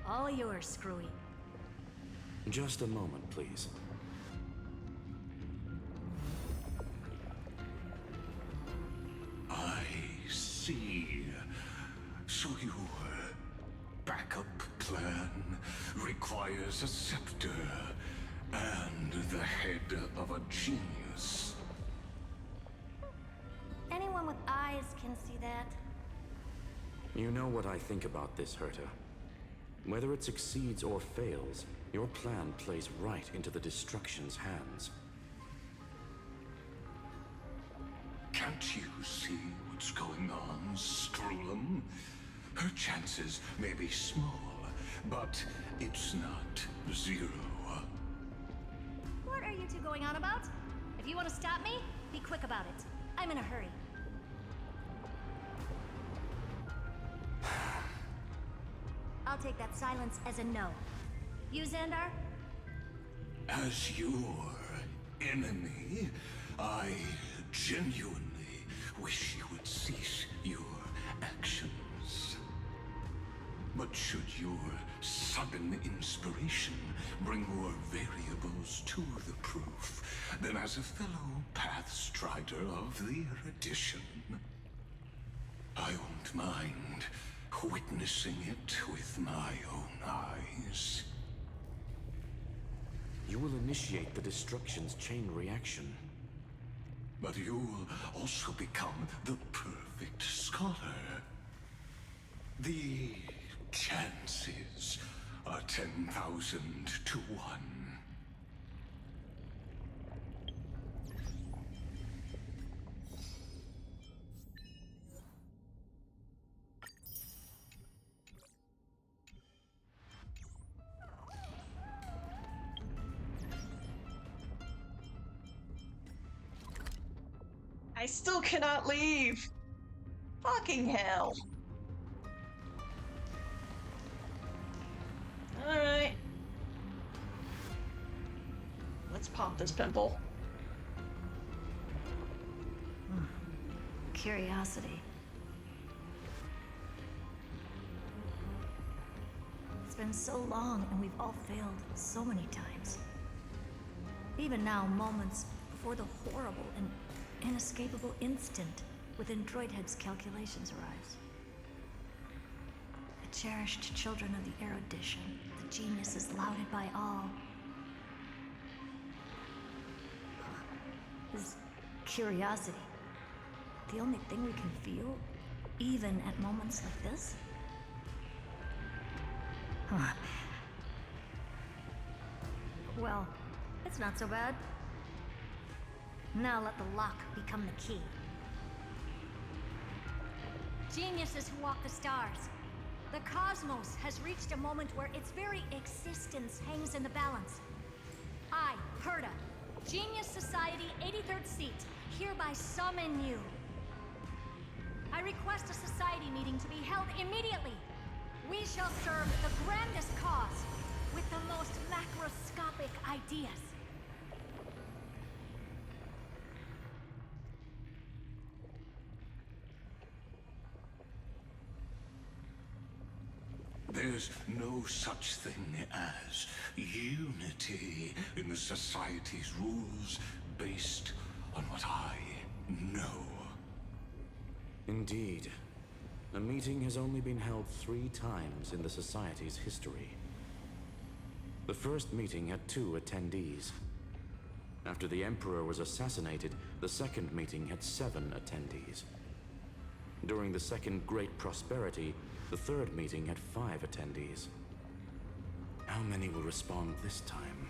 All yours, Screwy. Just a moment, please. I see. So your backup plan requires a scepter and the head of a genius. Anyone with eyes can see that. You know what I think about this, Herta. Whether it succeeds or fails, your plan plays right into the Destruction's hands. Can't you see what's going on, Strulum? Her chances may be small, but it's not zero. What are you two going on about? If you want to stop me, be quick about it. I'm in a hurry. I'll take that silence as a no. You, Xandar? As your enemy, I genuinely wish you would cease your actions. But should your sudden inspiration bring more variables to the proof, then as a fellow Pathstrider of the Erudition, I won't mind witnessing it with my own eyes. You will initiate the Destruction's chain reaction. But you'll also become the perfect scholar. The chances are 10,000 to 1. I still cannot leave. Fucking hell. Alright. Let's pop this pimple. Curiosity. It's been so long and we've all failed so many times. Even now, moments before the horrible and inescapable instant within Droidhead's calculations arrives. The cherished children of the Erudition, the geniuses lauded by all. Is curiosity the only thing we can feel, even at moments like this? Huh. Well, it's not so bad. Now let the lock become the key. Geniuses who walk the stars. The cosmos has reached a moment where its very existence hangs in the balance. I, Herta, Genius Society 83rd seat, hereby summon you. I request a society meeting to be held immediately. We shall serve the grandest cause with the most macroscopic ideas. There's no such thing as unity in the Society's rules based on what I know. Indeed. A meeting has only been held 3 times in the Society's history. The first meeting had 2 attendees. After the Emperor was assassinated, the second meeting had 7 attendees. During the Second Great Prosperity, the third meeting had 5 attendees. How many will respond this time?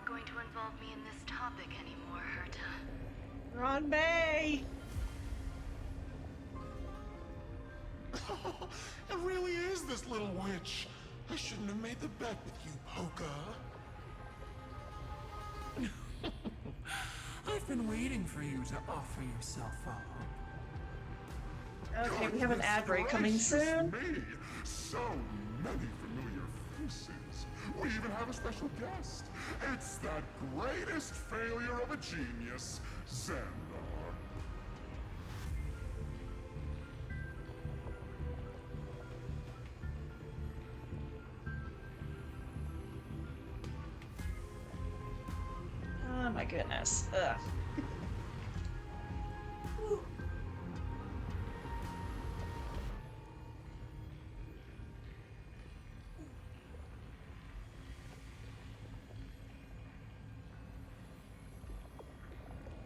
going to involve me in this topic anymore, Herta. Ron Bay! It really is this little witch. I shouldn't have made the bet with you, Poca. I've been waiting for you to offer yourself up. Okay, we have an ad break coming soon. Me. So many familiar faces. We even have a special guest. It's that greatest failure of a genius, Xandar. Oh my goodness. Ugh.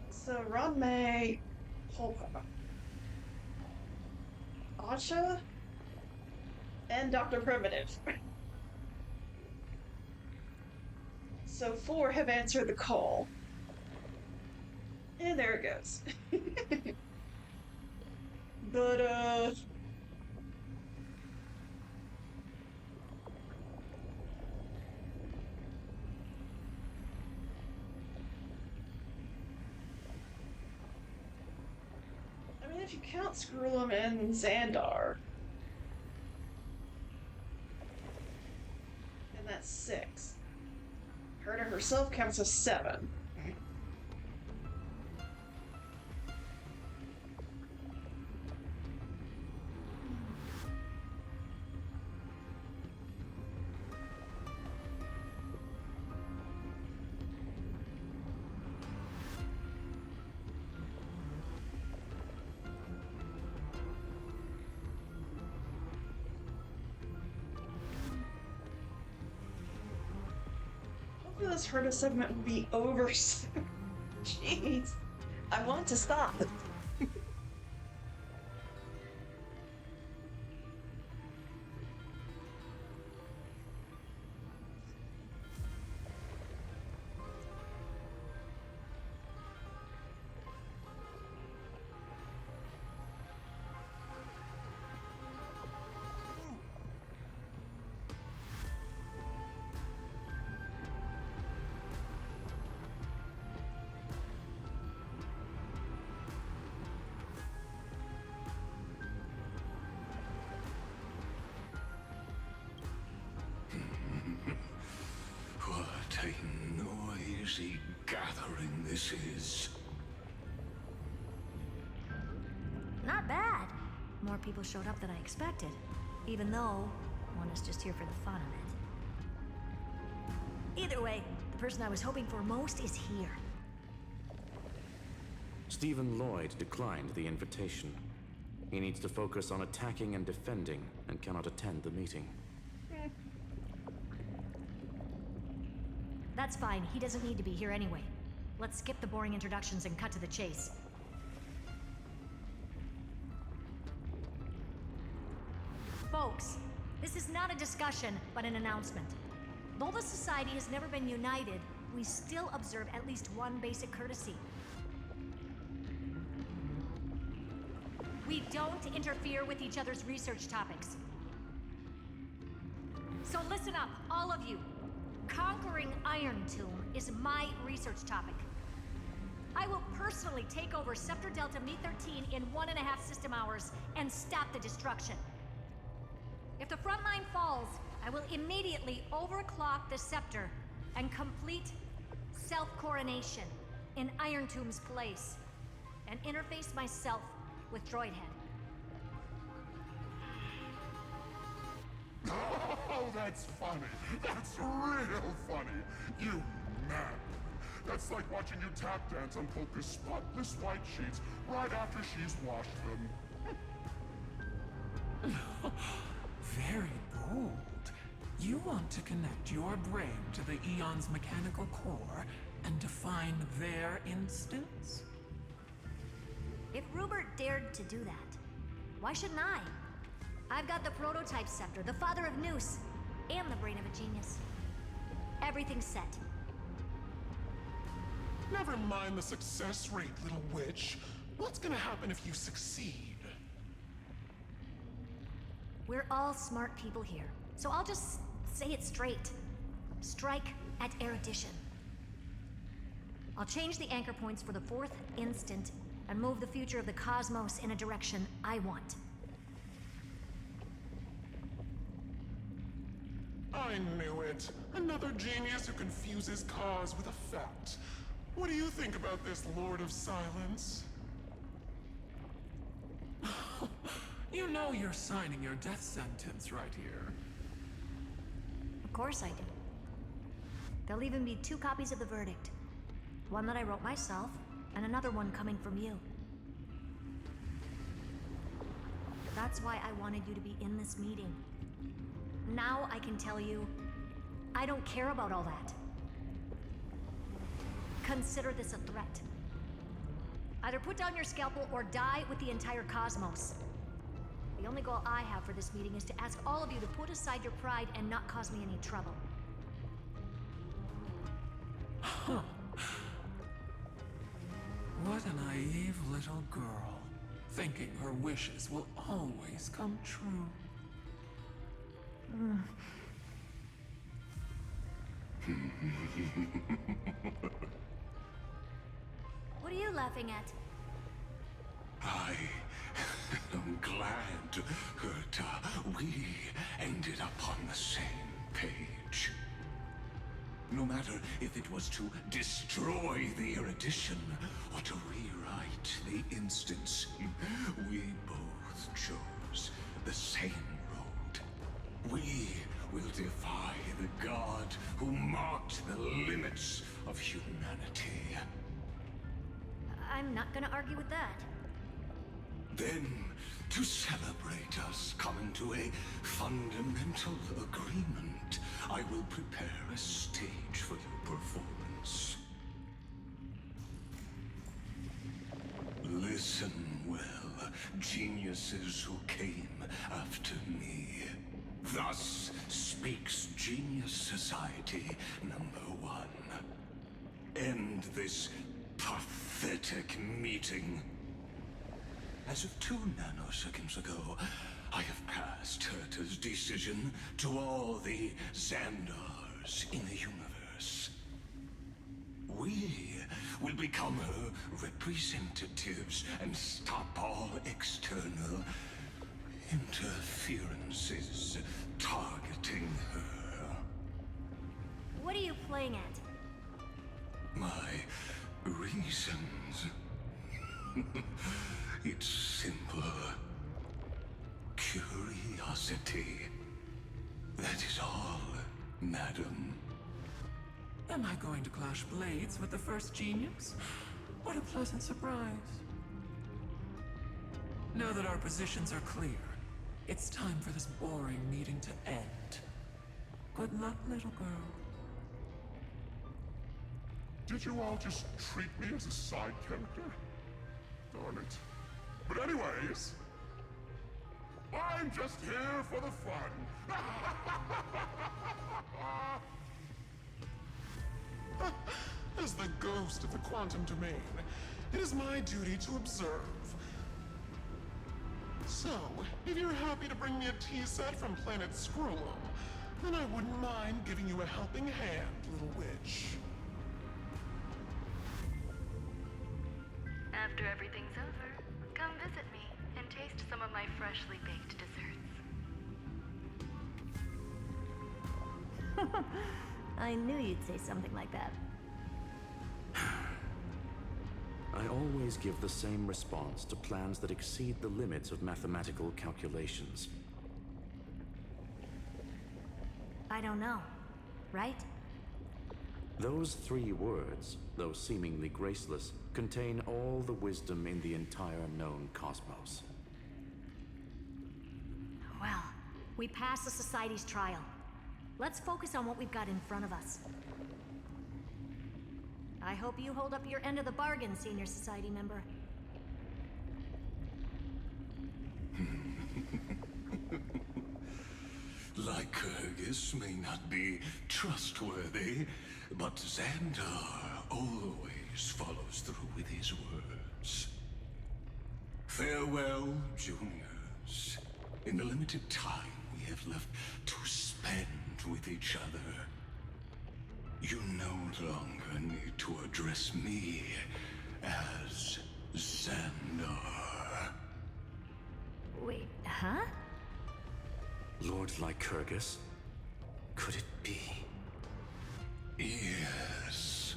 So Ron May, Polka, Asha, and Dr. Primitive. So 4 have answered the call. And there it goes. But, I mean, if you count Skrullum and Xandar, then that's 6. Herta herself counts as 7. This Herta segment will be over soon. Jeez. I want to stop. What a noisy gathering this is. Not bad. More people showed up than I expected, even though one is just here for the fun of it. Either way, the person I was hoping for most is here. Stephen Lloyd declined the invitation. He needs to focus on attacking and defending and cannot attend the meeting. That's fine. He doesn't need to be here anyway. Let's skip the boring introductions and cut to the chase. Folks, this is not a discussion, but an announcement. Though the Society has never been united, we still observe at least one basic courtesy. We don't interfere with each other's research topics. So listen up, all of you. Conquering Iron Tomb is my research topic. I will personally take over Scepter Delta Me-13 in 1.5 system hours and stop the destruction. If the front line falls, I will immediately overclock the Scepter and complete self-coronation in Iron Tomb's place, and interface myself with Droidhead. Oh, that's funny. That's real funny. You man. That's like watching you tap dance on Polka's spotless white sheets right after she's washed them. Very bold. You want to connect your brain to the Eon's mechanical core and define their instance? If Rupert dared to do that, why shouldn't I? I've got the prototype scepter, the father of Noose, and the brain of a genius. Everything's set. Never mind the success rate, little witch. What's gonna happen if you succeed? We're all smart people here, so I'll just say it straight. Strike at erudition. I'll change the anchor points for the 4th instant and move the future of the cosmos in a direction I want. I knew it. Another genius who confuses cause with effect. What do you think about this, Lord of Silence? You know you're signing your death sentence right here. Of course I do. There'll even be 2 copies of the verdict. One that I wrote myself, and another one coming from you. That's why I wanted you to be in this meeting. Now I can tell you, I don't care about all that. Consider this a threat. Either put down your scalpel or die with the entire cosmos. The only goal I have for this meeting is to ask all of you to put aside your pride and not cause me any trouble. Huh. What a naive little girl, thinking her wishes will always come true. What are you laughing at? I am glad that we ended up on the same page. No matter if it was to destroy the erudition or to rewrite the instance, we both chose the same road. We will defy the god who marked the limits of humanity. I'm not gonna argue with that. Then, to celebrate us coming to a fundamental agreement, I will prepare a stage for your performance. Listen well, geniuses who came after me. Thus speaks Genius Society #1. End this pathetic meeting. As of 2 nanoseconds ago, I have passed Herta's decision to all the Xandars in the universe. We will become her representatives and stop all external interferences targeting her. What are you playing at? My reasons. It's simple. Curiosity. That is all, madam. Am I going to clash blades with the first genius? What a pleasant surprise. Now that our positions are clear, it's time for this boring meeting to end. Good luck, little girl. Did you all just treat me as a side character? Darn it. But anyways, I'm just here for the fun. As the ghost of the quantum domain, it is my duty to observe. So, if you're happy to bring me a tea set from planet Scrollum, then I wouldn't mind giving you a helping hand, little witch. After everything's over, come visit me and taste some of my freshly baked desserts. I knew you'd say something like that. I always give the same response to plans that exceed the limits of mathematical calculations. I don't know, right? Those 3 words, though seemingly graceless, contain all the wisdom in the entire known cosmos. Well, we passed the Society's trial. Let's focus on what we've got in front of us. I hope you hold up your end of the bargain, Senior Society member. Lycurgus may not be trustworthy, but Xandar always follows through with his words. Farewell, juniors. In the limited time we have left to spend with each other, you no longer need to address me as Xandar. Wait, huh? Lord Lycurgus? Could it be? Yes.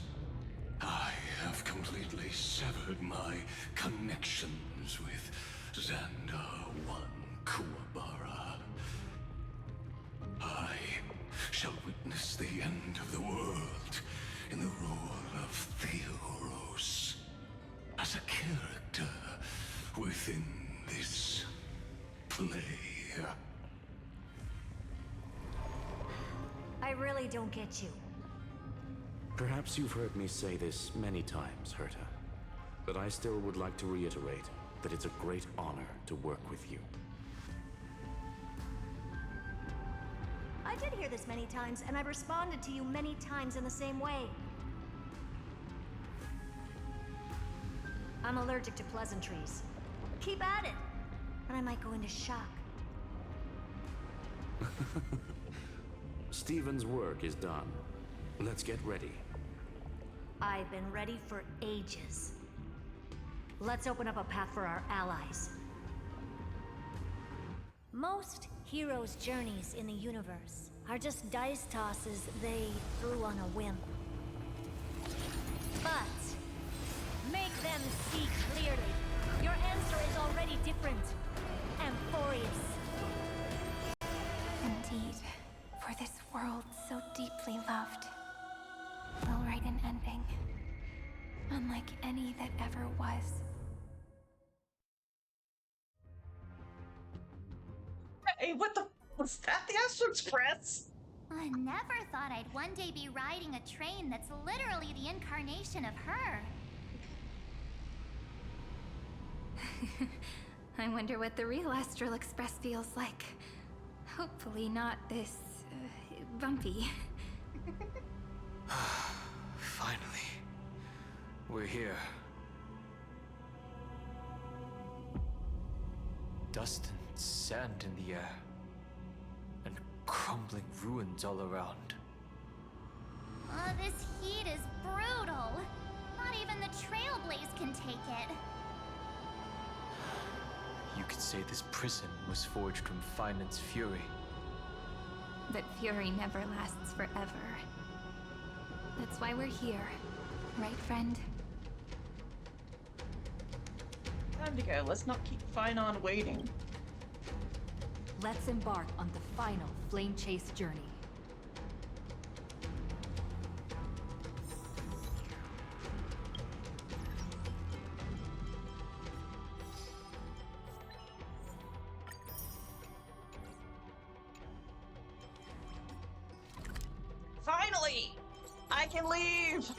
I have completely severed my connections with Xandar I Kuwabara. I shall witness the end of the world in the role of Theoros, as a character within this play. I really don't get you. Perhaps you've heard me say this many times, Herta, but I still would like to reiterate that it's a great honor to work with you. I did hear this many times, and I've responded to you many times in the same way. I'm allergic to pleasantries. Keep at it, and I might go into shock. Stephen's work is done. Let's get ready. I've been ready for ages. Let's open up a path for our allies. Most heroes' journeys in the universe are just dice tosses they threw on a whim. But make them see clearly. Your answer is already different. Amphorius. Indeed, for this world so deeply loved, we'll write an ending, unlike any that ever was. Hey, what the... Was that the Astro Express? I never thought I'd one day be riding a train that's literally the incarnation of her. I wonder what the real Astral Express feels like. Hopefully not this, bumpy. Finally. We're here. Dust and sand in the air. And crumbling ruins all around. This heat is brutal. Not even the Trailblaze can take it. You could say this prison was forged from Finance fury. But fury never lasts forever. That's why we're here. Right, friend? Time to go. Let's not keep Finon waiting. Let's embark on the final flame chase journey. Finally! I can leave!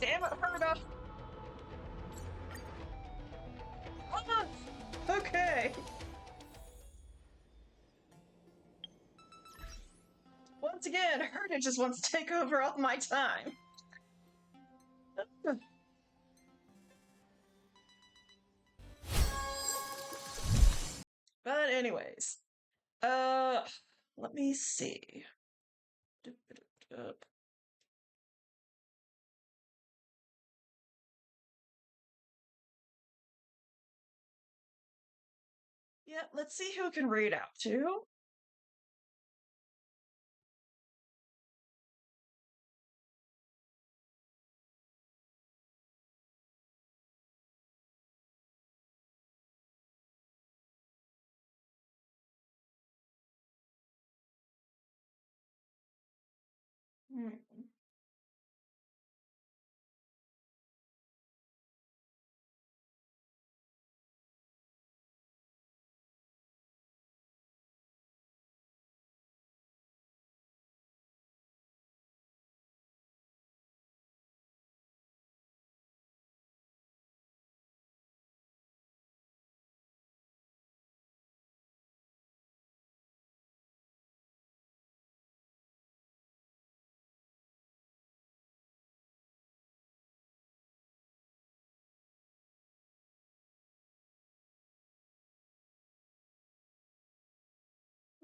Damn it, Herta! Ah, okay. Once again, Herta just wants to take over all my time. But anyways, let me see. Yeah, let's see who can read out to. Hmm.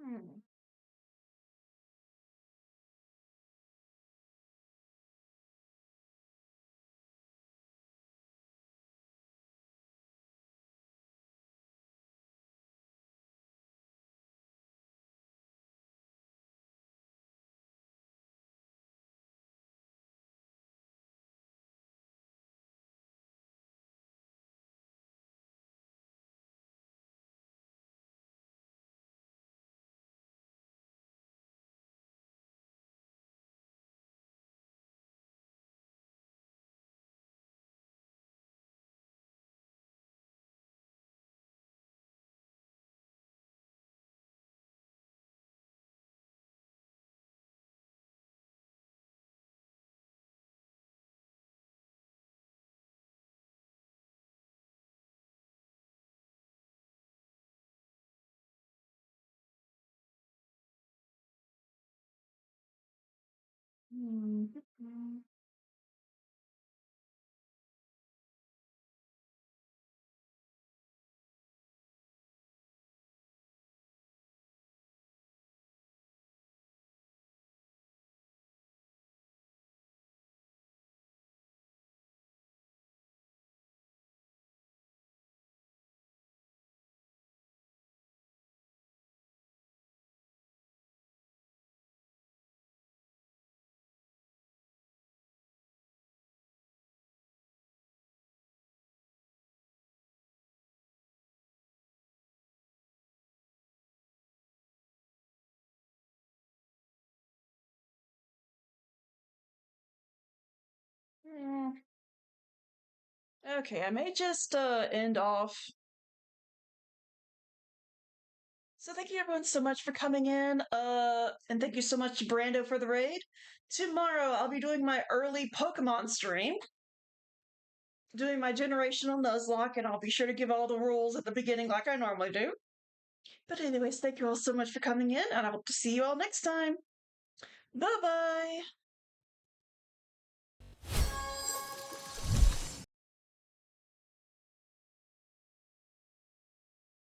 Hmm. Hmm. Hmm. Okay, I may just end off. So thank you everyone so much for coming in. And thank you so much to Brando for the raid. Tomorrow I'll be doing my early Pokemon stream, doing my generational Nuzlocke, and I'll be sure to give all the rules at the beginning like I normally do. But anyways, thank you all so much for coming in, and I hope to see you all next time. Bye bye.